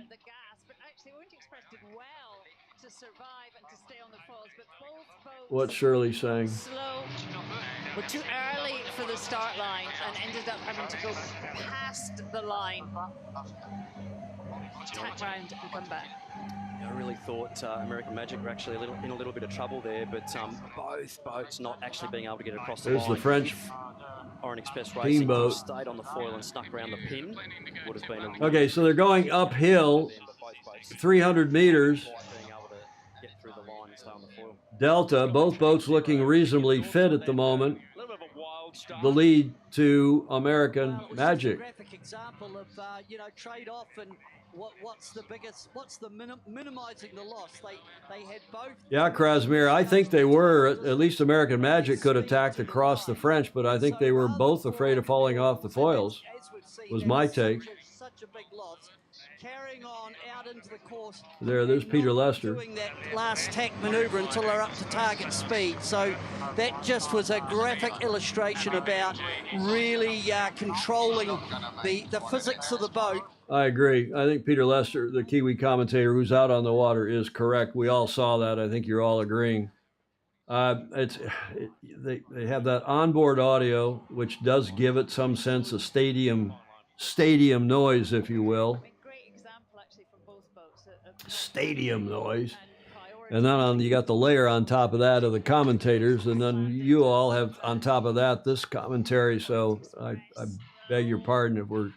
What's Shirley saying? Slow. We're too early for the start line and ended up having to go past the line, tack round and come back. I really thought American Magic were actually in a little bit of trouble there, but both boats not actually being able to get across the line. There's the French Orient Express Racing steamboat. Stayed on the foil and snuck around the pin. Would have been a Okay, so they're going uphill 300 meters. Delta, both boats looking reasonably fit at the moment. The lead to American Magic. Graphic example of trade-off and what's the minimizing the loss. They had both. Yeah, Krasmir, I think they were. At least American Magic could attack across the French, but I think they were both afraid of falling off the foils, was my take. Such a big loss. Carrying on out into the course. There's Peter Lester. Doing that last tack maneuver until they're up to target speed. So that just was a graphic illustration about really controlling the physics of the boat. I agree. I think Peter Lester, the Kiwi commentator who's out on the water, is correct. We all saw that. I think you're all agreeing. They have that onboard audio, which does give it some sense of stadium noise, if you will. Stadium noise. And then you got the layer on top of that of the commentators, and then you all have on top of that this commentary. So I beg your pardon if we're, of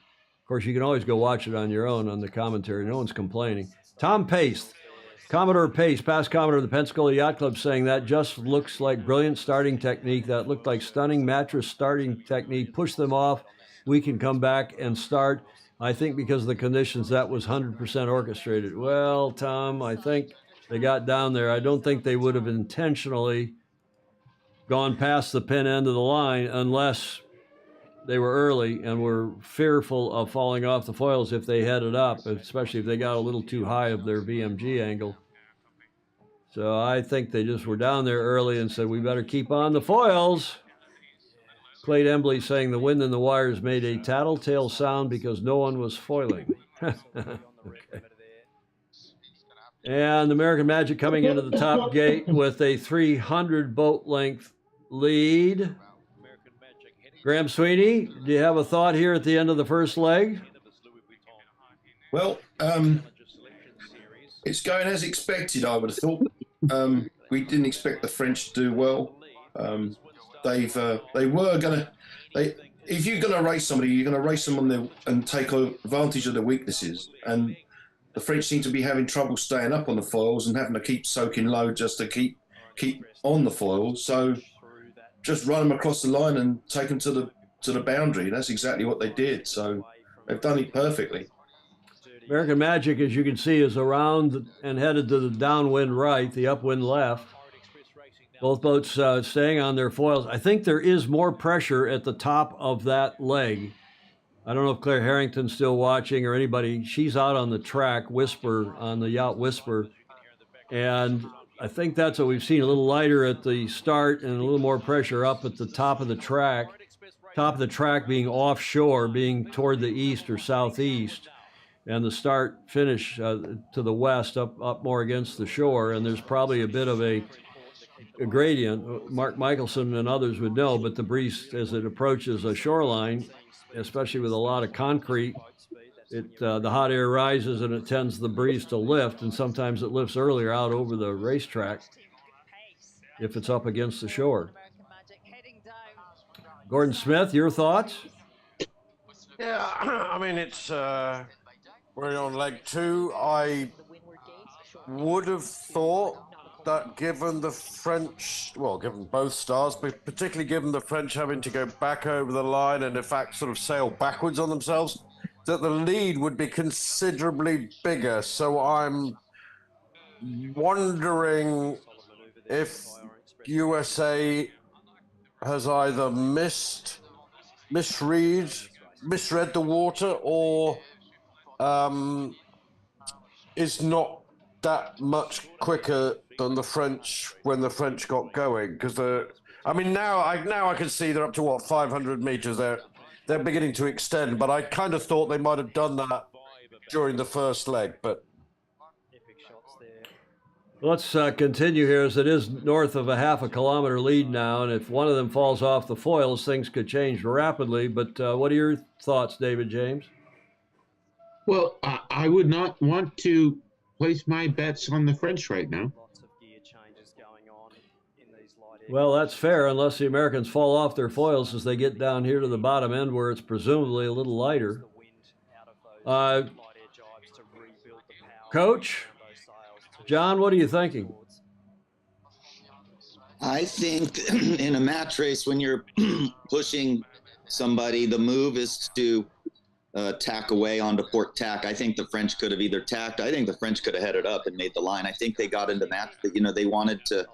course, you can always go watch it on your own on the commentary. No one's complaining. Tom Pace, Commodore Pace, past Commodore of the Pensacola Yacht Club, saying that just looks like brilliant starting technique. That looked like stunning mattress starting technique. Push them off. We can come back and start. I think because of the conditions, that was 100% orchestrated. Well, Tom, I think they got down there. I don't think they would have intentionally gone past the pin end of the line unless they were early and were fearful of falling off the foils if they headed up, especially if they got a little too high of their VMG angle. So I think they just were down there early and said, we better keep on the foils. Clayton Embley saying the wind in the wires made a tattletale sound because no one was foiling. Okay. And American Magic coming into the top gate with a 300 boat length lead. Graham Sweeney, do you have a thought here at the end of the first leg? Well, it's going as expected, I would have thought. We didn't expect the French to do well. They were going to. If you're going to race somebody, you're going to race them and take advantage of their weaknesses. And the French seem to be having trouble staying up on the foils and having to keep soaking low just to keep on the foils. So just run them across the line and take them to the boundary. That's exactly what they did. So they've done it perfectly. American Magic, as you can see, is around and headed to the downwind right, the upwind left. Both boats staying on their foils. I think there is more pressure at the top of that leg. I don't know if Claire Harrington's still watching or anybody. She's out on the track, Whisper, on the yacht Whisper. And I think that's what we've seen, a little lighter at the start and a little more pressure up at the top of the track. Top of the track being offshore, being toward the east or southeast. And the start finish to the west, up more against the shore. And there's probably a bit of a gradient. Mark Michelson and others would know, but the breeze, as it approaches a shoreline, especially with a lot of concrete, the hot air rises and it tends the breeze to lift, and sometimes it lifts earlier out over the racetrack if it's up against the shore. Gordon Smith, your thoughts? Yeah, I mean, it's we're on leg two. I would have thought that given the French, well, given both stars, but particularly given the French having to go back over the line and in fact sort of sail backwards on themselves, that the lead would be considerably bigger. So I'm wondering if USA has either misread the water, or is not that much quicker than the French when the French got going. Because I mean, now I can see they're up to what, 500 meters. They're beginning to extend, but I kind of thought they might have done that during the first leg. But Let's continue here, as it is north of a half a kilometer lead now, and if one of them falls off the foils, things could change rapidly. But what are your thoughts, David James? Well, I would not want to place my bets on the French right now. Well, that's fair, unless the Americans fall off their foils as they get down here to the bottom end where it's presumably a little lighter. Coach, John, what are you thinking? I think in a match race, when you're pushing somebody, the move is to tack away onto port tack. I think the French could have either tacked. I think the French could have headed up and made the line. I think they got into match, but they wanted to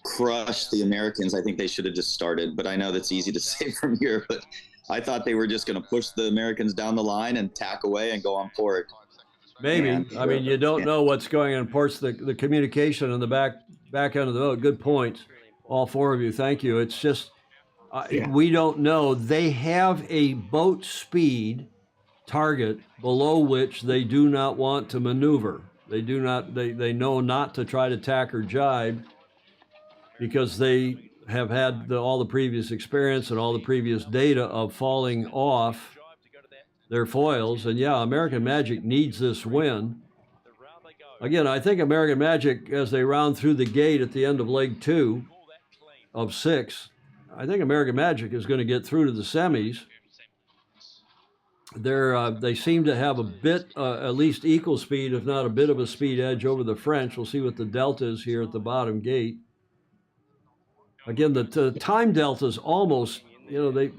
crush the Americans. I think they should have just started, but I know that's easy to say from here, but I thought they were just going to push the Americans down the line and tack away and go on port. Maybe. And, I mean, you don't know what's going on. Of course, the communication on the back end of the boat. Good points, all four of you. Thank you. It's just we don't know. They have a boat speed target below which they do not want to maneuver. They do not. They know not to try to tack or jibe because they have had all the previous experience and all the previous data of falling off their foils. And yeah, American Magic needs this win. Again, I think American Magic, as they round through the gate at the end of leg 2 of 6, I think American Magic is going to get through to the semis. They seem to have a bit, at least equal speed, if not a bit of a speed edge over the French. We'll see what the delta is here at the bottom gate. Again, the time delta is almost, they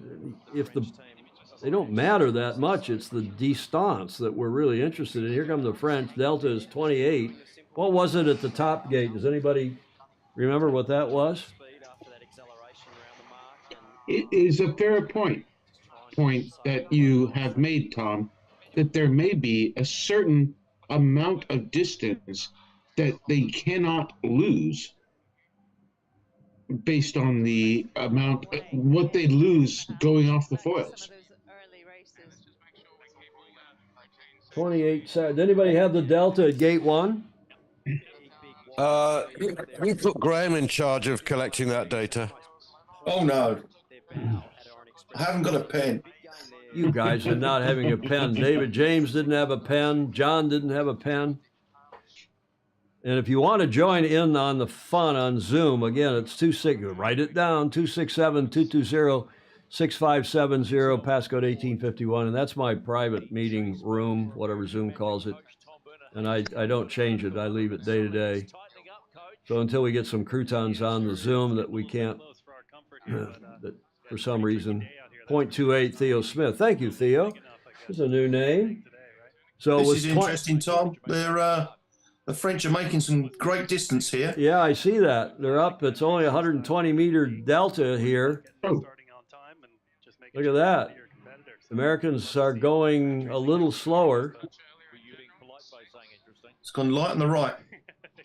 don't matter that much. It's the distance that we're really interested in. Here come the French. Delta is 28. What was it at the top gate? Does anybody remember what that was? It is a fair point that you have made, Tom, that there may be a certain amount of distance that they cannot lose based on the amount, what they lose going off the foils. 28 seconds. Did anybody have the delta at gate 1? We put Graham in charge of collecting that data. Oh, no. I haven't got a pen. You guys are not having a pen. David James didn't have a pen. John didn't have a pen. And if you want to join in on the fun on Zoom, again, it's write it down, 267-220-6570, passcode 1851. And that's my private meeting room, whatever Zoom calls it. And I don't change it. I leave it day to day. So until we get some croutons on the Zoom that we can't, that for some reason, 0.28 Theo Smith. Thank you, Theo. It's a new name. So this is interesting, Tom. The French are making some great distance here. Yeah, I see that. They're up. It's only 120-meter delta here. Look at that. Americans are going a little slower. It's gone light on the right.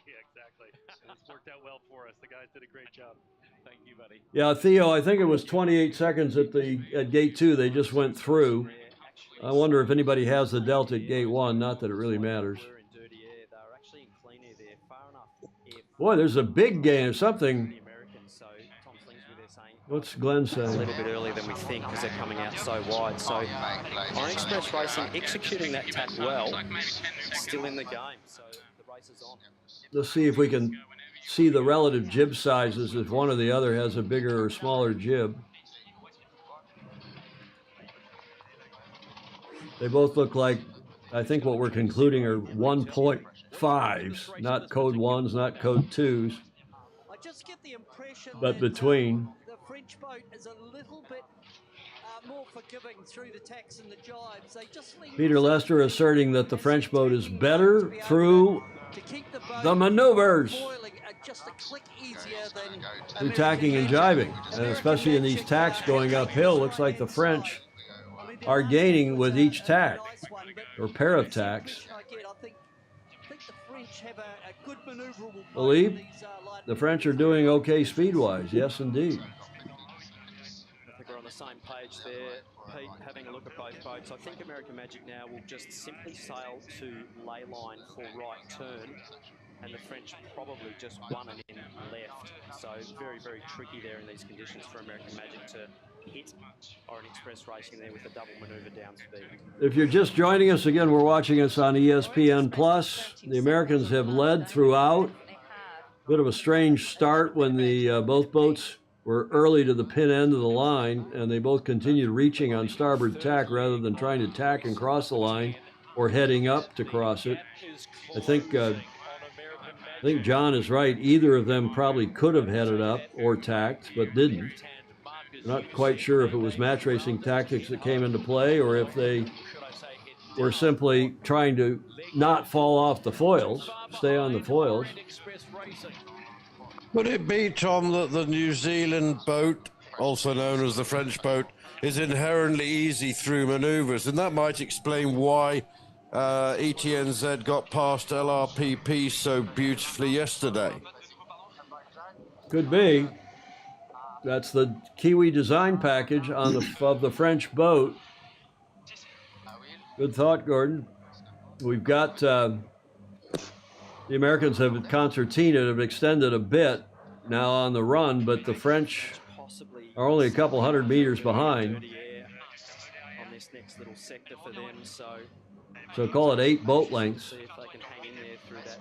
Yeah, exactly. It's worked out well for us. The guys did a great job. Thank you, buddy. Yeah, Theo, I think it was 28 seconds at gate 2. They just went through. I wonder if anybody has the delta at gate 1. Not that it really matters. Boy, there's a big game. Something. What's Glenn saying? A little bit earlier than we think because they're coming out so wide. So Iron Express Racing executing that tack well, still in the game. So the race is on. Let's see if we can see the relative jib sizes if one or the other has a bigger or smaller jib. They both look like, I think what we're concluding are 1.5s, not code 1s, not code 2s. I just get the impression but that, between. The French boat is a little bit more forgiving through the tacks and the jibes. They just leave Peter Lester asserting that the French boat is better through the maneuvers. Just a click easier than Through tacking and jibing, and especially in these tacks going uphill, looks like the French are gaining with each tack, or pair of tacks. Believe the French are doing okay speed-wise. Yes, indeed. I think we're on the same page there, Pete, having a look at both boats. I think American Magic now will just simply sail to ley line for right turn. and the French probably just one and in left. So very, very tricky there in these conditions for American Magic to hit Orient Express racing there with a double manoeuvre down speed. If you're just joining us again, we're watching us on ESPN Plus. The Americans have led throughout. Bit of a strange start when the both boats were early to the pin end of the line, and they both continued reaching on starboard tack rather than trying to tack and cross the line or heading up to cross it. I think John is right. Either of them probably could have headed up or tacked, but didn't. I'm not quite sure if it was match racing tactics that came into play or if they were simply trying to not fall off the foils, stay on the foils. Would it be, Tom, that the New Zealand boat, also known as the French boat, is inherently easy through manoeuvres? And that might explain why ETNZ got past LRPP so beautifully yesterday. Could be. That's the Kiwi design package on of the French boat. Good thought, Gordon. We've got the Americans have concertina have extended a bit now on the run, but the French are only a couple hundred meters behind. On this next little sector for them, so call it 8 boat lengths. See if they can hang in there through that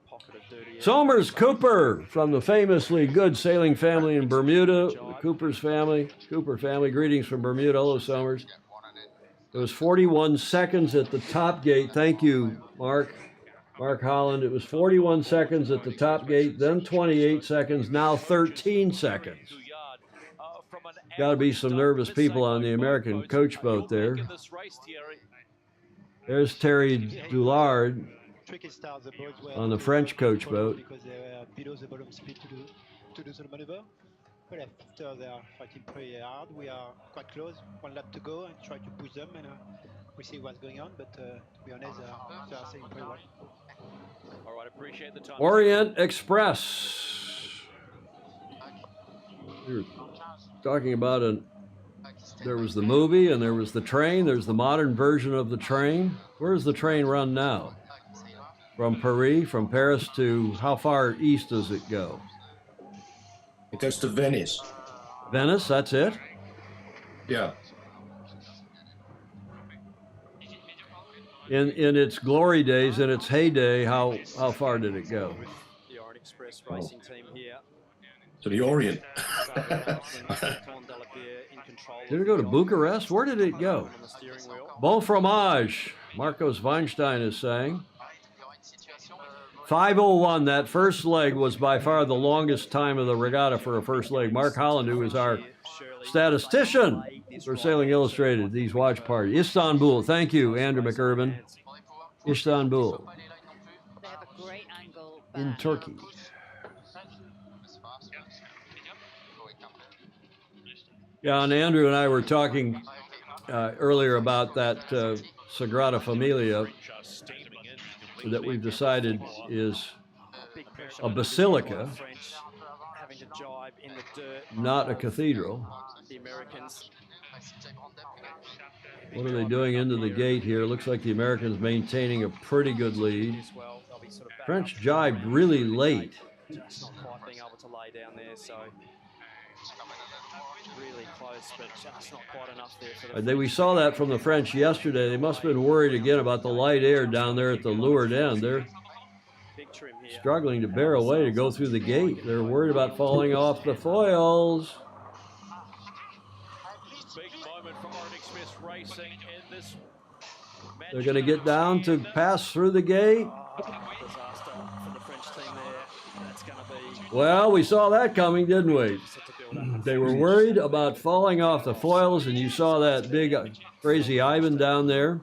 pocket of dirty air. Somers Cooper from the famously good sailing family in Bermuda, the Cooper family. Greetings from Bermuda. Hello, Somers. It was 41 seconds at the top gate. Thank you, Mark Holland. It was 41 seconds at the top gate, then 28 seconds, now 13 seconds. Got to be some nervous people on the American coach boat there. There's Terry Doulard on the French coach boat. Because they were below the bottom speed to do the maneuver. But after they are fighting pretty hard, we are quite close. 1 lap to go and try to push them, and we see what's going on. But to be honest, they are saying pretty well. All right, appreciate the time. Orient Express. We were talking about there was the movie and there was the train. There's the modern version of the train. Where does the train run now? From Paris to how far east does it go? It goes to Venice. Venice, that's it? Yeah. In its glory days, in its heyday, how far did it go? The Orient Express racing team here. To the Orient. Did it go to Bucharest? Where did it go? Bon fromage, Marcos Weinstein is saying. 5:01, that first leg was by far the longest time of the regatta for a first leg. Mark Holland, who is our statistician for Sailing Illustrated, these watch parties. Istanbul, thank you, Andrew McIrvin. Istanbul. In Turkey. Yeah, and Andrew and I were talking earlier about that Sagrada Familia that we've decided is a basilica, not a cathedral. What are they doing into the gate here? Looks like the Americans maintaining a pretty good lead. French jibed really late. Just not quite being able to lay down there, so really close, but just not quite enough there for the We saw that from the French yesterday. They must have been worried again about the light air down there at the leeward end. They're struggling to bear away to go through the gate. They're worried about falling off the foils. Big moment for Orient Express racing in this. They're going to get down to pass through the gate. Disaster for the French team there. That's going to be. Well, we saw that coming, didn't we? They were worried about falling off the foils, and you saw that big crazy Ivan down there,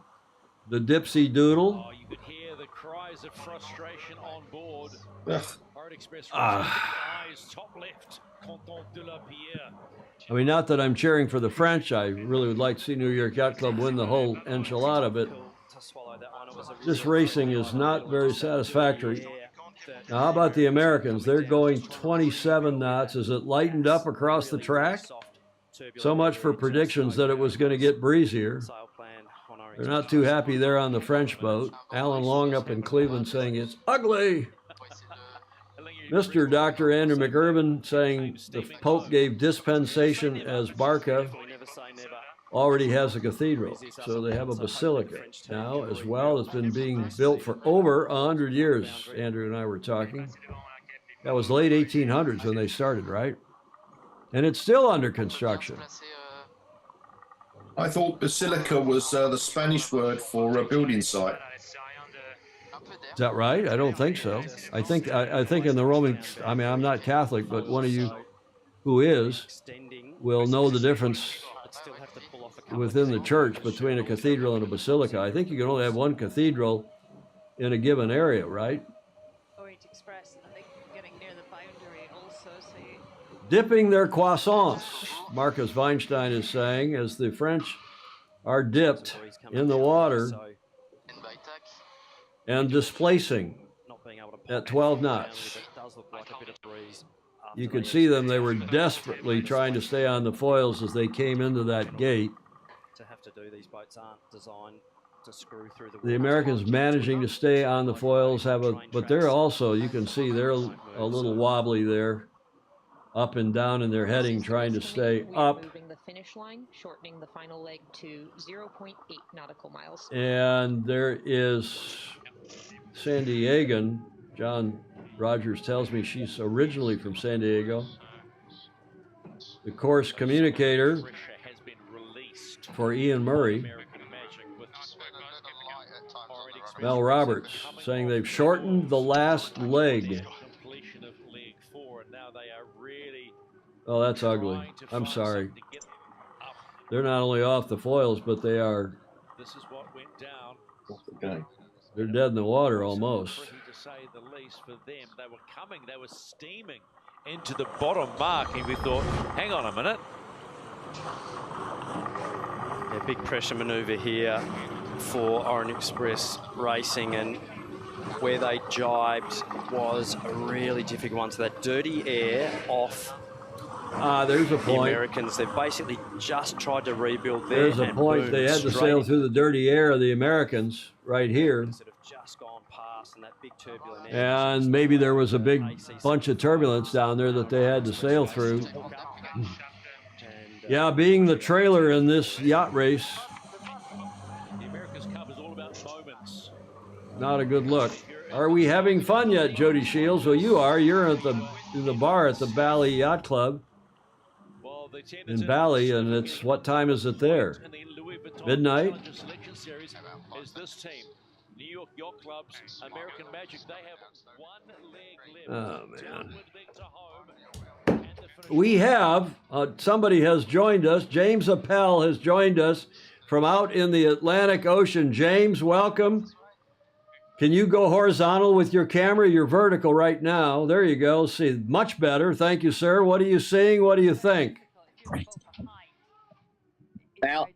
the Dipsy Doodle. Oh, you could hear the cries of frustration on board. Orient Express eyes top left. Content de la Pierre. I mean, not that I'm cheering for the French. I really would like to see New York Yacht Club win the whole enchilada, but this racing is not very satisfactory. Now, how about the Americans? They're going 27 knots. Is it lightened up across the track? So much for predictions that it was going to get breezier. They're not too happy there on the French boat. Alan Long up in Cleveland saying it's ugly. Mr. Dr. Andrew McIrvin saying the Pope gave dispensation as Barca already has a cathedral. So they have a basilica now as well. It's been being built for over 100 years, Andrew and I were talking. That was late 1800s when they started, right? And it's still under construction. I thought basilica was the Spanish word for a building site. Is that right? I don't think so. I think in the Roman, I mean, I'm not Catholic, but one of you who is will know the difference within the church between a cathedral and a basilica. I think you can only have one cathedral in a given area, right? Orient Express, I think, getting near the boundary also. So Dipping their croissants, Marcus Weinstein is saying, as the French are dipped in the water and displacing at 12 knots. You could see them, they were desperately trying to stay on the foils as they came into that gate. Boats aren't designed to screw through The Americans managing to stay on the foils but they're also, you can see they're a little wobbly there, up and down in their heading, trying to stay up. Moving the finish line, shortening the final leg to 0.8 nautical miles. And there is San Diegan. John Rogers tells me she's originally from San Diego. The course communicator for Ian Murray, Mel Roberts, saying they've shortened the last leg. Oh, that's ugly. I'm sorry. They're not only off the foils, but they are. This is what went down. They're dead in the water almost. To say the least for them, they were coming, they were steaming into the bottom mark, and we thought, hang on a minute. Yeah, big pressure manoeuvre here for Orient Express Racing, and where they jibed was a really difficult one. So that dirty air off. There's a point. The Americans, they've basically just tried to rebuild there. There's a point. They had to sail through the dirty air of the Americans right here. And maybe there was a big bunch of turbulence down there that they had to sail through. Yeah, being the trailer in this yacht race, The America's Cup is all about moments. not a good look. Are we having fun yet, Jody Shields? Well, you are. You're at the bar at the Bali Yacht Club in Bali, and it's, what time is it there? Midnight? Is this team, New York Yacht Club's American Magic. They have one leg left. Oh, man. We have, somebody has joined us. James Appel has joined us from out in the Atlantic Ocean. James, welcome. Can you go horizontal with your camera? You're vertical right now. There you go. See, much better. Thank you, sir. What are you seeing? What do you think? Well,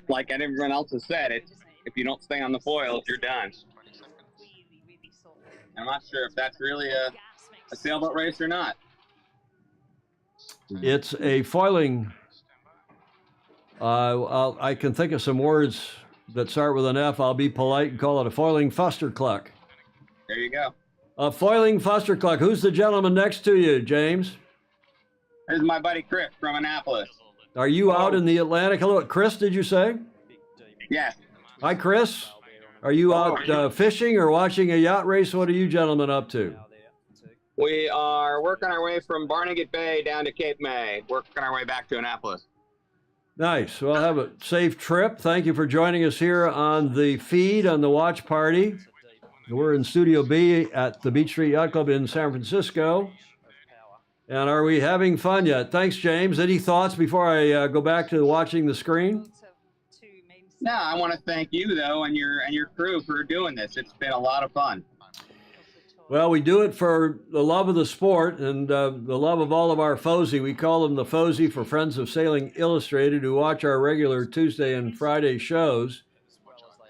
like everyone else has said, if you don't stay on the foils, you're done. I'm not sure if that's really a sailboat race or not. It's a foiling. I can think of some words that start with an F. I'll be polite and call it a foiling fustercluck. There you go. A foiling fustercluck. Who's the gentleman next to you, James? This is my buddy Chris from Annapolis. Are you out in the Atlantic? Hello, Chris, did you say? Yes. Hi, Chris. Are you out fishing or watching a yacht race? What are you gentlemen up to? We are working our way from Barnegat Bay down to Cape May, working our way back to Annapolis. Nice. Well, have a safe trip. Thank you for joining us here on the feed, on the watch party. We're in Studio B at the Beach Street Yacht Club in San Francisco. And are we having fun yet? Thanks, James. Any thoughts before I go back to watching the screen? No, I want to thank you, though, and your crew for doing this. It's been a lot of fun. Well, we do it for the love of the sport and the love of all of our FOSI. We call them the FOSI for Friends of Sailing Illustrated, who watch our regular Tuesday and Friday shows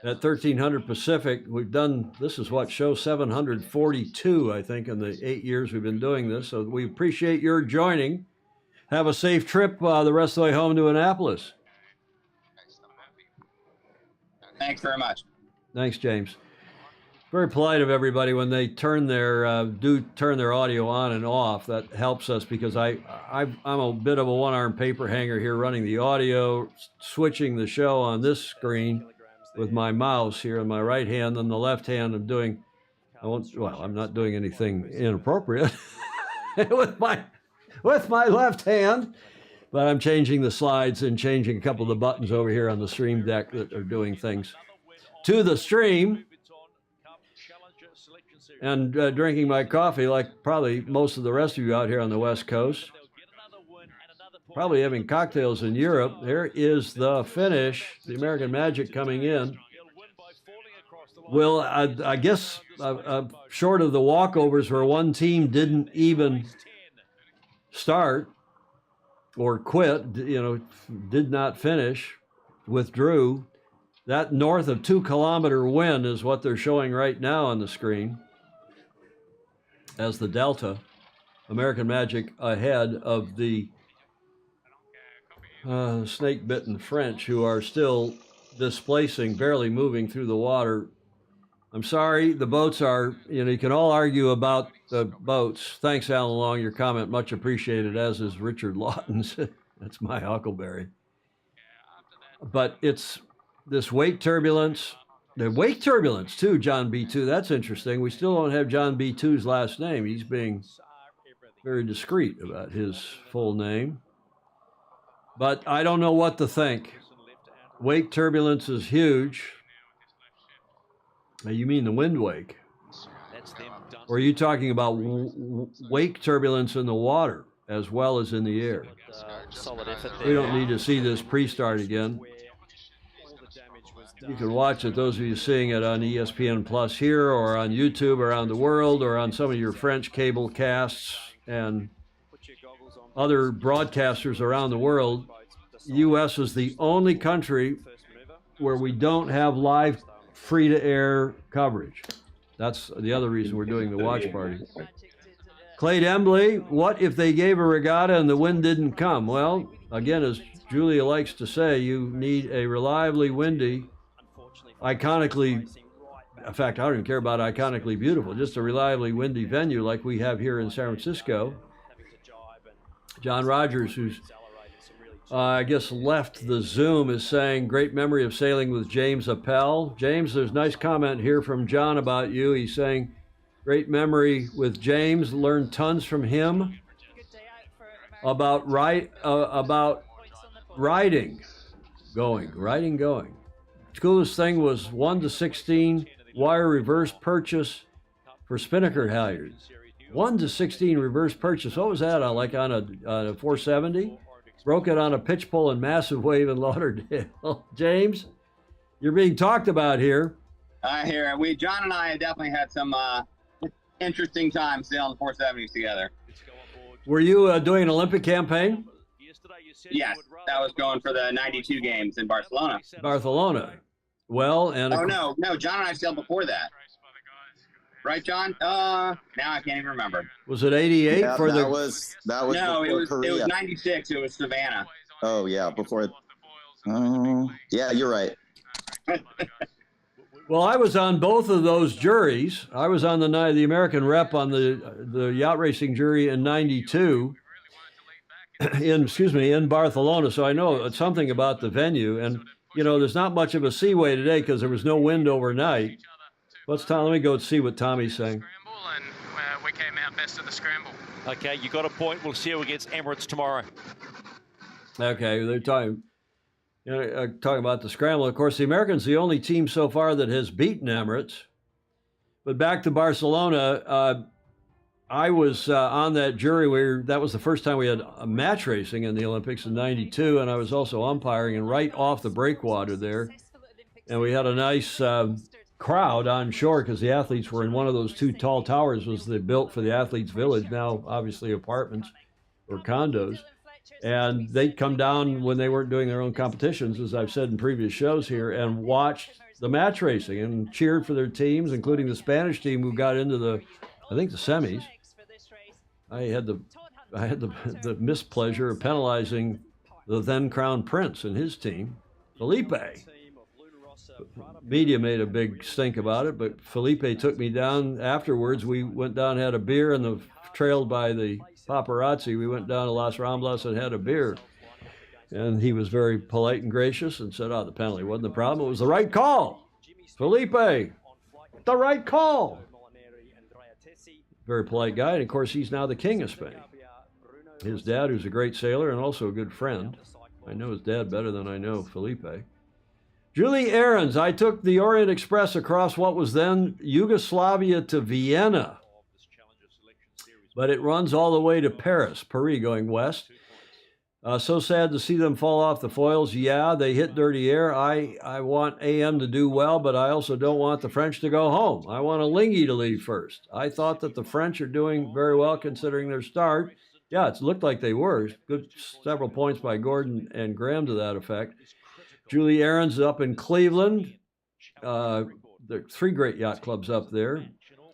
at 1300 Pacific. We've done, this is what, show 742, I think, in the 8 years we've been doing this. So we appreciate your joining. Have a safe trip the rest of the way home to Annapolis. Thanks very much. Thanks, James. Very polite of everybody when they turn their audio on and off. That helps us because I'm a bit of a one-armed paper hanger here, running the audio, switching the show on this screen with my mouse here in my right hand, and the left hand I'm doing. I'm not doing anything inappropriate with my left hand, but I'm changing the slides and changing a couple of the buttons over here on the stream deck that are doing things to the stream. And drinking my coffee like probably most of the rest of you out here on the West Coast. Probably having cocktails in Europe. There is the finish. The American Magic coming in. Well, I guess short of the walkovers where one team didn't even start or quit, did not finish, withdrew. That north of 2 kilometer win is what they're showing right now on the screen as the Delta. American Magic ahead of the snake-bitten French, who are still displacing, barely moving through the water. I'm sorry, the boats are, you can all argue about the boats. Thanks, Alan Long, your comment, much appreciated, as is Richard Lawton's. That's my huckleberry. But it's this wake turbulence. The wake turbulence, too, John B2. That's interesting. We still don't have John B2's last name. He's being very discreet about his full name. But I don't know what to think. Wake turbulence is huge. You mean the wind wake? Or are you talking about wake turbulence in the water as well as in the air? We don't need to see this pre-start again. You can watch it, those of you seeing it on ESPN Plus here or on YouTube around the world or on some of your French cable casts and other broadcasters around the world. The U.S. is the only country where we don't have live free-to-air coverage. That's the other reason we're doing the watch party. Clay Embley, what if they gave a regatta and the wind didn't come? Well, again, as Julia likes to say, you need a reliably windy, iconically, in fact, I don't even care about iconically beautiful, just a reliably windy venue like we have here in San Francisco. John Rogers, who's I guess left the Zoom, is saying, great memory of sailing with James Appel. James, there's a nice comment here from John about you. He's saying, great memory with James, learned tons from him about riding going. Coolest thing was 1-16 wire reverse purchase for spinnaker halyards. 1-16 reverse purchase. What was that, like on a 470? Broke it on a pitch pole and massive wave in Lauderdale. James, you're being talked about here. I hear it. John and I definitely had some interesting times sailing the 470s together. Were you doing an Olympic campaign? Yes, that was going for the 92 games in Barcelona. Well, and no, John and I sailed before that. Right, John? Now I can't even remember. Was it 88 yeah, for that was no, it was Korea. It was 96. It was Savannah. Oh yeah, before. Yeah, you're right. Well, I was on both of those juries. I was on the American rep on the yacht racing jury in '92. In Barcelona. So I know something about the venue, and there's not much of a seaway today because there was no wind overnight. Let me go see what Tommy's saying. And we came out best of the scramble. Okay, you got a point. We'll see you against Emirates tomorrow. Okay, they're talking about the scramble. Of course, the Americans the only team so far that has beaten Emirates. But back to Barcelona, I was on that jury where that was the first time we had a match racing in the Olympics in '92, and I was also umpiring and right off the breakwater there. And we had a nice crowd on shore because the athletes were in one of those two tall towers was they built for the athletes village, now obviously apartments or condos. And they'd come down when they weren't doing their own competitions, as I've said in previous shows here, and watched the match racing and cheered for their teams, including the Spanish team who got into the semis. I had the mispleasure of penalizing the then crown prince and his team, Felipe. media made a big stink about it, but Felipe took me down afterwards. We went down, had a beer, and trailed by the paparazzi. We went down to Las Ramblas and had a beer. And he was very polite and gracious and said, oh, the penalty wasn't the problem. It was the right call. Felipe, the right call. Very polite guy. And, of course, he's now the king of Spain. His dad, who's a great sailor and also a good friend. I know his dad better than I know Felipe. Julie Ahrens, I took the Orient Express across what was then Yugoslavia to Vienna. But it runs all the way to Paris going west. So sad to see them fall off the foils. Yeah, they hit dirty air. I want AM to do well, but I also don't want the French to go home. I want Alinghi to leave first. I thought that the French are doing very well considering their start. Yeah, it looked like they were. Good several points by Gordon and Graham to that effect. Julie Ahrens up in Cleveland. There are 3 great yacht clubs up there.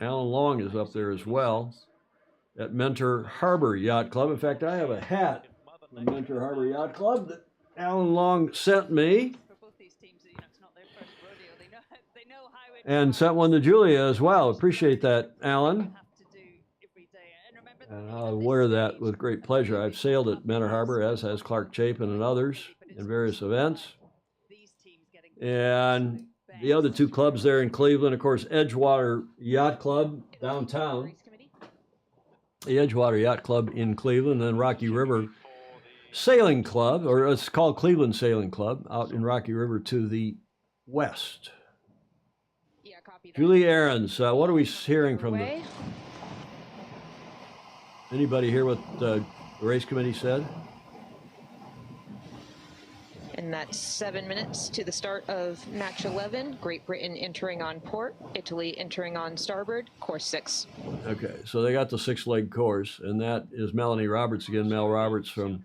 Alan Long is up there as well at Mentor Harbor Yacht Club. In fact, I have a hat from Mentor Harbor Yacht Club that Alan Long sent me. And sent one to Julia as well. Appreciate that, Alan. And I'll wear that with great pleasure. I've sailed at Mentor Harbor, as has Clark Chapin and others, in various events. And the other 2 clubs there in Cleveland, of course, Edgewater Yacht Club downtown. The Edgewater Yacht Club in Cleveland, and then Rocky River Sailing Club, or it's called Cleveland Sailing Club, out in Rocky River to the west. Julie Ahrens, what are we hearing from them? Anybody hear what the race committee said? And that's 7 minutes to the start of match 11. Great Britain entering on port, Italy entering on starboard, course 6. Okay, so they got the 6-leg course, and that is Melanie Roberts again. Mel Roberts from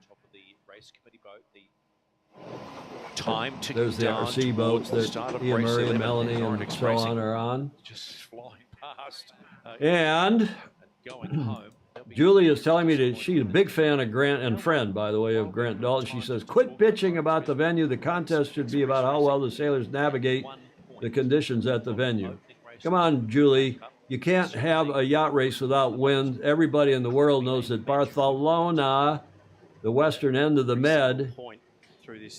time to there's the RC boats that Ian Murray and Melanie and so on are on. Just flying past. And going home. Julie is telling me that she's a big fan of Grant and friend, by the way, of Grant Dalton. She says, quit bitching about the venue. The contest should be about how well the sailors navigate the conditions at the venue. Come on, Julie. You can't have a yacht race without wind. Everybody in the world knows that Barcelona, the western end of the Med,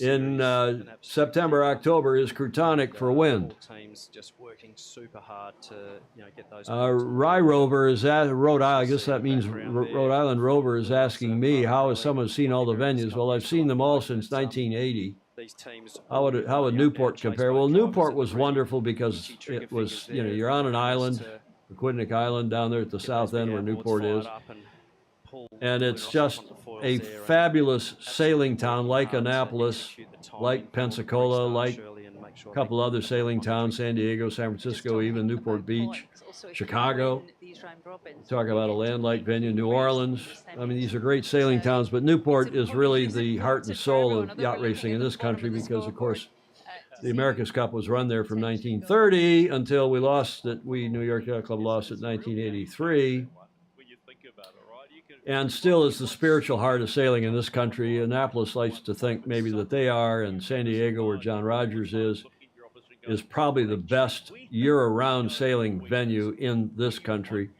in September, October, is crutonic for wind. Teams just working super hard to get those. Rye Rover is at Rhode Island. I guess that means Rhode Island Rover is asking me, how has someone seen all the venues? Well, I've seen them all since 1980. How would Newport compare? Well, Newport was wonderful because it was, you're on an island, Aquidneck Island down there at the south end where Newport is. And it's just a fabulous sailing town like Annapolis, like Pensacola, like a couple other sailing towns, San Diego, San Francisco, even Newport Beach, Chicago. Talk about a land-like venue, New Orleans. I mean, these are great sailing towns, but Newport is really the heart and soul of yacht racing in this country because, of course, the America's Cup was run there from 1930 until we lost it. New York Yacht Club lost it in 1983. And still is the spiritual heart of sailing in this country. Annapolis likes to think maybe that they are, and San Diego, where John Rogers is probably the best year-round sailing venue in this country,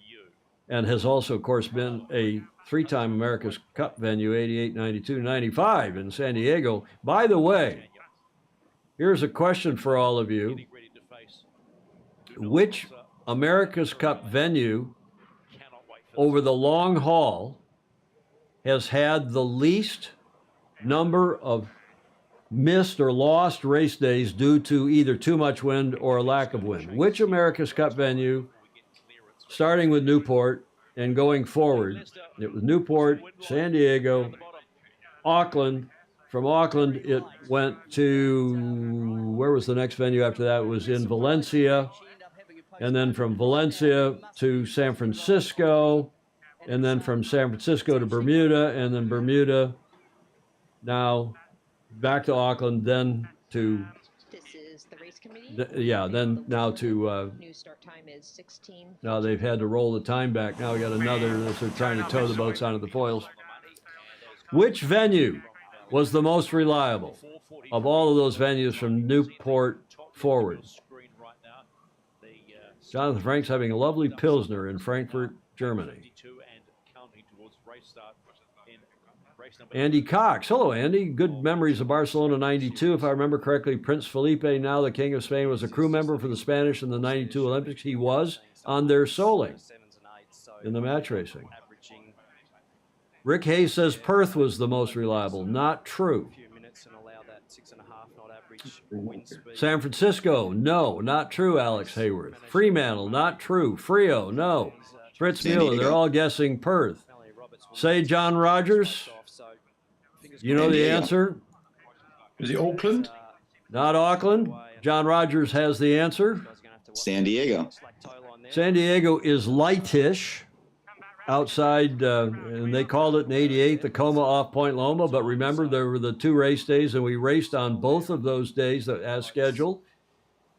and has also, of course, been a 3-time America's Cup venue, 88, 92, 95 in San Diego. By the way, here's a question for all of you. Which America's Cup venue over the long haul has had the least number of missed or lost race days due to either too much wind or a lack of wind? Which America's Cup venue, starting with Newport and going forward? It was Newport, San Diego, Auckland. From Auckland, it went to, where was the next venue after that? It was in Valencia. And then from Valencia to San Francisco, and then from San Francisco to Bermuda, and then Bermuda, now back to Auckland, then to, then now to, now they've had to roll the time back. Now we got another, they're trying to tow the boats onto the foils. Which venue was the most reliable of all of those venues from Newport forward? Jonathan Frank's having a lovely Pilsner in Frankfurt, Germany. Andy Cox. Hello, Andy. Good memories of Barcelona 92. If I remember correctly, Prince Felipe, now the King of Spain, was a crew member for the Spanish in the 92 Olympics. He was on their soling in the match racing. Rick Hayes says Perth was the most reliable. Not true. San Francisco, no, not true, Alex Hayworth. Fremantle, not true. Frio, no. Fritz Mueller, they're all guessing Perth. Say John Rogers. You know the answer? Is it Auckland? Not Auckland. John Rogers has the answer. San Diego. San Diego is lightish outside, and they called it in '88 the Coma off Point Loma. But remember, there were the 2 race days, and we raced on both of those days as scheduled.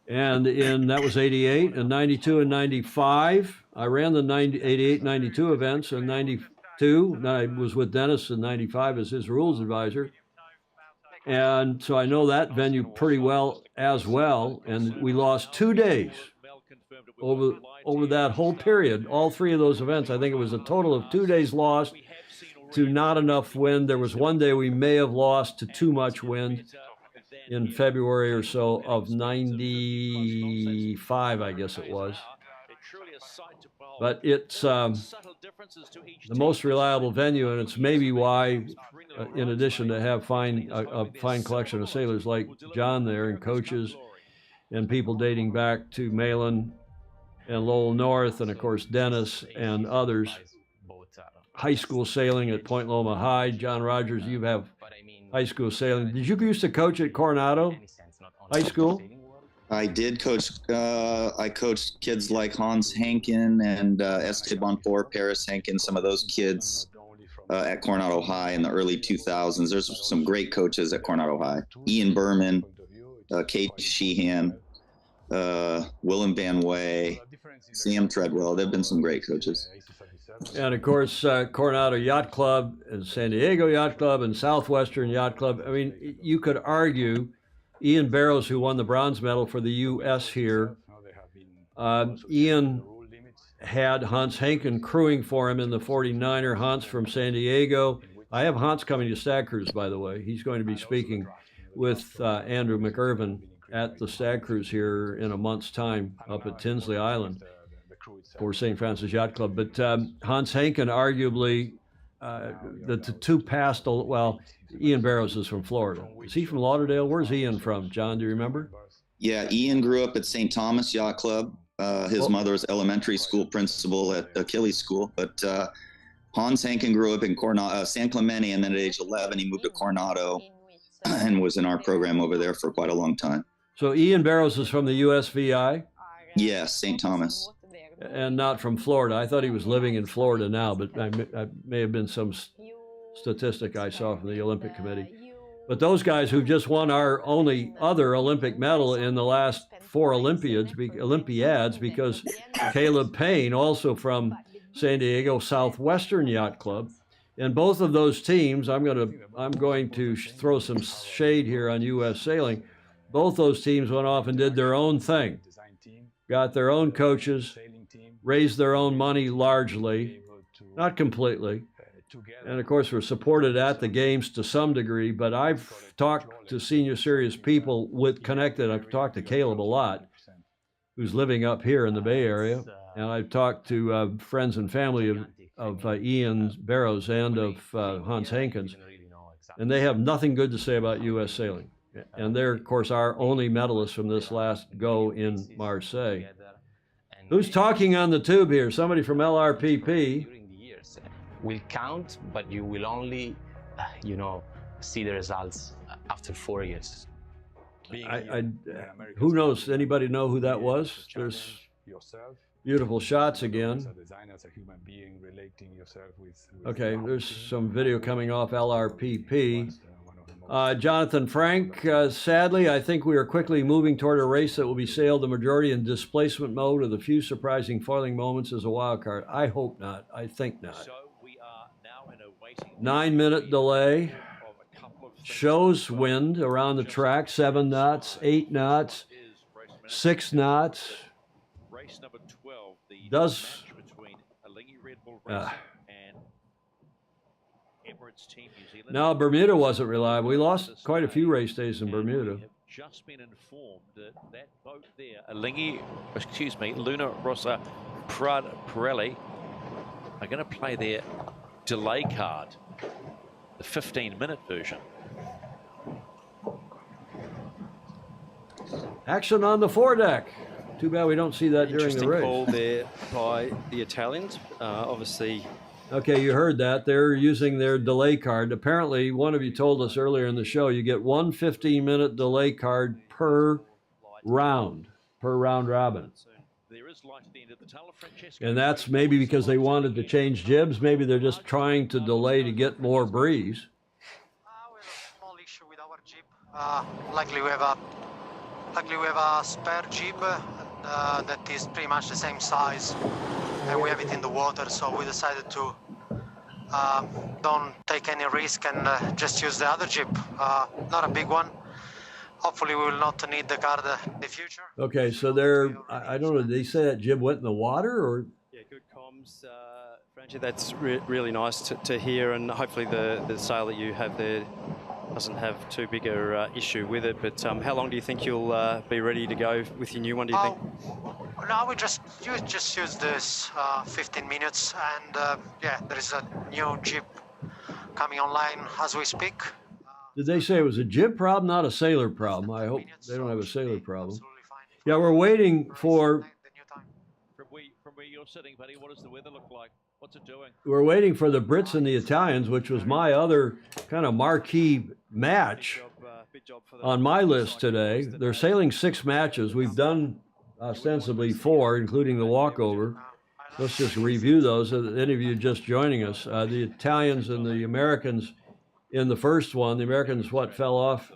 And that was '88 and '92 and '95. I ran the '88, '92 events, and '92. I was with Dennis in '95 as his rules advisor. And so I know that venue pretty well as well. And we lost 2 days over that whole period, all 3 of those events. I think it was a total of 2 days lost to not enough wind. There was 1 day we may have lost to too much wind in February or so of '95, I guess it was. But it's the most reliable venue, and it's maybe why, in addition to have a fine collection of sailors like John there and coaches and people dating back to Malin and Lowell North, and of course Dennis and others. High school sailing at Point Loma High. John Rogers, you have high school sailing. Did you used to coach at Coronado High School? I did coach. I coached kids like Hans Hankin and Esteban Four, Paris Hankin, some of those kids at Coronado High in the early 2000s. There's some great coaches at Coronado High. Ian Berman, Kate Sheehan, Willem Van Way, Sam Treadwell. There have been some great coaches. And of course, Coronado Yacht Club and San Diego Yacht Club and Southwestern Yacht Club. I mean, you could argue Ian Barrows, who won the bronze medal for the U.S. here, Ian had Hans Hankin crewing for him in the 49er. Hans from San Diego. I have Hans coming to Stag Cruise, by the way. He's going to be speaking with Andrew McIrvin at the Stag Cruise here in a month's time up at Tinsley Island for St. Francis Yacht Club. But Hans Hankin, arguably, the 2 past, well, Ian Barrows is from Florida. Is he from Lauderdale? Where's Ian from, John? Do you remember? Yeah, Ian grew up at St. Thomas Yacht Club. His mother was elementary school principal at Achilles School. But Hans Hankin grew up in San Clemente, and then at age 11, he moved to Coronado and was in our program over there for quite a long time. So Ian Barrows is from the USVI? Yes, St. Thomas. And not from Florida. I thought he was living in Florida now, but I may have been some statistic I saw from the Olympic Committee. But those guys who just won our only other Olympic medal in the last 4 Olympiads, because Caleb Payne, also from San Diego Southwestern Yacht Club, and both of those teams, I'm going to throw some shade here on U.S. Sailing. Both those teams went off and did their own thing, got their own coaches, raised their own money largely, not completely. And of course, were supported at the games to some degree, but I've talked to senior serious people connected. I've talked to Caleb a lot, who's living up here in the Bay Area. And I've talked to friends and family of Ian Barrows and of Hans Hankins. And they have nothing good to say about U.S. Sailing. And they're, of course, our only medalists from this last go in Marseille. Who's talking on the tube here? Somebody from LRPP. Will count, but you will only, see the results after 4 years. Who knows? Anybody know who that was? There's beautiful shots again. Okay, there's some video coming off LRPP. Jonathan Frank, sadly, I think we are quickly moving toward a race that will be sailed the majority in displacement mode with a few surprising foiling moments as a wild card. I hope not. I think not. 9-minute delay. shows wind around the track, 7 knots, 8 knots, 6 knots. Race number 12, the Does match between Alinghi Red Bull Racing and Emirates Team New Zealand. No, Bermuda wasn't reliable. We lost quite a few race days in Bermuda. We have just been informed that that boat there, Luna Rossa Pirelli, are going to play their delay card, the 15-minute version. Action on the foredeck. Too bad we don't see that during the Interesting race. call there by the Italians. Obviously. Okay, you heard that. They're using their delay card. Apparently, one of you told us earlier in the show, you get one 15-minute delay card per round robin. There is light at the end of the tunnel. And that's maybe because they wanted to change jibs. Maybe they're just trying to delay to get more breeze. We have a small issue with our jib. Likely we have a spare jib that is pretty much the same size, and we have it in the water, so we decided to don't take any risk and just use the other jib. Not a big one. Hopefully we will not need the card in the future. Okay, so I don't know, did they say that jib went in the water or? Yeah, good comms, Franchi. That's really nice to hear, and hopefully the sail that you have there doesn't have too big a issue with it. But how long do you think you'll be ready to go with your new one, do you think? No, we just use this 15 minutes, and yeah, there is a new jib coming online as we speak. Did they say it was a jib problem, not a sailor problem? I hope they don't have a sailor problem. Yeah, we're waiting for... From where you're sitting, buddy, what does the weather look like? What's it doing? We're waiting for the Brits and the Italians, which was my other kind of marquee match on my list today. They're sailing 6 matches. We've done ostensibly 4, including the walkover. Let's just review those. Any of you just joining us. The Italians and the Americans in the first one, the Americans, fell off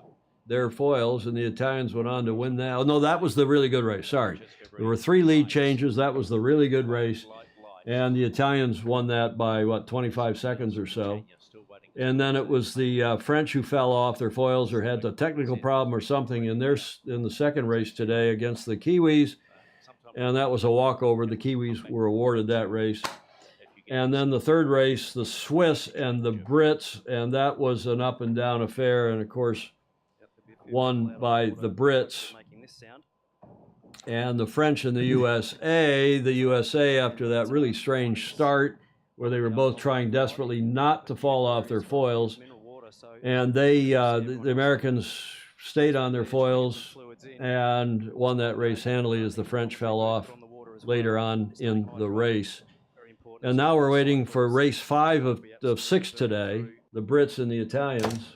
their foils, and the Italians went on to win that. Oh, no, that was the really good race. Sorry. There were 3 lead changes. That was the really good race. And the Italians won that by, 25 seconds or so. And then it was the French who fell off their foils or had a technical problem or something in the second race today against the Kiwis. And that was a walkover. The Kiwis were awarded that race. And then the third race, the Swiss and the Brits, and that was an up and down affair. And of course, won by the Brits. And the French and the USA, after that really strange start where they were both trying desperately not to fall off their foils. And the Americans stayed on their foils and won that race handily as the French fell off later on in the race. And now we're waiting for race 5 of 6 today, the Brits and the Italians.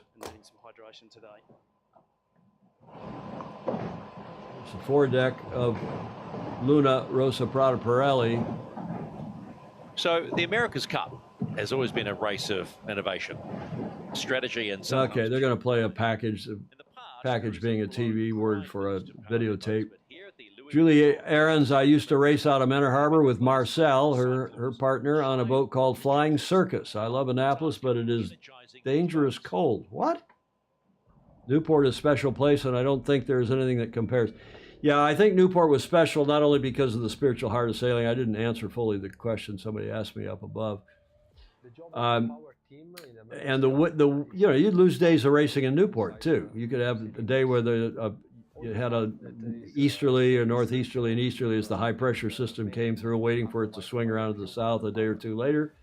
It's the foredeck of Luna Rossa Pirelli. So the America's Cup has always been a race of innovation, strategy, and sometimes... Okay, they're going to play a package, package being a TV word for a videotape. Julie Ahrens, I used to race out of Menor Harbor with Marcel, her partner, on a boat called Flying Circus. I love Annapolis, but it is dangerous cold. What? Newport is a special place, and I don't think there's anything that compares. Yeah, I think Newport was special not only because of the spiritual heart of sailing. I didn't answer fully the question somebody asked me up above. And you'd lose days of racing in Newport too. You could have a day where you had a easterly or northeasterly and easterly as the high pressure system came through, waiting for it to swing around to the south a day or two later.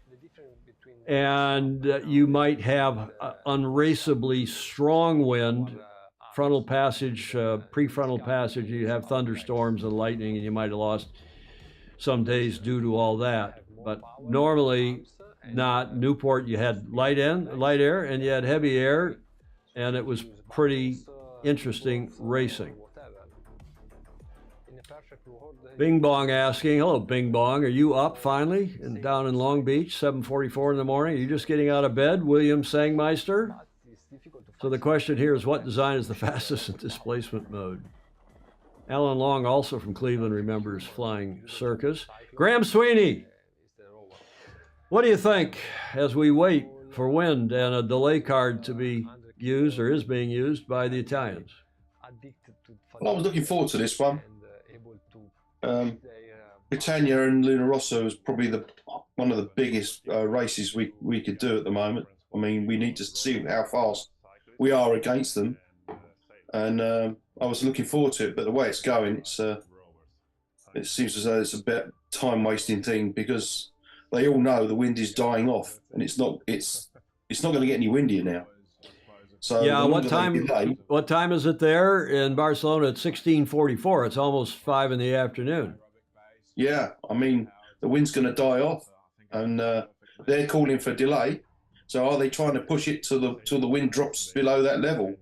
And you might have unraceably strong wind, frontal passage, prefrontal passage. You have thunderstorms and lightning, and you might have lost some days due to all that. But normally not. Newport, you had light air, and you had heavy air, and it was pretty interesting racing. Bing Bong asking, hello Bing Bong, are you up finally down in Long Beach, 7:44 in the morning? Are you just getting out of bed, William Sangmeister? So the question here is, what design is the fastest in displacement mode? Alan Long, also from Cleveland, remembers Flying Circus. Graham Sweeney, what do you think as we wait for wind and a delay card to be used or is being used by the Italians. Well, I was looking forward to this one. Britannia and Luna Rossa is probably one of the biggest races we could do at the moment. I mean, we need to see how fast we are against them. And I was looking forward to it, but the way it's going, it seems as though it's a bit time-wasting thing because they all know the wind is dying off, and it's not going to get any windier now. So yeah, what time is it there in Barcelona? At 16:44. It's almost 5 in the afternoon. Yeah, I mean the wind's going to die off, and they're calling for delay. So are they trying to push it till the wind drops below that level?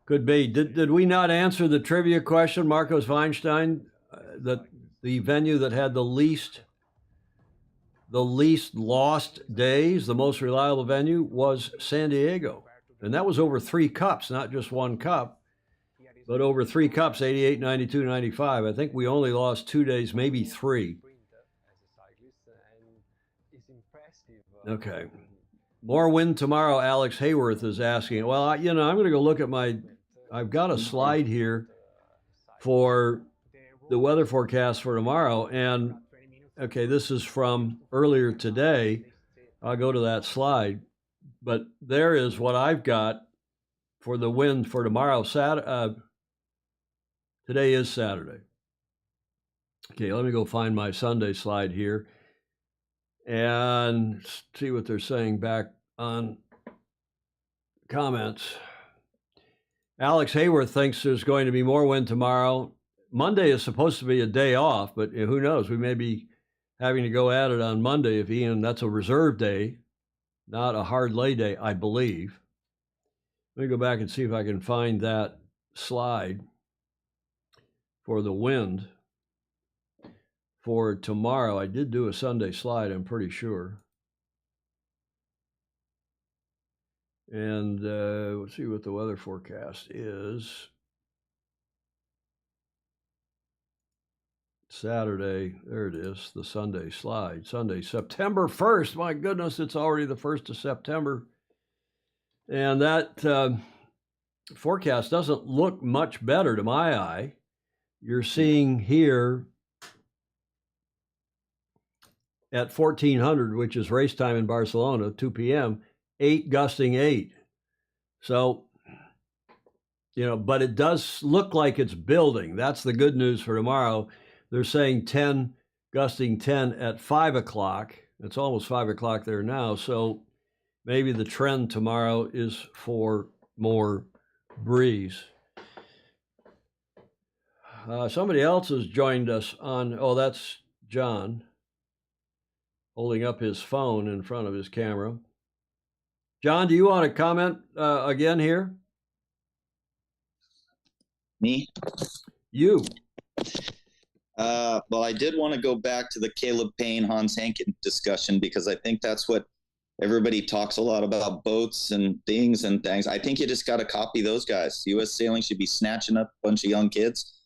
Could be. Did we not answer the trivia question, Marcos Weinstein, that the venue that had the least lost days, the most reliable venue, was San Diego. And that was over 3 cups, not just 1 cup, but over 3 cups, 88, 92, 95. I think we only lost 2 days, maybe 3. Okay. More wind tomorrow, Alex Hayworth is asking. Well, I'm going to go look at I've got a slide here for the weather forecast for tomorrow. And, okay, this is from earlier today. I'll go to that slide. But there is what I've got for the wind for tomorrow. Today is Saturday. Okay, let me go find my Sunday slide here and see what they're saying back on comments. Alex Hayworth thinks there's going to be more wind tomorrow. Monday is supposed to be a day off, but who knows? We may be having to go at it on Monday if that's a reserve day, not a hard lay day, I believe. Let me go back and see if I can find that slide for the wind for tomorrow. I did do a Sunday slide, I'm pretty sure. And let's see what the weather forecast is. Saturday, there it is, the Sunday slide. Sunday, September 1st. My goodness, it's already the 1st of September. And that forecast doesn't look much better to my eye. You're seeing here at 1400, which is race time in Barcelona, 2 p.m., 8 gusting 8. So, but it does look like it's building. That's the good news for tomorrow. They're saying 10, gusting 10 at 5 o'clock. It's almost 5 o'clock there now. So maybe the trend tomorrow is for more breeze. Somebody else has joined us on, that's John, holding up his phone in front of his camera. John, do you want to comment again here? Me? You. Well, I did want to go back to the Caleb Payne, Hans Hankin discussion because I think that's what everybody talks a lot about, boats and things and things. I think you just got to copy those guys. U.S. Sailing should be snatching up a bunch of young kids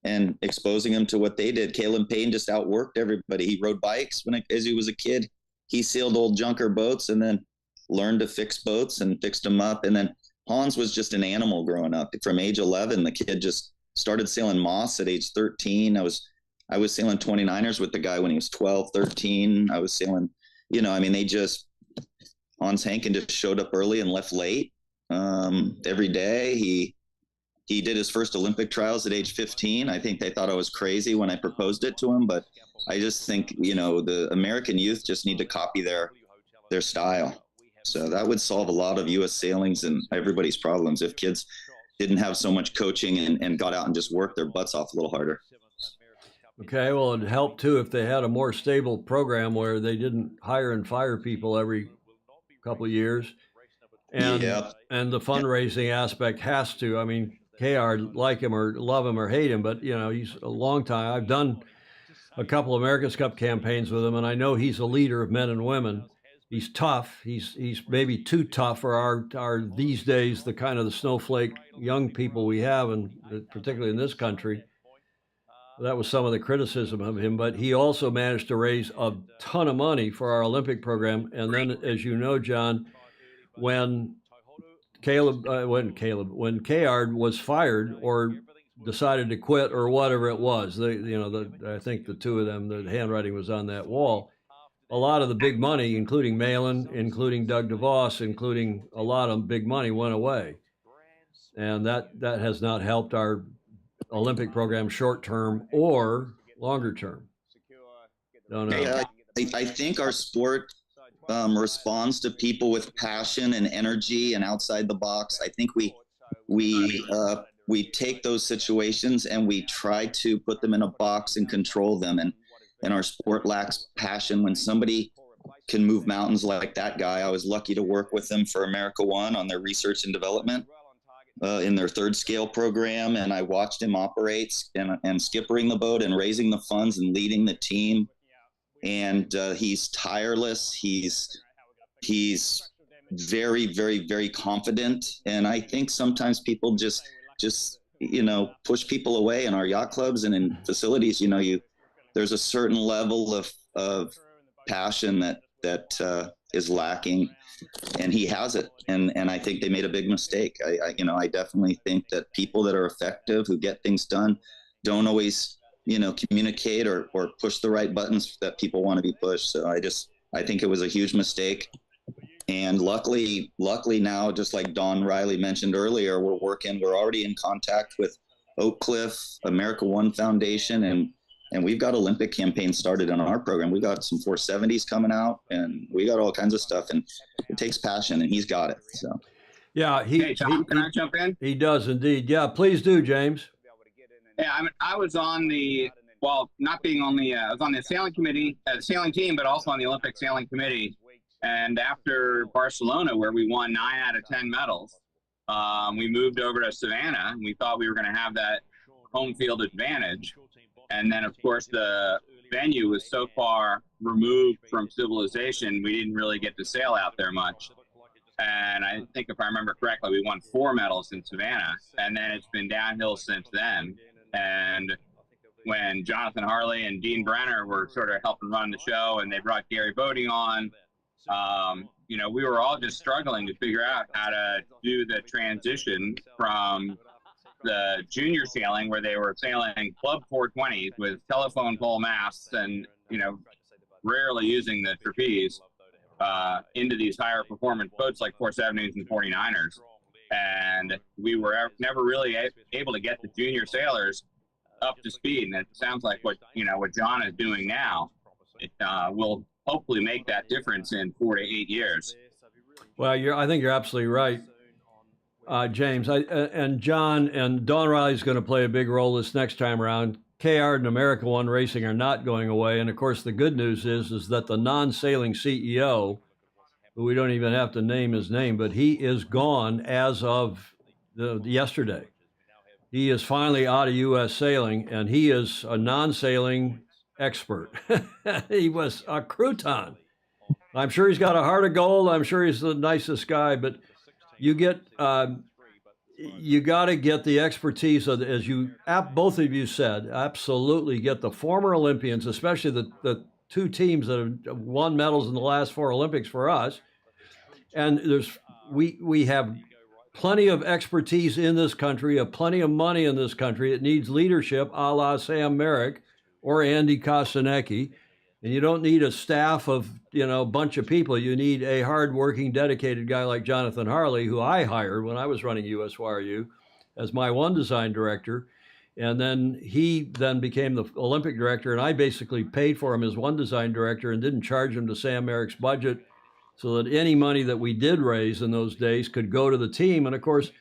and exposing them to what they did. Caleb Payne just outworked everybody. He rode bikes as he was a kid. He sailed old junker boats and then learned to fix boats and fixed them up. And then Hans was just an animal growing up. From age 11, the kid just started sailing Moss at age 13. I was sailing 29ers with the guy when he was 12, 13. I was sailing, Hans Hankin just showed up early and left late every day. He did his first Olympic trials at age 15. I think they thought I was crazy when I proposed it to him, but I just think, the American youth just need to copy their style. So that would solve a lot of U.S. sailings and everybody's problems if kids didn't have so much coaching and got out and just worked their butts off a little harder. Okay, well, it'd help too if they had a more stable program where they didn't hire and fire people every couple of years. And the fundraising aspect has to. KR, like him or love him or hate him, but, he's a long time. I've done a couple of America's Cup campaigns with him, and I know he's a leader of men and women. He's tough. He's maybe too tough for our these days, the kind of the snowflake young people we have, and particularly in this country. That was some of the criticism of him, but he also managed to raise a ton of money for our Olympic program. And then, as you know, John, when when Kayard was fired or decided to quit or whatever it was. I think the two of them, the handwriting was on that wall. A lot of the big money, including Malin, including Doug DeVos, including a lot of big money, went away. And that has not helped our Olympic program short term or longer term. Don't know. Yeah, I think our sport responds to people with passion and energy and outside the box. I think we take those situations and we try to put them in a box and control them. And our sport lacks passion. When somebody can move mountains like that guy, I was lucky to work with them for America One on their research and development in their third scale program. And I watched him operate and skippering the boat and raising the funds and leading the team. And he's tireless. He's very, very, very confident. And I think sometimes people just push people away in our yacht clubs and in facilities. There's a certain level of passion that is lacking, and he has it. And I think they made a big mistake. I definitely think that people that are effective, who get things done, don't always communicate or push the right buttons that people want to be pushed. So I think it was a huge mistake. And luckily now, just like Don Riley mentioned earlier, we're already in contact with Oak Cliff, America One Foundation, and we've got Olympic campaigns started in our program. We got some 470s coming out, and we got all kinds of stuff, and it takes passion, and he's got it. So yeah, hey, Tom, can I jump in? He does indeed. Yeah, please do, James. Yeah, I was on not being on I was on the sailing committee, sailing team, but also on the Olympic sailing committee. And after Barcelona, where we won 9 out of 10 medals, we moved over to Savannah, and we thought we were going to have that home field advantage. And then, of course, the venue was so far removed from civilization, we didn't really get to sail out there much. And I think, if I remember correctly, we won 4 medals in Savannah, and then it's been downhill since then. And when Jonathan Harley and Dean Brenner were sort of helping run the show, and they brought Gary Bodie on, we were all just struggling to figure out how to do the transition from the junior sailing, where they were sailing Club 420s with telephone pole masts and, rarely using the trapeze, into these higher performance boats like 470s and 49ers. And we were never really able to get the junior sailors up to speed. And it sounds like what John is doing now, it will hopefully make that difference in 4 to 8 years. Well, I think you're absolutely right, James. And John and Don Riley's going to play a big role this next time around. Kayard and America One Racing are not going away. And of course, the good news is that the non-sailing CEO, who we don't even have to name his name, but he is gone as of yesterday. He is finally out of U.S. sailing, and he is a non-sailing expert. He was a crouton. I'm sure he's got a heart of gold. I'm sure he's the nicest guy, but you got to get the expertise of, as you both of you said, absolutely get the former Olympians, especially the 2 teams that have won medals in the last 4 Olympics for us. And we have plenty of expertise in this country, plenty of money in this country. It needs leadership, a la Sam Merrick or Andy Kostanecki. And you don't need a staff of, a bunch of people. You need a hardworking, dedicated guy like Jonathan Harley, who I hired when I was running USYRU as my one design director. And then he became the Olympic director, and I basically paid for him as one design director and didn't charge him to Sam Merrick's budget, so that any money that we did raise in those days could go to the team. And of course,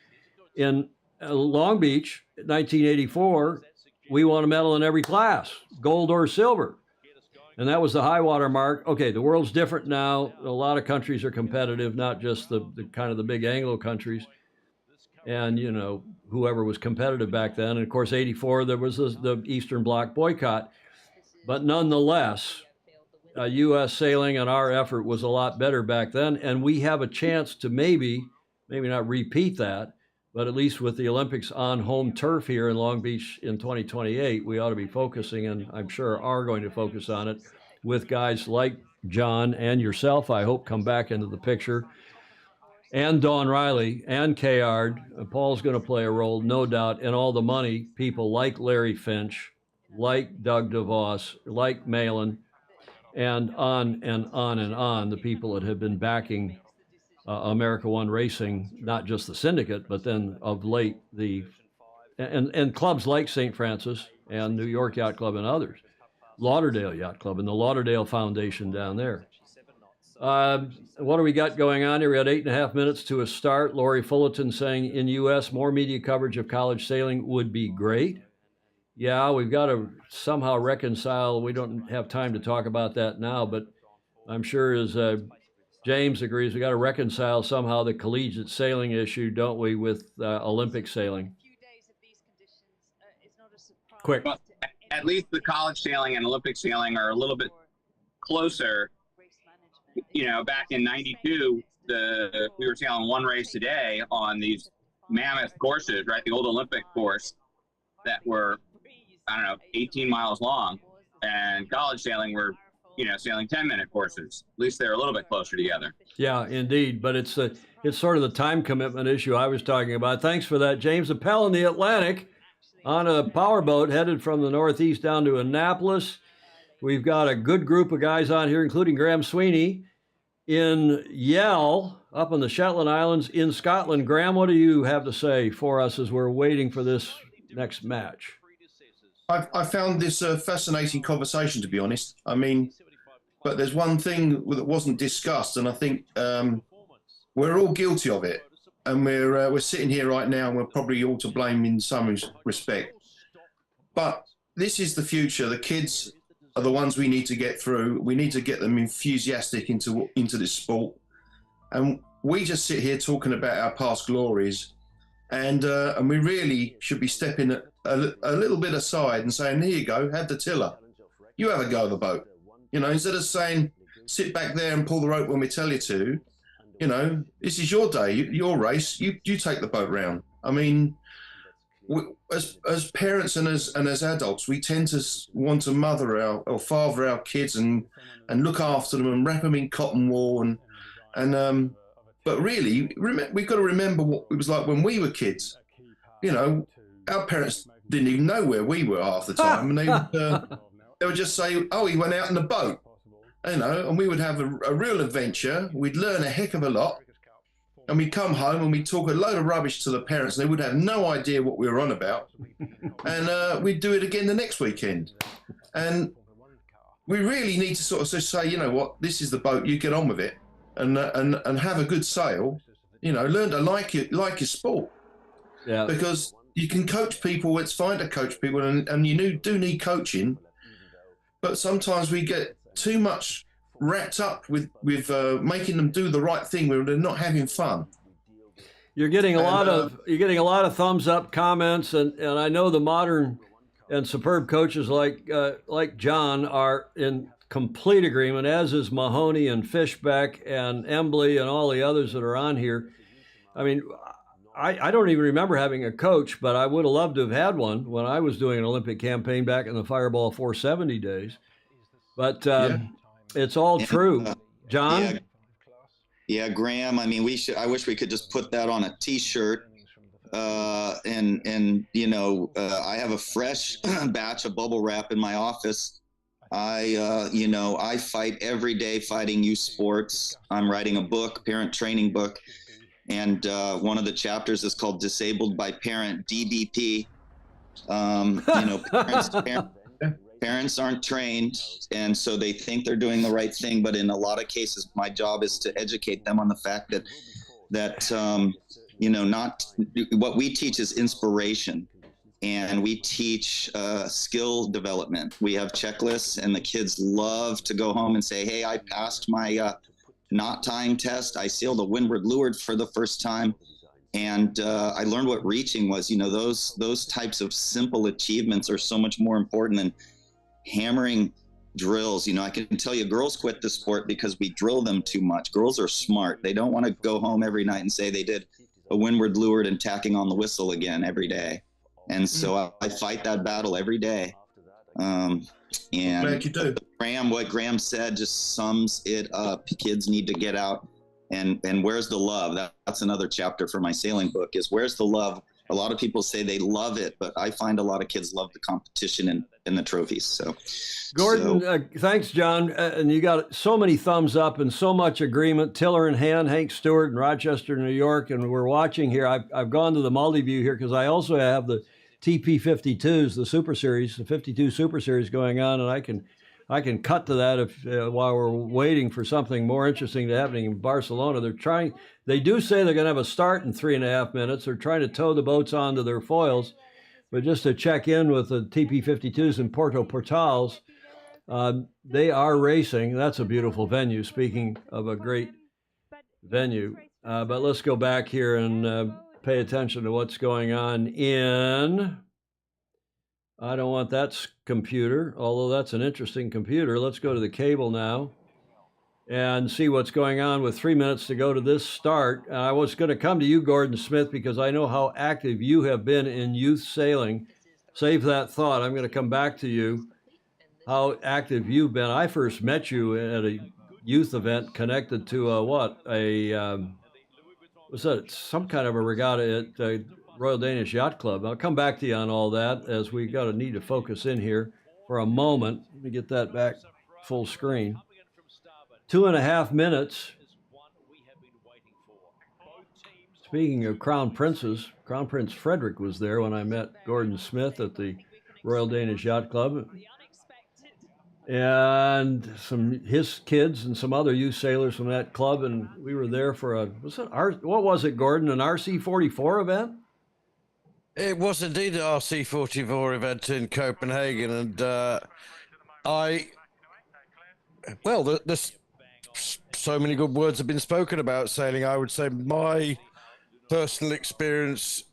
in Long Beach, 1984, we won a medal in every class, gold or silver. And that was the high water mark. Okay, the world's different now. A lot of countries are competitive, not just the kind of the big Anglo countries. And, whoever was competitive back then. And of course, 84, there was the Eastern Bloc boycott. But nonetheless, U.S. sailing and our effort was a lot better back then. And we have a chance to maybe not repeat that, but at least with the Olympics on home turf here in Long Beach in 2028, we ought to be focusing, and I'm sure are going to focus on it, with guys like John and yourself, I hope, come back into the picture. and Dawn Riley and Kayard. Paul's going to play a role, no doubt, and all the money people like Larry Finch, like Doug DeVos, like Malin, and on and on and on, the people that have been backing America One Racing, not just the syndicate, but then of late and clubs like St. Francis and New York Yacht Club and others, Lauderdale Yacht Club and the Lauderdale Foundation down there. What do we got going on here? We had 8.5 minutes to a start. Lori Fullerton saying in U.S., more media coverage of college sailing would be great. Yeah, we've got to somehow reconcile. We don't have time to talk about that now, but I'm sure as James agrees, we got to reconcile somehow the collegiate sailing issue, don't we, with Olympic sailing? Quick. Well, at least the college sailing and Olympic sailing are a little bit closer. You know, back in '92, we were sailing one race a day on these mammoth courses, right? The old Olympic course that were, I don't know, 18 miles long, and college sailing were, you know, sailing 10-minute courses. At least they're a little bit closer together. Yeah, indeed. But it's sort of the time commitment issue I was talking about. Thanks for that, James. Appel in the Atlantic on a powerboat headed from the Northeast down to Annapolis. We've got a good group of guys on here, including Graham Sweeney in Yell up on the Shetland Islands in Scotland. Graham, what do you have to say for us as we're waiting for this next match? I found this a fascinating conversation, to be honest. I mean, but there's one thing that wasn't discussed, and I think we're all guilty of it. And we're sitting here right now, and we're probably all to blame in some respect. But this is the future. The kids are the ones we need to get through. We need to get them enthusiastic into this sport. And we just sit here talking about our past glories, and we really should be stepping a little bit aside and saying, here you go, have the tiller. You have a go of the boat. You know, instead of saying, sit back there and pull the rope when we tell you to, you know, this is your day, your race, you take the boat round. I mean, as parents and as adults, we tend to want to mother or father our kids and look after them and wrap them in cotton wool but really, we've got to remember what it was like when we were kids. You know, our parents didn't even know where we were half the time, and they would just say, "Oh, he went out in the boat," you know, and we would have a real adventure. We'd learn a heck of a lot, and we'd come home and we'd talk a load of rubbish to the parents, and they would have no idea what we were on about, and we'd do it again the next weekend. And we really need to sort of just say, you know what, this is the boat, you get on with it. And have a good sail, you know, learn to like your sport. Yeah. Because you can coach people, it's fine to coach people, and you do need coaching, but sometimes we get too much wrapped up with making them do the right thing when they're not having fun. You're getting a lot of thumbs up comments, and I know the modern and superb coaches like John are in complete agreement, as is Mahoney and Fishbeck and Embley and all the others that are on here. I mean, I don't even remember having a coach, but I would have loved to have had one when I was doing an Olympic campaign back in the Fireball 470 days. But it's all true. John? Yeah, Graham, I mean, I wish we could just put that on a T-shirt. And you know, I have a fresh batch of bubble wrap in my office. I fight every day fighting youth sports. I'm writing a book, parent training book. And one of the chapters is called Disabled by Parent, DBP. Parents aren't trained, and so they think they're doing the right thing. But in a lot of cases, my job is to educate them on the fact that not what we teach is inspiration. And we teach skill development. We have checklists, and the kids love to go home and say, hey, I passed my knot tying test. I sailed a windward leeward for the first time. And I learned what reaching was. You know, those types of simple achievements are so much more important than hammering drills. You know, I can tell you girls quit the sport because we drill them too much. Girls are smart. They don't want to go home every night and say they did a windward leeward and tacking on the whistle again every day. And so I fight that battle every day. And glad you do. What Graham said just sums it up. Kids need to get out And where's the love? That's another chapter for my sailing book, is where's the love? A lot of people say they love it, but I find a lot of kids love the competition and the trophies. So, Gordon, thanks, John. And you got so many thumbs up and so much agreement. Tiller and Han, Hank Stewart in Rochester, New York. And we're watching here. I've gone to the multi-view here because I also have the TP52s, the Super Series, the 52 Super Series going on. And I can cut to that if while we're waiting for something more interesting to happening in Barcelona. They do say they're going to have a start in 3.5 minutes. They're trying to tow the boats onto their foils. But just to check in with the TP52s in Porto Portals, they are racing. That's a beautiful venue, speaking of a great venue. But let's go back here and pay attention to what's going on in... I don't want that computer, although that's an interesting computer. Let's go to the cable now and see what's going on with 3 minutes to go to this start. And I was going to come to you, Gordon Smith, because I know how active you have been in youth sailing. Save that thought. I'm going to come back to you, how active you've been. I first met you at a youth event connected to was that some kind of a regatta at Royal Danish Yacht Club. I'll come back to you on all that as we need to focus in here for a moment. Let me get that back full screen. 2.5 minutes. Speaking of Crown Princes, Crown Prince Frederick was there when I met Gordon Smith at the Royal Danish Yacht Club. And his kids and some other youth sailors from that club, and we were there for what was it, Gordon, an RC44 event? It was indeed an RC44 event in Copenhagen, and there's so many good words have been spoken about sailing. I would say my personal experience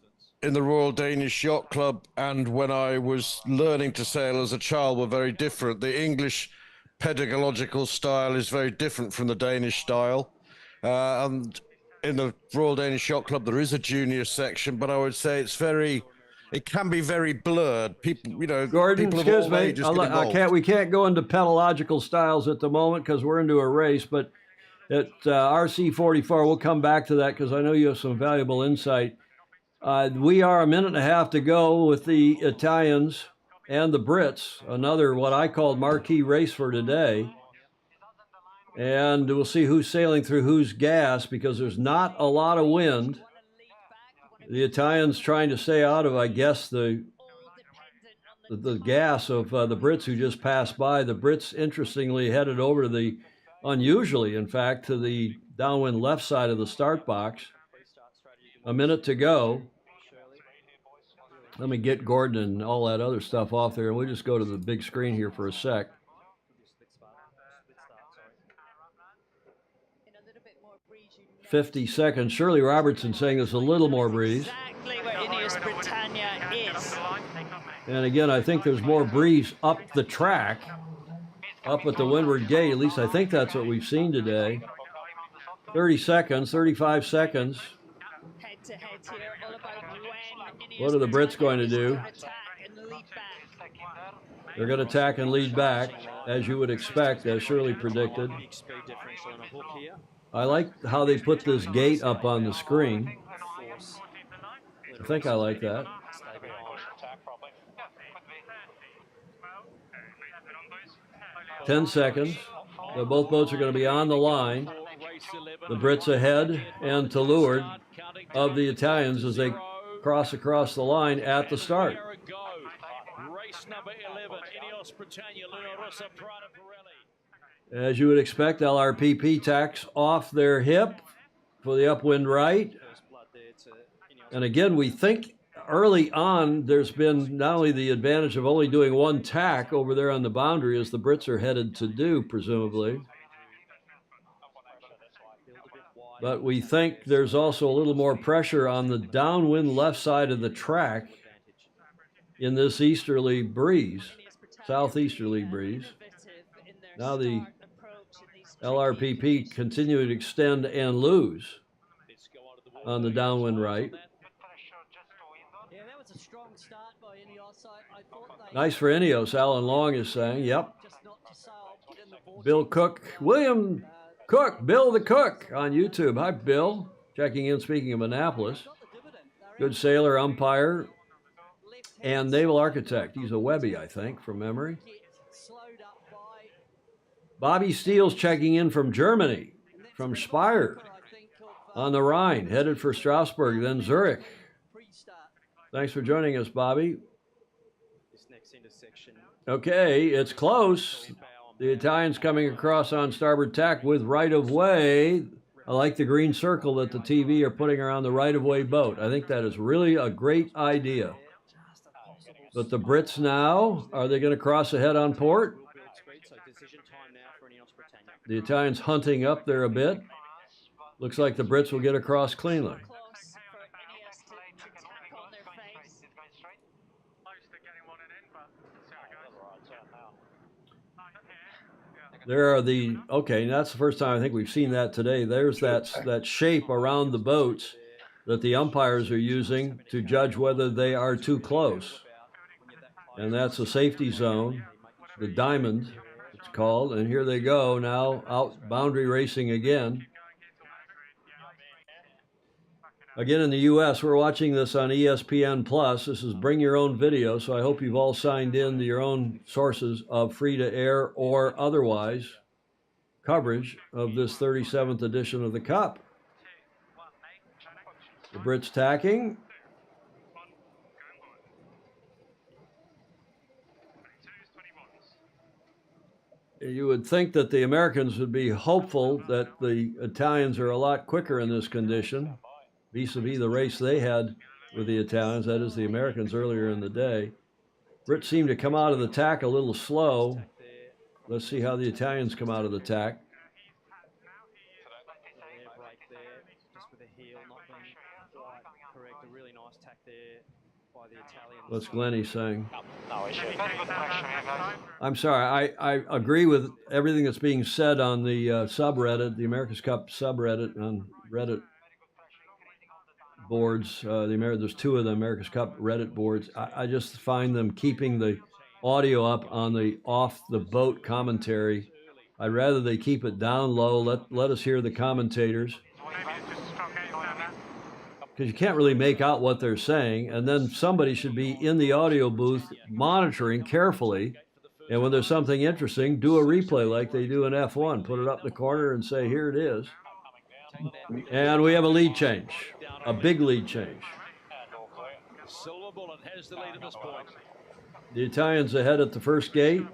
in the Royal Danish Yacht Club and when I was learning to sail as a child were very different. The English pedagogical style is very different from the Danish style, and in the Royal Danish Yacht Club, there is a junior section, but I would say it can be very blurred. People, Gordon, people excuse of all me, ages get involved. we can't go into pedagogical styles at the moment because we're into a race, but at RC44, we'll come back to that because I know you have some valuable insight. We are 1.5 minutes to go with the Italians and the Brits, another what I called marquee race for today. And we'll see who's sailing through whose gas because there's not a lot of wind. The Italians trying to stay out of, I guess, the gas of the Brits who just passed by. The Brits, interestingly, headed over to unusually, in fact, to the downwind left side of the start box. 1 minute to go. Let me get Gordon and all that other stuff off there, and we'll just go to the big screen here for a sec. 50 seconds. Shirley Robertson saying there's a little more breeze. Exactly where Ineos Britannia is. And again, I think there's more breeze up the track, up at the windward gate. At least I think that's what we've seen today. 30 seconds, 35 seconds. Head to head here, all about when What are the Brits going to do? They're going to attack and lead back, as you would expect, as Shirley predicted. I like how they put this gate up on the screen. I think I like that. 10 seconds. So both boats are going to be on the line. The Brits ahead and to leeward of the Italians as they cross across the line at the start. Race number 11, Ineos Britannia, Luna Rossa, Prada Pirelli. As you would expect, LRPP tacks off their hip for the upwind right. And again, we think early on there's been not only the advantage of only doing one tack over there on the boundary, as the Brits are headed to do, presumably. But we think there's also a little more pressure on the downwind left side of the track in this easterly breeze, southeasterly breeze. Now the LRPP continue to extend and lose on the downwind right. Yeah, that was a strong start by Ineos. I thought they... Nice for Ineos, Alan Long is saying. Yep. Bill Cook, William Cook, Bill the Cook on YouTube. Hi, Bill. Checking in, speaking of Annapolis. Good sailor, umpire, and naval architect. He's a Webby, I think, from memory. Bobby Steele's checking in from Germany, from Speyer, on the Rhine, headed for Strasbourg, then Zurich. Thanks for joining us, Bobby. Okay, it's close. The Italians coming across on starboard tack with right-of-way. I like the green circle that the TV are putting around the right-of-way boat. I think that is really a great idea. But the Brits now, are they going to cross ahead on port? The Italians hunting up there a bit. Looks like the Brits will get across cleanly. There are the, okay, that's the first time I think we've seen that today. There's that shape around the boats that the umpires are using to judge whether they are too close. And that's a safety zone, the diamond, it's called. And here they go now, out boundary racing again. Again, in the U.S., we're watching this on ESPN+. This is Bring Your Own Video, so I hope you've all signed in to your own sources of free-to-air or otherwise coverage of this 37th edition of the Cup. The Brits tacking. You would think that the Americans would be hopeful that the Italians are a lot quicker in this condition, vis-a-vis the race they had with the Italians, that is the Americans earlier in the day. Brits seem to come out of the tack a little slow. Let's see how the Italians come out of the tack. What's Glennie saying? I'm sorry, I agree with everything that's being said on the subreddit, the America's Cup subreddit on Reddit boards. There's two of the America's Cup Reddit boards. I just find them keeping the audio up on the off-the-boat commentary. I'd rather they keep it down low, let us hear the commentators. Because you can't really make out what they're saying, and then somebody should be in the audio booth monitoring carefully, and when there's something interesting, do a replay like they do in F1. Put it up in the corner and say, here it is. And we have a lead change, a big lead change. The Italians ahead at the first gate,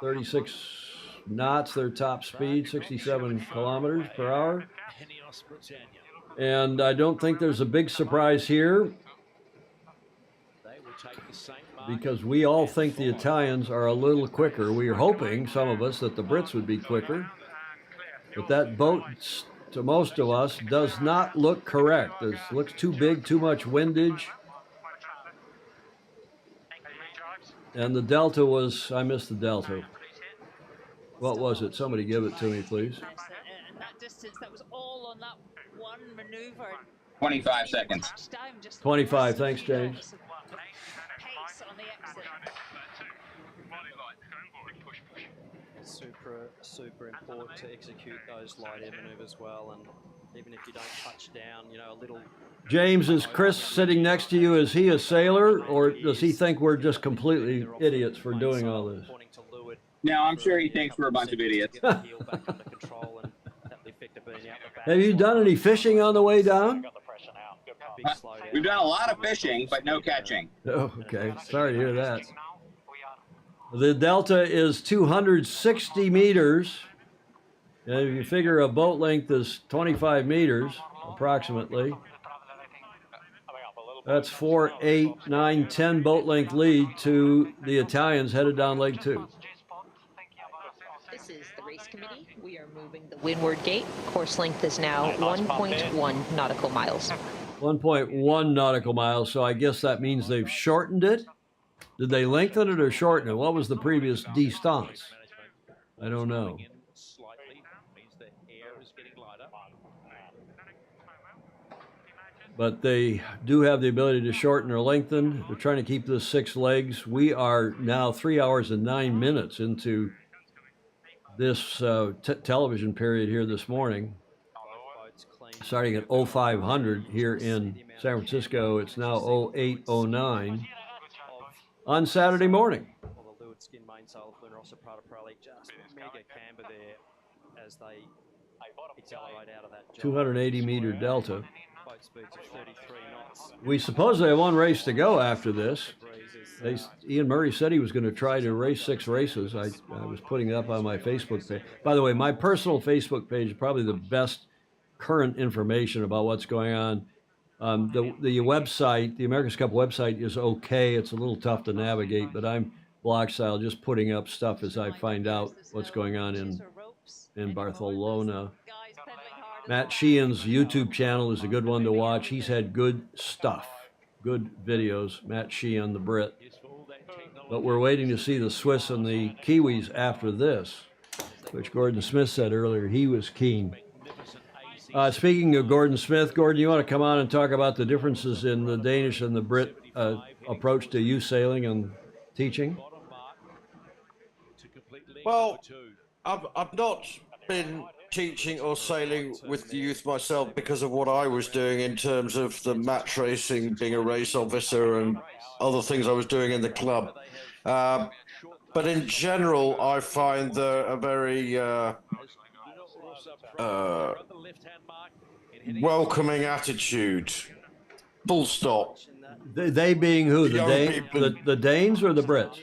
36 knots, their top speed, 67 kilometers per hour. And I don't think there's a big surprise here because we all think the Italians are a little quicker. We are hoping, some of us, that the Brits would be quicker. But that boat, to most of us, does not look correct. It looks too big, too much windage. And the delta was, I missed the delta. What was it? Somebody give it to me, please. And that distance, that was all on that one maneuver. 25 seconds. 25, thanks, James. Pace on the exit. Super important to execute those light air maneuvers well, and even if you don't touch down, a little. James, is Chris sitting next to you? Is he a sailor, or does he think we're just completely idiots for doing all this? No, I'm sure he thinks we're a bunch of idiots. Have you done any fishing on the way down? We've done a lot of fishing, but no catching. Oh, okay. Sorry to hear that. The delta is 260 meters. And if you figure a boat length is 25 meters, approximately, that's 4, 8, 9, 10 boat length lead to the Italians headed down Leg 2. This is the race committee. We are moving the windward gate. Course length is now 1.1 nautical miles. 1.1 nautical miles, so I guess that means they've shortened it. Did they lengthen it or shorten it? What was the previous distance? I don't know. But they do have the ability to shorten or lengthen. They're trying to keep this 6 legs. We are now 3 hours and 9 minutes into this television period here this morning, starting at 0500 here in San Francisco. It's now 0809 on Saturday morning. 280-meter delta. We supposedly have one race to go after this. Ian Murray said he was going to try to race 6 races. I was putting it up on my Facebook page. By the way, my personal Facebook page is probably the best current information about what's going on. The website, the America's Cup website, is okay. It's a little tough to navigate, but I'm blog style, just putting up stuff as I find out what's going on in Barcelona. Matt Sheehan's YouTube channel is a good one to watch. He's had good stuff, good videos. Matt Sheehan, the Brit. But we're waiting to see the Swiss and the Kiwis after this, which Gordon Smith said earlier he was keen. Speaking of Gordon Smith, Gordon, you want to come on and talk about the differences in the Danish and the Brit approach to youth sailing and teaching? Well, I've not been teaching or sailing with the youth myself because of what I was doing in terms of the match racing, being a race officer and other things I was doing in the club. But in general, I find a very welcoming attitude. Full stop. They being who? The Danes or the Brits?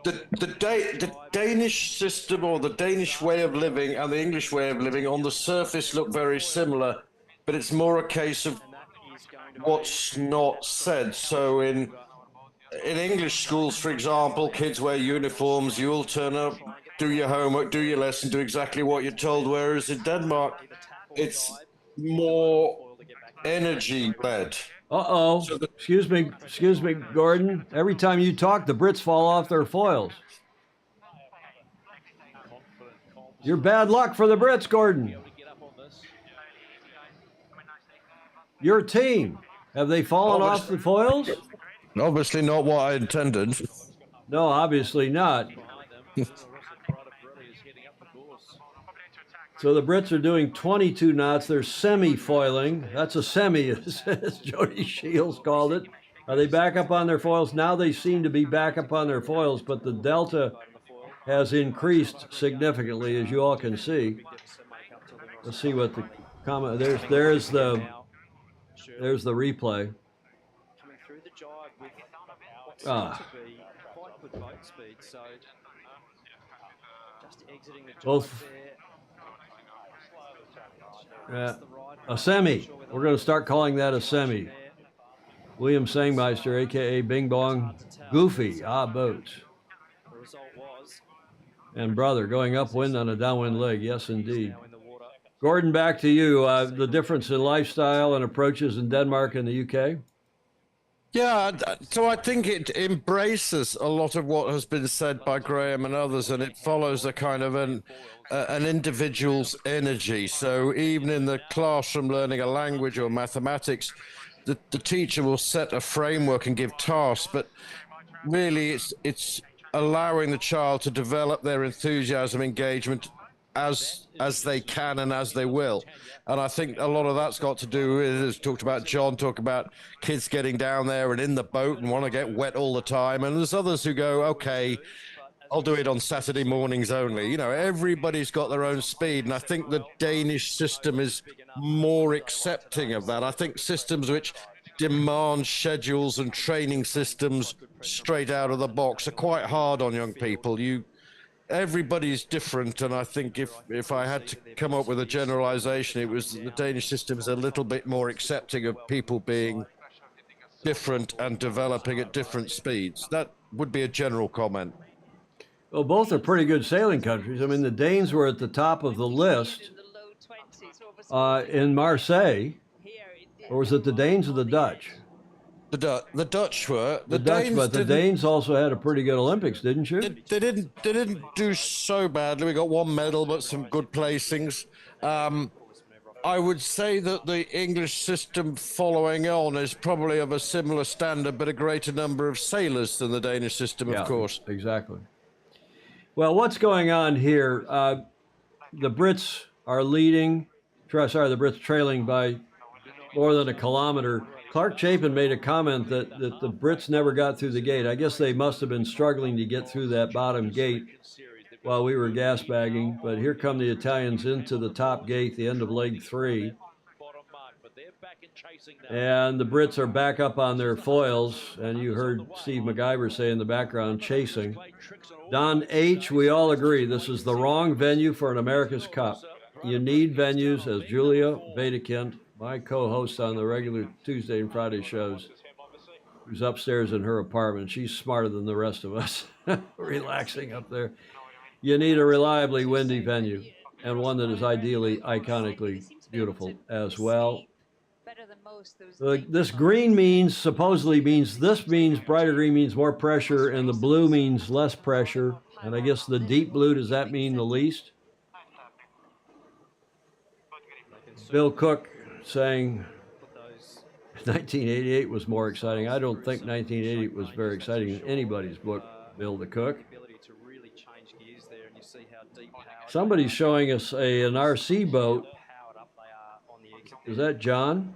The Danish system, or the Danish way of living, and the English way of living on the surface look very similar, but it's more a case of what's not said. So in English schools, for example, kids wear uniforms, you all turn up, do your homework, do your lesson, do exactly what you're told, whereas in Denmark, it's more energy-led. Uh-oh. Excuse me, Gordon. Every time you talk, the Brits fall off their foils. You're bad luck for the Brits, Gordon. Your team, have they fallen off the foils? Obviously not what I intended. No, obviously not. So the Brits are doing 22 knots. They're semi-foiling. That's a semi, as Jody Shields called it. Are they back up on their foils? Now they seem to be back up on their foils, but the delta has increased significantly, as you all can see. Let's see what the comment. There's the replay. Both. A semi. We're going to start calling that a semi. William Sangmeister, a.k.a. Bing Bong Goofy, boats. And brother, going upwind on a downwind leg. Yes, indeed. Gordon, back to you. The difference in lifestyle and approaches in Denmark and the UK? Yeah, so I think it embraces a lot of what has been said by Graham and others, and it follows a kind of an individual's energy. So even in the classroom learning a language or mathematics, the teacher will set a framework and give tasks, but really it's allowing the child to develop their enthusiasm, engagement as they can and as they will. And I think a lot of that's got to do with, as talked about, John talked about kids getting down there and in the boat and want to get wet all the time. And there's others who go, okay, I'll do it on Saturday mornings only. You know, everybody's got their own speed. And I think the Danish system is more accepting of that. I think systems which demand schedules and training systems straight out of the box are quite hard on young people. Everybody's different, and I think if I had to come up with a generalization, it was the Danish system is a little bit more accepting of people being different and developing at different speeds. That would be a general comment. Well, both are pretty good sailing countries. I mean, the Danes were at the top of the list in Marseille, or was it the Danes or the Dutch? The Dutch were. The Danes also had a pretty good Olympics, didn't you? They didn't do so badly. We got one medal, but some good placings. I would say that the English system following on is probably of a similar standard, but a greater number of sailors than the Danish system, of course. Exactly. Well, what's going on here? The Brits are leading. Sorry, the Brits trailing by more than a kilometer. Clark Chapin made a comment that the Brits never got through the gate. I guess they must have been struggling to get through that bottom gate while we were gas bagging. But here come the Italians into the top gate, the end of leg 3. And the Brits are back up on their foils. And you heard Steve MacGyver say in the background, chasing. Don H., we all agree this is the wrong venue for an America's Cup. You need venues, as Julia Vedekind, my co-host on the regular Tuesday and Friday shows, who's upstairs in her apartment. She's smarter than the rest of us, relaxing up there. You need a reliably windy venue, and one that is ideally, iconically beautiful as well. This green supposedly means brighter green means more pressure, and the blue means less pressure. And I guess the deep blue, does that mean the least? Bill Cook saying 1988 was more exciting. I don't think 1988 was very exciting in anybody's book, Bill the Cook. Somebody's showing us an RC boat. Is that John?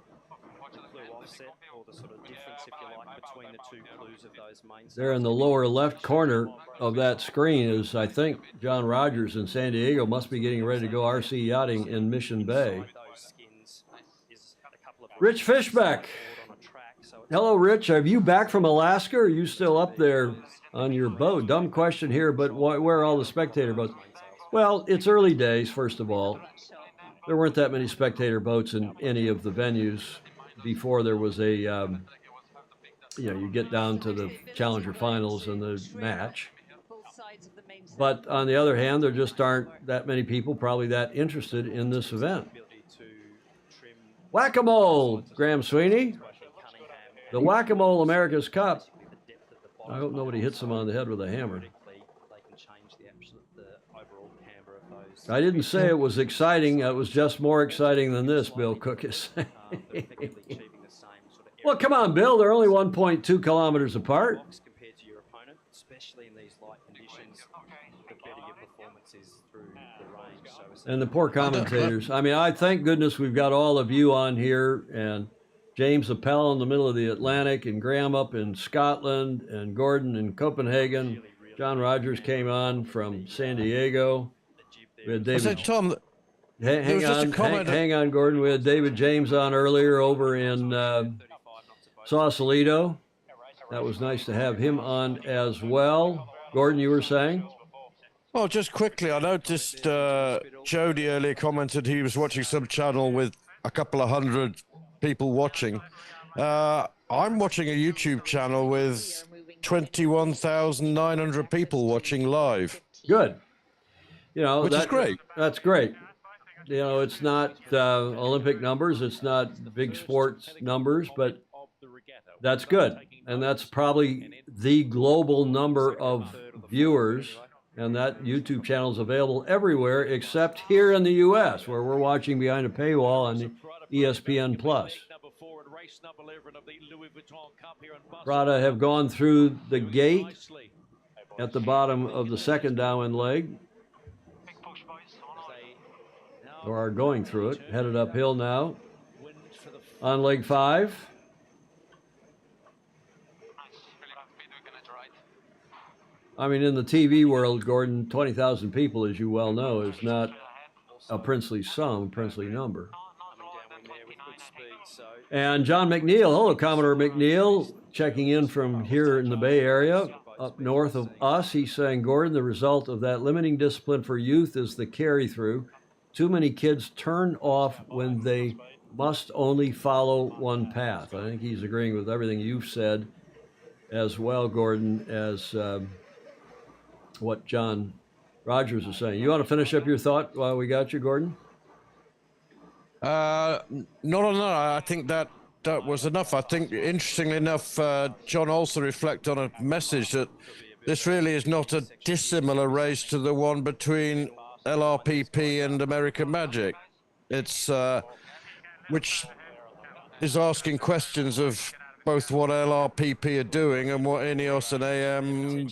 There in the lower left corner of that screen is, I think, John Rogers in San Diego. Must be getting ready to go RC yachting in Mission Bay. Rich Fishbeck. Hello, Rich. Are you back from Alaska, or are you still up there on your boat? Dumb question here, but where are all the spectator boats? Well, it's early days, first of all. There weren't that many spectator boats in any of the venues before there was a, you get down to the Challenger finals and the match. But on the other hand, there just aren't that many people probably that interested in this event. Whack-a-mole, Graham Sweeney. The Whack-a-mole America's Cup. I hope nobody hits him on the head with a hammer. I didn't say it was exciting. It was just more exciting than this, Bill Cook is saying. Well, come on, Bill. They're only 1.2 kilometers apart. And the poor commentators. I mean, I thank goodness we've got all of you on here, and James Appel in the middle of the Atlantic, and Graham up in Scotland, and Gordon in Copenhagen. John Rogers came on from San Diego. We had David. Tom, hang on, Gordon. We had David James on earlier over in Sausalito. That was nice to have him on as well. Gordon, you were saying? Oh, just quickly, I noticed Jody earlier commented he was watching some channel with a couple of hundred people watching. I'm watching a YouTube channel with 21,900 people watching live. Good. Which is great. That's great. It's not Olympic numbers, it's not big sports numbers, but that's good. And that's probably the global number of viewers. And that YouTube channel is available everywhere except here in the U.S., where we're watching behind a paywall on the ESPN+. Prada have gone through the gate at the bottom of the second downwind leg, or are going through it, headed uphill now on leg 5. I mean, in the TV world, Gordon, 20,000 people, as you well know, is not a princely sum, princely number. And John McNeil, hello, Commodore McNeil, checking in from here in the Bay Area, up north of us. He's saying, Gordon, the result of that limiting discipline for youth is the carry-through. Too many kids turn off when they must only follow one path. I think he's agreeing with everything you've said as well, Gordon, as what John Rogers is saying. You want to finish up your thought while we got you, Gordon? No. I think that was enough. I think, interestingly enough, John also reflected on a message that this really is not a dissimilar race to the one between LRPP and American Magic. It's which is asking questions of both what LRPP are doing and what Ineos and AM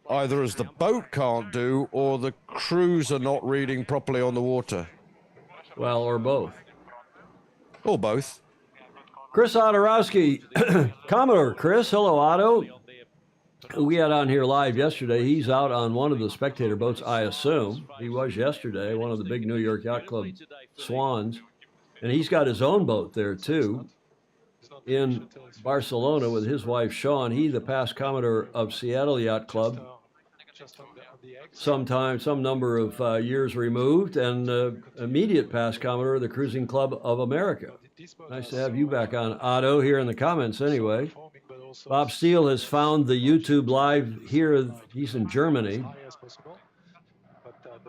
either as the boat can't do or the crews are not reading properly on the water? Well, or both. Or both. Chris Ottorowski, Commodore Chris, hello Otto. We had on here live yesterday. He's out on one of the spectator boats, I assume. He was yesterday, one of the big New York Yacht Club Swans. And he's got his own boat there, too, in Barcelona with his wife, Sean. He, the past Commodore of Seattle Yacht Club, some number of years removed, and immediate past Commodore of the Cruising Club of America. Nice to have you back on, Otto, here in the comments anyway. Bob Steele has found the YouTube live here. He's in Germany.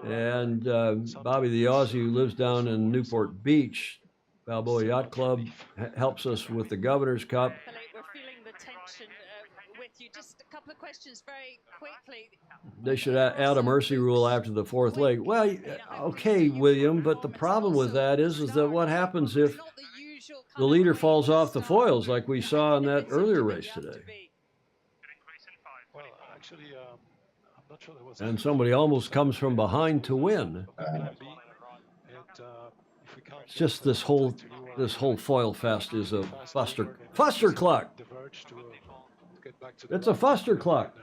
And Bobby the Aussie, who lives down in Newport Beach, Balboa Yacht Club, helps us with the Governor's Cup. We're feeling the tension with you. Just a couple of questions very quickly. They should add a mercy rule after the fourth leg. Well, okay, William, but the problem with that is that what happens if the leader falls off the foils like we saw in that earlier race today? And somebody almost comes from behind to win. It's just this whole foil fest is a fuster cluck. It's a fuster cluck.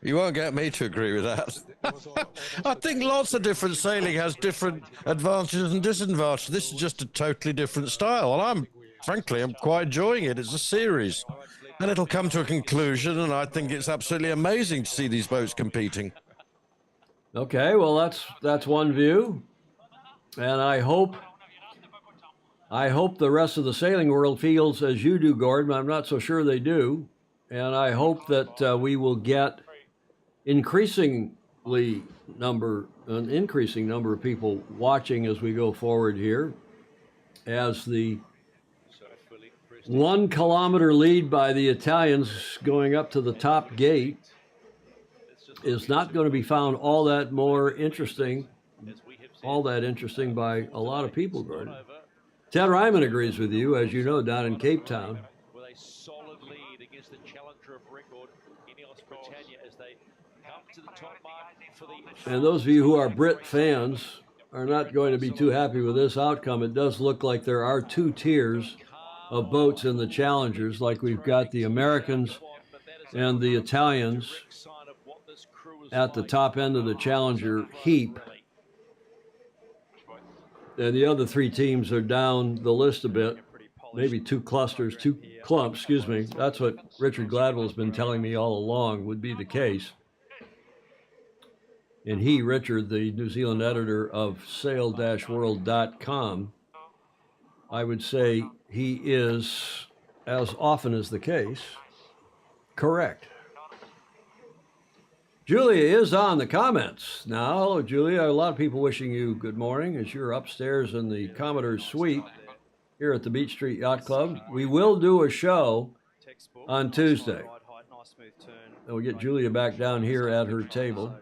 You won't get me to agree with that. I think lots of different sailing has different advantages and disadvantages. This is just a totally different style, and I'm quite enjoying it. It's a series, and it'll come to a conclusion, and I think it's absolutely amazing to see these boats competing. Okay, well, that's one view, and I hope the rest of the sailing world feels as you do, Gordon. I'm not so sure they do, and I hope that we will get an increasing number of people watching as we go forward here, as the 1 kilometer lead by the Italians going up to the top gate is not going to be found all that interesting by a lot of people, Gordon. Ted Ryman agrees with you, as you know, down in Cape Town. With a solid lead against the challenger of record, Ineos Britannia, as they come to the top mark for the... And those of you who are Brit fans are not going to be too happy with this outcome. It does look like there are 2 tiers of boats in the challengers, like we've got the Americans and the Italians at the top end of the challenger heap. And the other 3 teams are down the list a bit, maybe 2 clumps, excuse me. That's what Richard Gladwell's been telling me all along would be the case. And he, Richard, the New Zealand editor of sail-world.com, I would say he is, as often as the case, correct. Julia is on the comments now. Hello, Julia. A lot of people wishing you good morning as you're upstairs in the Commodore's suite here at the Beach Street Yacht Club. We will do a show on Tuesday. And we'll get Julia back down here at her table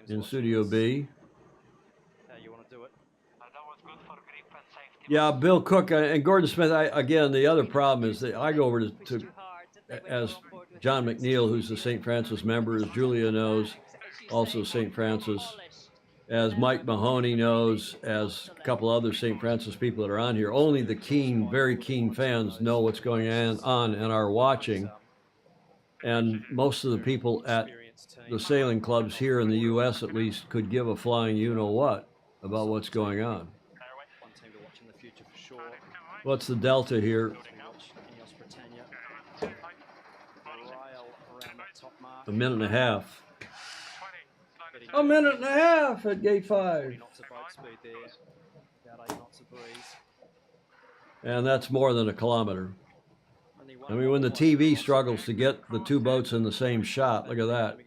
in Studio B. Yeah, Bill Cook and Gordon Smith. Again, the other problem is that I go over to as John McNeil, who's the St. Francis member, as Julia knows, also St. Francis, as Mike Mahoney knows, as a couple other St. Francis people that are on here. Only the keen, very keen fans know what's going on and are watching. And most of the people at the sailing clubs here in the U.S., at least, could give a flying you-know-what about what's going on. What's the delta here? A minute and a half. A minute and a half at gate 5. And that's more than a kilometer. I mean, when the TV struggles to get the 2 boats in the same shot, look at that.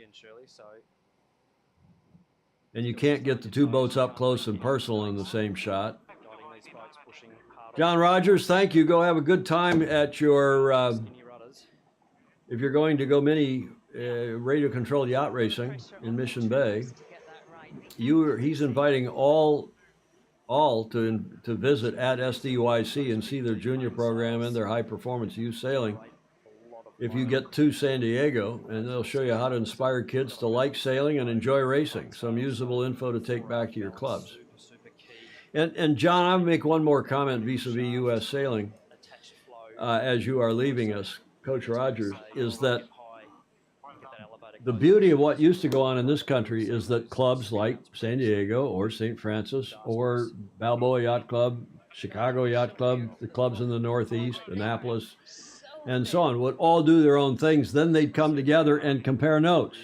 And you can't get the 2 boats up close and personal in the same shot. John Rogers, thank you. Go have a good time at your, if you're going to go mini radio-controlled yacht racing in Mission Bay. He's inviting all all to visit at SDYC and see their junior program and their high performance youth sailing. If you get to San Diego, and they'll show you how to inspire kids to like sailing and enjoy racing. Some usable info to take back to your clubs. And John, I'll make one more comment vis-a-vis U.S. sailing as you are leaving us, Coach Rogers, is that the beauty of what used to go on in this country is that clubs like San Diego or St. Francis or Balboa Yacht Club, Chicago Yacht Club, the clubs in the Northeast, Annapolis, and so on, would all do their own things. Then they'd come together and compare notes.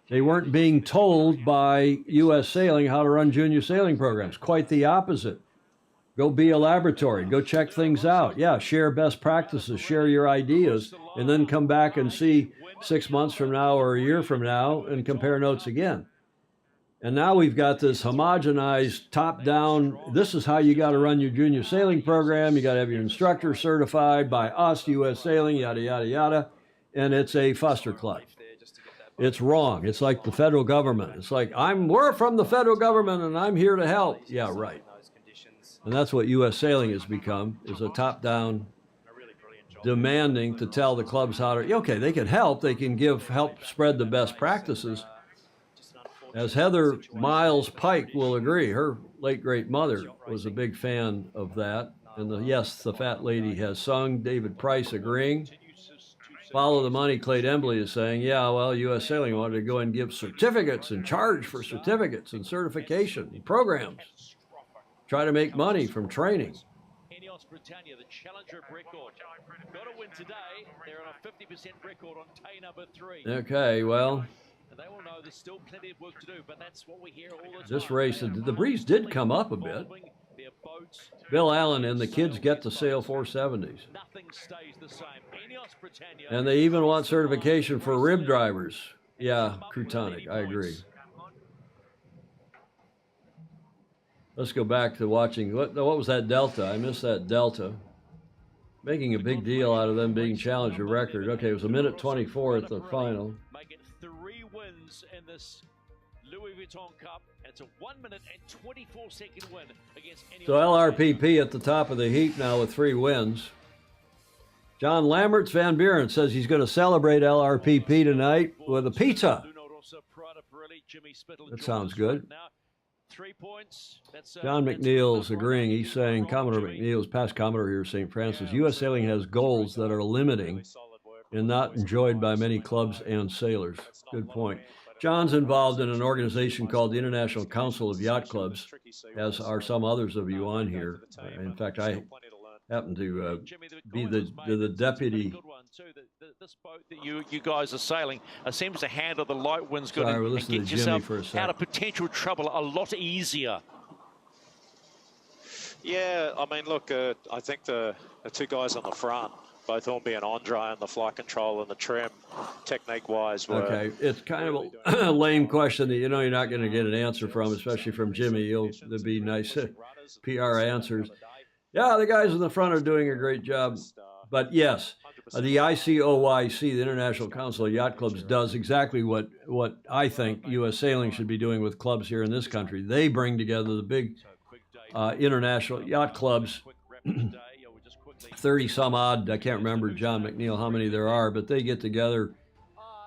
They weren't being told by U.S. Sailing how to run junior sailing programs. Quite the opposite. Go be a laboratory. Go check things out. Yeah, share best practices, share your ideas, and then come back and see 6 months from now or a year from now and compare notes again. And now we've got this homogenized, top-down, this is how you got to run your junior sailing program. You got to have your instructor certified by us, U.S. Sailing, yada, yada, yada. And it's a fuster club. It's wrong. It's like the federal government. It's like, we're from the federal government and I'm here to help. Yeah, right. And that's what U.S. Sailing has become, is a top-down, demanding to tell the clubs how to, okay, they can help. They can help spread the best practices. As Heather Miles Pike will agree, her late great mother was a big fan of that. And yes, the fat lady has sung, David Price agreeing. Follow the money, Clay Embley is saying, yeah, well, U.S. Sailing wanted to go and give certificates and charge for certificates and certification and programs. Try to make money from training. Britannia, the challenger record. Got to win today. They're on a 50% record on day number 3. Okay, well, and they will know there's still plenty of work to do, but that's what we hear all the time. This race, the breeze did come up a bit. Bill Allen and the kids get to sail 470s. Nothing stays the same. Britannia, and they even want certification for rib drivers. Yeah, Crutonic, I agree. Let's go back to watching, what was that Delta? I missed that Delta. Making a big deal out of them being challenger record. Okay, it was 1:24 at the final. Making 3 wins in this Louis Vuitton Cup. It's a 1-minute-and-24-second win against any. So LRPP at the top of the heap now with 3 wins. John Lamberts Van Buren says he's going to celebrate LRPP tonight with a pizza. That sounds good. 3 points. John McNeil's agreeing. He's saying, Commodore McNeil's past Commodore here, St. Francis, U.S. Sailing has goals that are limiting and not enjoyed by many clubs and sailors. Good point. John's involved in an organization called the International Council of Yacht Clubs, as are some others of you on here. In fact, I happen to be the deputy. This boat that you guys are sailing seems to handle the light winds good. Sorry, we're and listening get to Jimmy yourself for a second. out of potential trouble a lot easier. Yeah, I mean, look, I think the 2 guys on the front, both Hornby and Andre, and the flight control and the trim, technique-wise, were... Okay, it's kind of a lame question that you know you're not going to get an answer from, especially from Jimmy. There'll be nice PR answers. Yeah, the guys in the front are doing a great job. But yes, the ICOYC, the International Council of Yacht Clubs, does exactly what I think U.S. Sailing should be doing with clubs here in this country. They bring together the big international yacht clubs, 30 some odd, I can't remember, John McNeil, how many there are, but they get together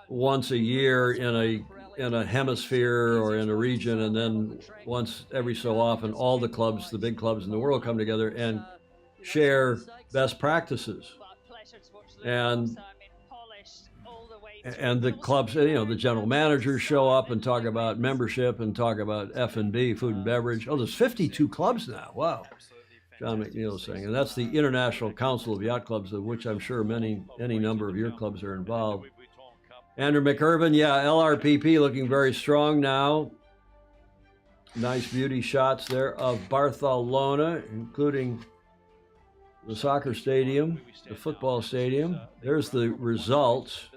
once a year in a hemisphere or in a region, and then once every so often all the clubs, the big clubs in the world, come together and share best practices. And the clubs, you know, the general managers show up and talk about membership and talk about F&B, food and beverage. Oh, there's 52 clubs now. Wow. John McNeil is saying. And that's the International Council of Yacht Clubs, of which I'm sure any number of your clubs are involved. Andrew McIrvin, yeah, LRPP looking very strong now. Nice beauty shots there of Barcelona, including the soccer stadium, the football stadium. There's the results.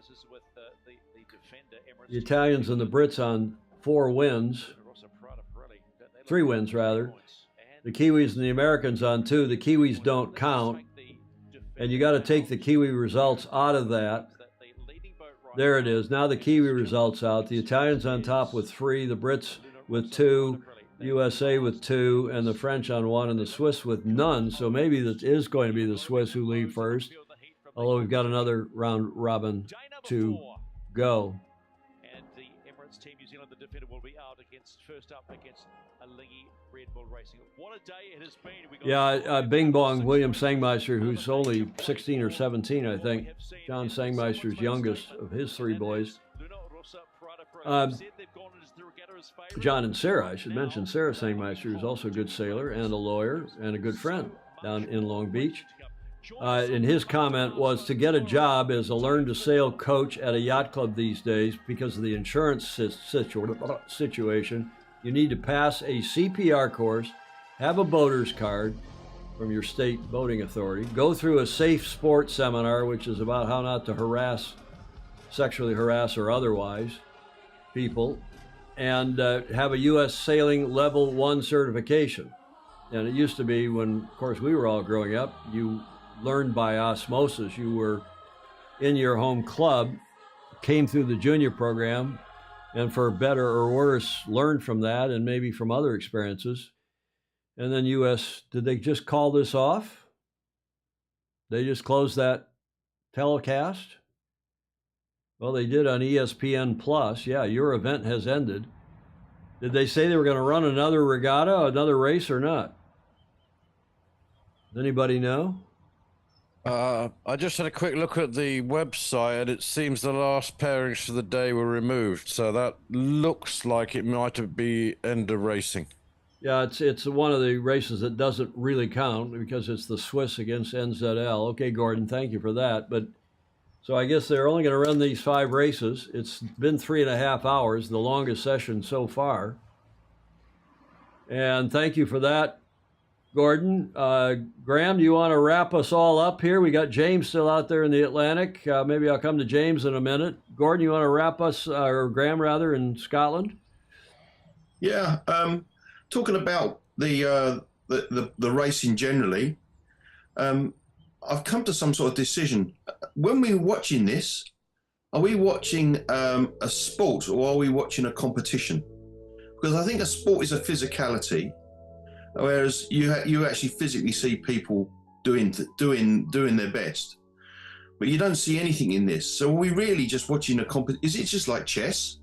The Italians and the Brits on 4 wins. 3 wins, rather. The Kiwis and the Americans on 2. The Kiwis don't count. And you got to take the Kiwi results out of that. There it is. Now the Kiwi results out. The Italians on top with 3, the Brits with 2, USA with 2, and the French on 1, and the Swiss with none. So maybe that is going to be the Swiss who leave first, although we've got another round robin to go. And the Emirates Team New Zealand, the defender, will be out first up against Alingi Red Bull Racing. What a day it has been. Yeah, Bing Bong, William Sangmeister, who's only 16 or 17, I think. John Sangmeister's youngest of his 3 boys. John and Sarah, I should mention Sarah Sangmeister, who's also a good sailor and a lawyer and a good friend down in Long Beach. And his comment was to get a job as a learn-to-sail coach at a yacht club these days because of the insurance situation. You need to pass a CPR course, have a boater's card from your state boating authority, go through a safe sport seminar, which is about how not to sexually harass or otherwise people, and have a U.S. Sailing Level 1 certification. And it used to be when, of course, we were all growing up, you learned by osmosis. You were in your home club, came through the junior program, and for better or worse, learned from that and maybe from other experiences. And then did they just call this off? They just closed that telecast? Well, they did on ESPN Plus. Yeah, your event has ended. Did they say they were going to run another regatta, another race, or not? Does anybody know? I just had a quick look at the website, and it seems the last pairings for the day were removed. So that looks like it might be end of racing. Yeah, it's one of the races that doesn't really count because it's the Swiss against NZL. Okay, Gordon, thank you for that. But so I guess they're only going to run these 5 races. It's been 3.5 hours, the longest session so far. And thank you for that, Gordon. Graham, do you want to wrap us all up here? We got James still out there in the Atlantic. Maybe I'll come to James in a minute. Gordon, you want to wrap us, or Graham rather, in Scotland? Yeah. Talking about the racing generally, I've come to some sort of decision. When we're watching this, are we watching a sport or are we watching a competition? Because I think a sport is a physicality, whereas you actually physically see people doing their best, but you don't see anything in this. So are we really just watching a is it just like chess,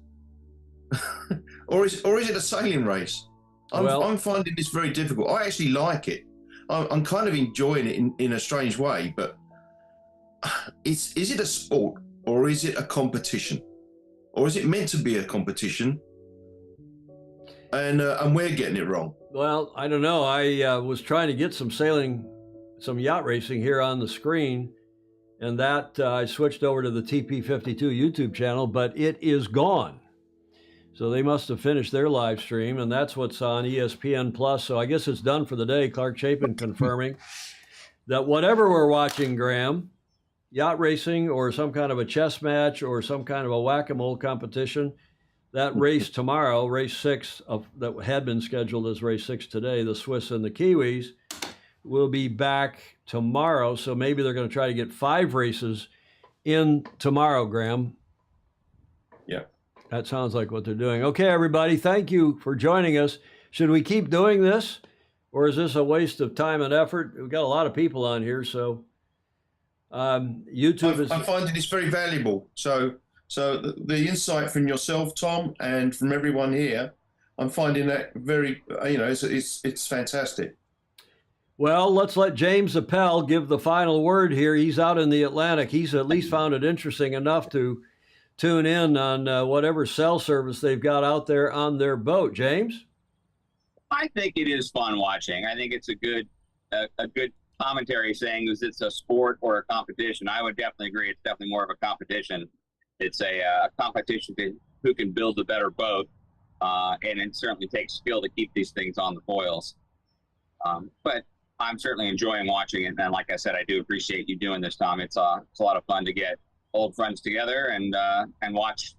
or is it a sailing race? I'm finding this very difficult. I actually like it. I'm kind of enjoying it in a strange way, but is it a sport or is it a competition, or is it meant to be a competition? And we're getting it wrong. Well, I don't know. I was trying to get some yacht racing here on the screen, and that I switched over to the TP52 YouTube channel, but it is gone. So they must have finished their live stream, and that's what's on ESPN Plus. So I guess it's done for the day. Clark Chapin confirming that whatever we're watching, Graham, yacht racing or some kind of a chess match or some kind of a whack-a-mole competition, that race tomorrow, race 6 that had been scheduled as race 6 today, the Swiss and the Kiwis, will be back tomorrow. So maybe they're going to try to get 5 races in tomorrow, Graham. Yeah. That sounds like what they're doing. Okay, everybody, thank you for joining us. Should we keep doing this, or is this a waste of time and effort? We've got a lot of people on here, so YouTube I'm finding this very valuable. So the insight from yourself, Tom, and from everyone here, I'm finding that very, it's fantastic. Well, let's let James Appel give the final word here. He's out in the Atlantic. He's at least found it interesting enough to tune in on whatever cell service they've got out there on their boat. James? I think it is fun watching. I think it's a good commentary saying is it's a sport or a competition. I would definitely agree. It's definitely more of a competition. It's a competition to who can build a better boat, and it certainly takes skill to keep these things on the foils. But I'm certainly enjoying watching it, and like I said, I do appreciate you doing this, Tom. It's a lot of fun to get old friends together and watch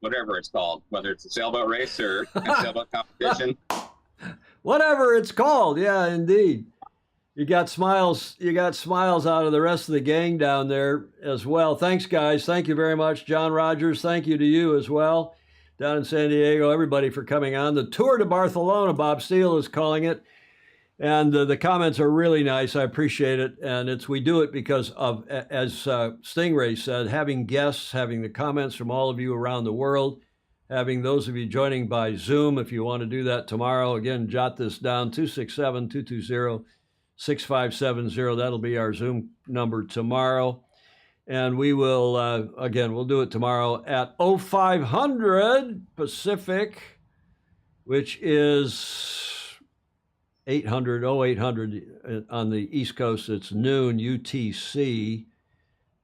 whatever it's called, whether it's a sailboat race or a sailboat competition. Whatever it's called, yeah, indeed. You got smiles out of the rest of the gang down there as well. Thanks, guys. Thank you very much. John Rogers, thank you to you as well. down in San Diego, everybody for coming on. The Tour to Barcelona, Bob Steele is calling it. And the comments are really nice. I appreciate it. And we do it because of, as Stingray said, having guests, having the comments from all of you around the world, having those of you joining by Zoom. If you want to do that tomorrow, again, jot this down, 267-220-6570. That'll be our Zoom number tomorrow. And we will, again, we'll do it tomorrow at 0500 Pacific, which is 800 on the East Coast. It's noon UTC,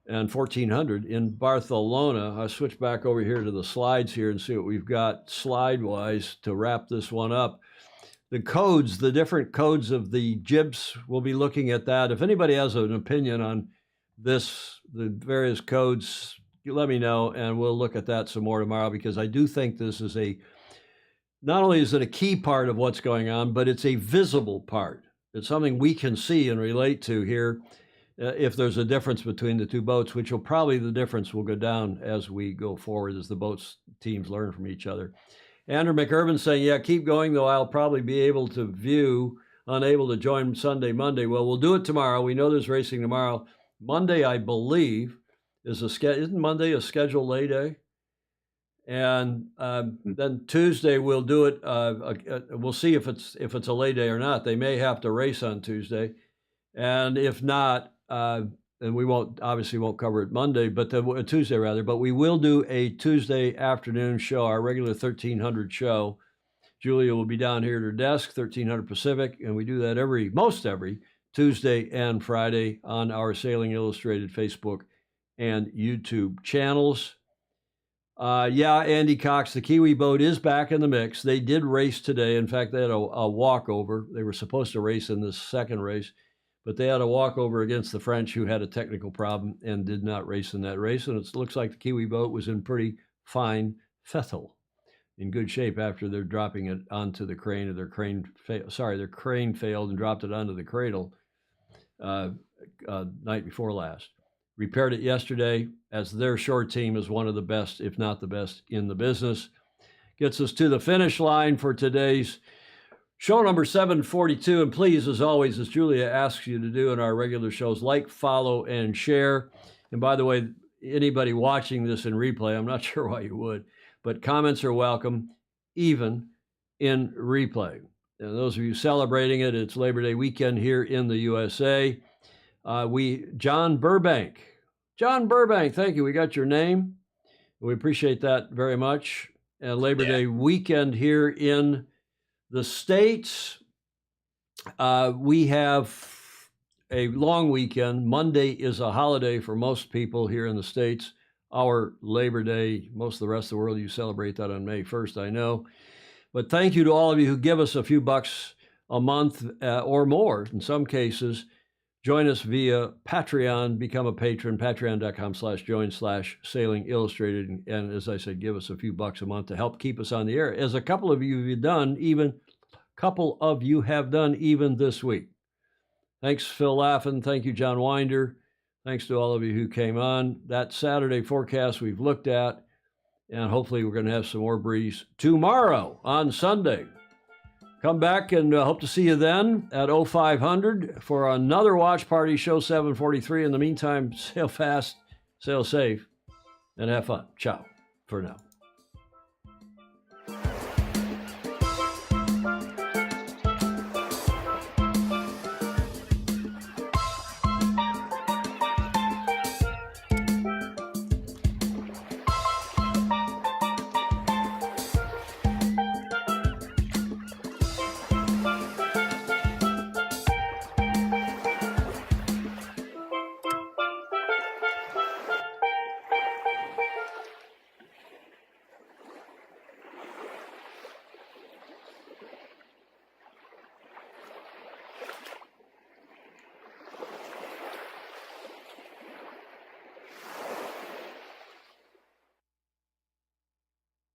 and 1400 in Barcelona. I'll switch back over here to the slides here and see what we've got slide-wise to wrap this one up. The codes, the different codes of the jibs, we'll be looking at that. If anybody has an opinion on this, the various codes, you let me know, and we'll look at that some more tomorrow, because I do think this is not only is it a key part of what's going on, but it's a visible part. It's something we can see and relate to here if there's a difference between the two boats, which the difference will go down as we go forward, as the boats teams learn from each other. Andrew McIrvin saying, yeah, keep going, though I'll probably be able to view, unable to join Sunday, Monday. Well, we'll do it tomorrow. We know there's racing tomorrow. Monday, I believe, isn't Monday a scheduled lay day? And then Tuesday we'll do it. We'll see if it's a lay day or not. They may have to race on Tuesday, and if not, then we won't cover it Monday, but Tuesday rather. But we will do a Tuesday afternoon show, our regular 1300 show. Julia will be down here at her desk, 1300 Pacific, and we do that most every Tuesday and Friday on our Sailing Illustrated Facebook and YouTube channels. Andy Cox, the Kiwi boat is back in the mix. They did race today. In fact, they had a walkover. They were supposed to race in this second race, but they had a walkover against the French, who had a technical problem and did not race in that race. And it looks like the Kiwi boat was in pretty fine fettle, in good shape after they're dropping it onto the crane. Their crane failed and dropped it onto the cradle night before last. Repaired it yesterday, as their short team is one of the best, if not the best, in the business. Gets us to the finish line for today's show number 742. And please, as always, as Julia asks you to do in our regular shows, like, follow, and share. And by the way, anybody watching this in replay, I'm not sure why you would, but comments are welcome, even in replay. And those of you celebrating it, it's Labor Day weekend here in the USA. John Burbank, thank you. We got your name. We appreciate that very much. And Labor Day weekend here in the States. We have a long weekend. Monday is a holiday for most people here in the States. Our Labor Day, most of the rest of the world, you celebrate that on May 1st, I know. But thank you to all of you who give us a few bucks a month or more in some cases. Join us via Patreon, become a patron, patreon.com/join/Sailing Illustrated. And as I said, give us a few bucks a month to help keep us on the air, as a couple of you have done even this week. Thanks, Phil Laffin. Thank you, John Winder. Thanks to all of you who came on. That Saturday forecast we've looked at, and hopefully we're going to have some more breeze tomorrow on Sunday. Come back, and hope to see you then at 0500 for another watch party, show 743. In the meantime, sail fast, sail safe, and have fun. Ciao for now.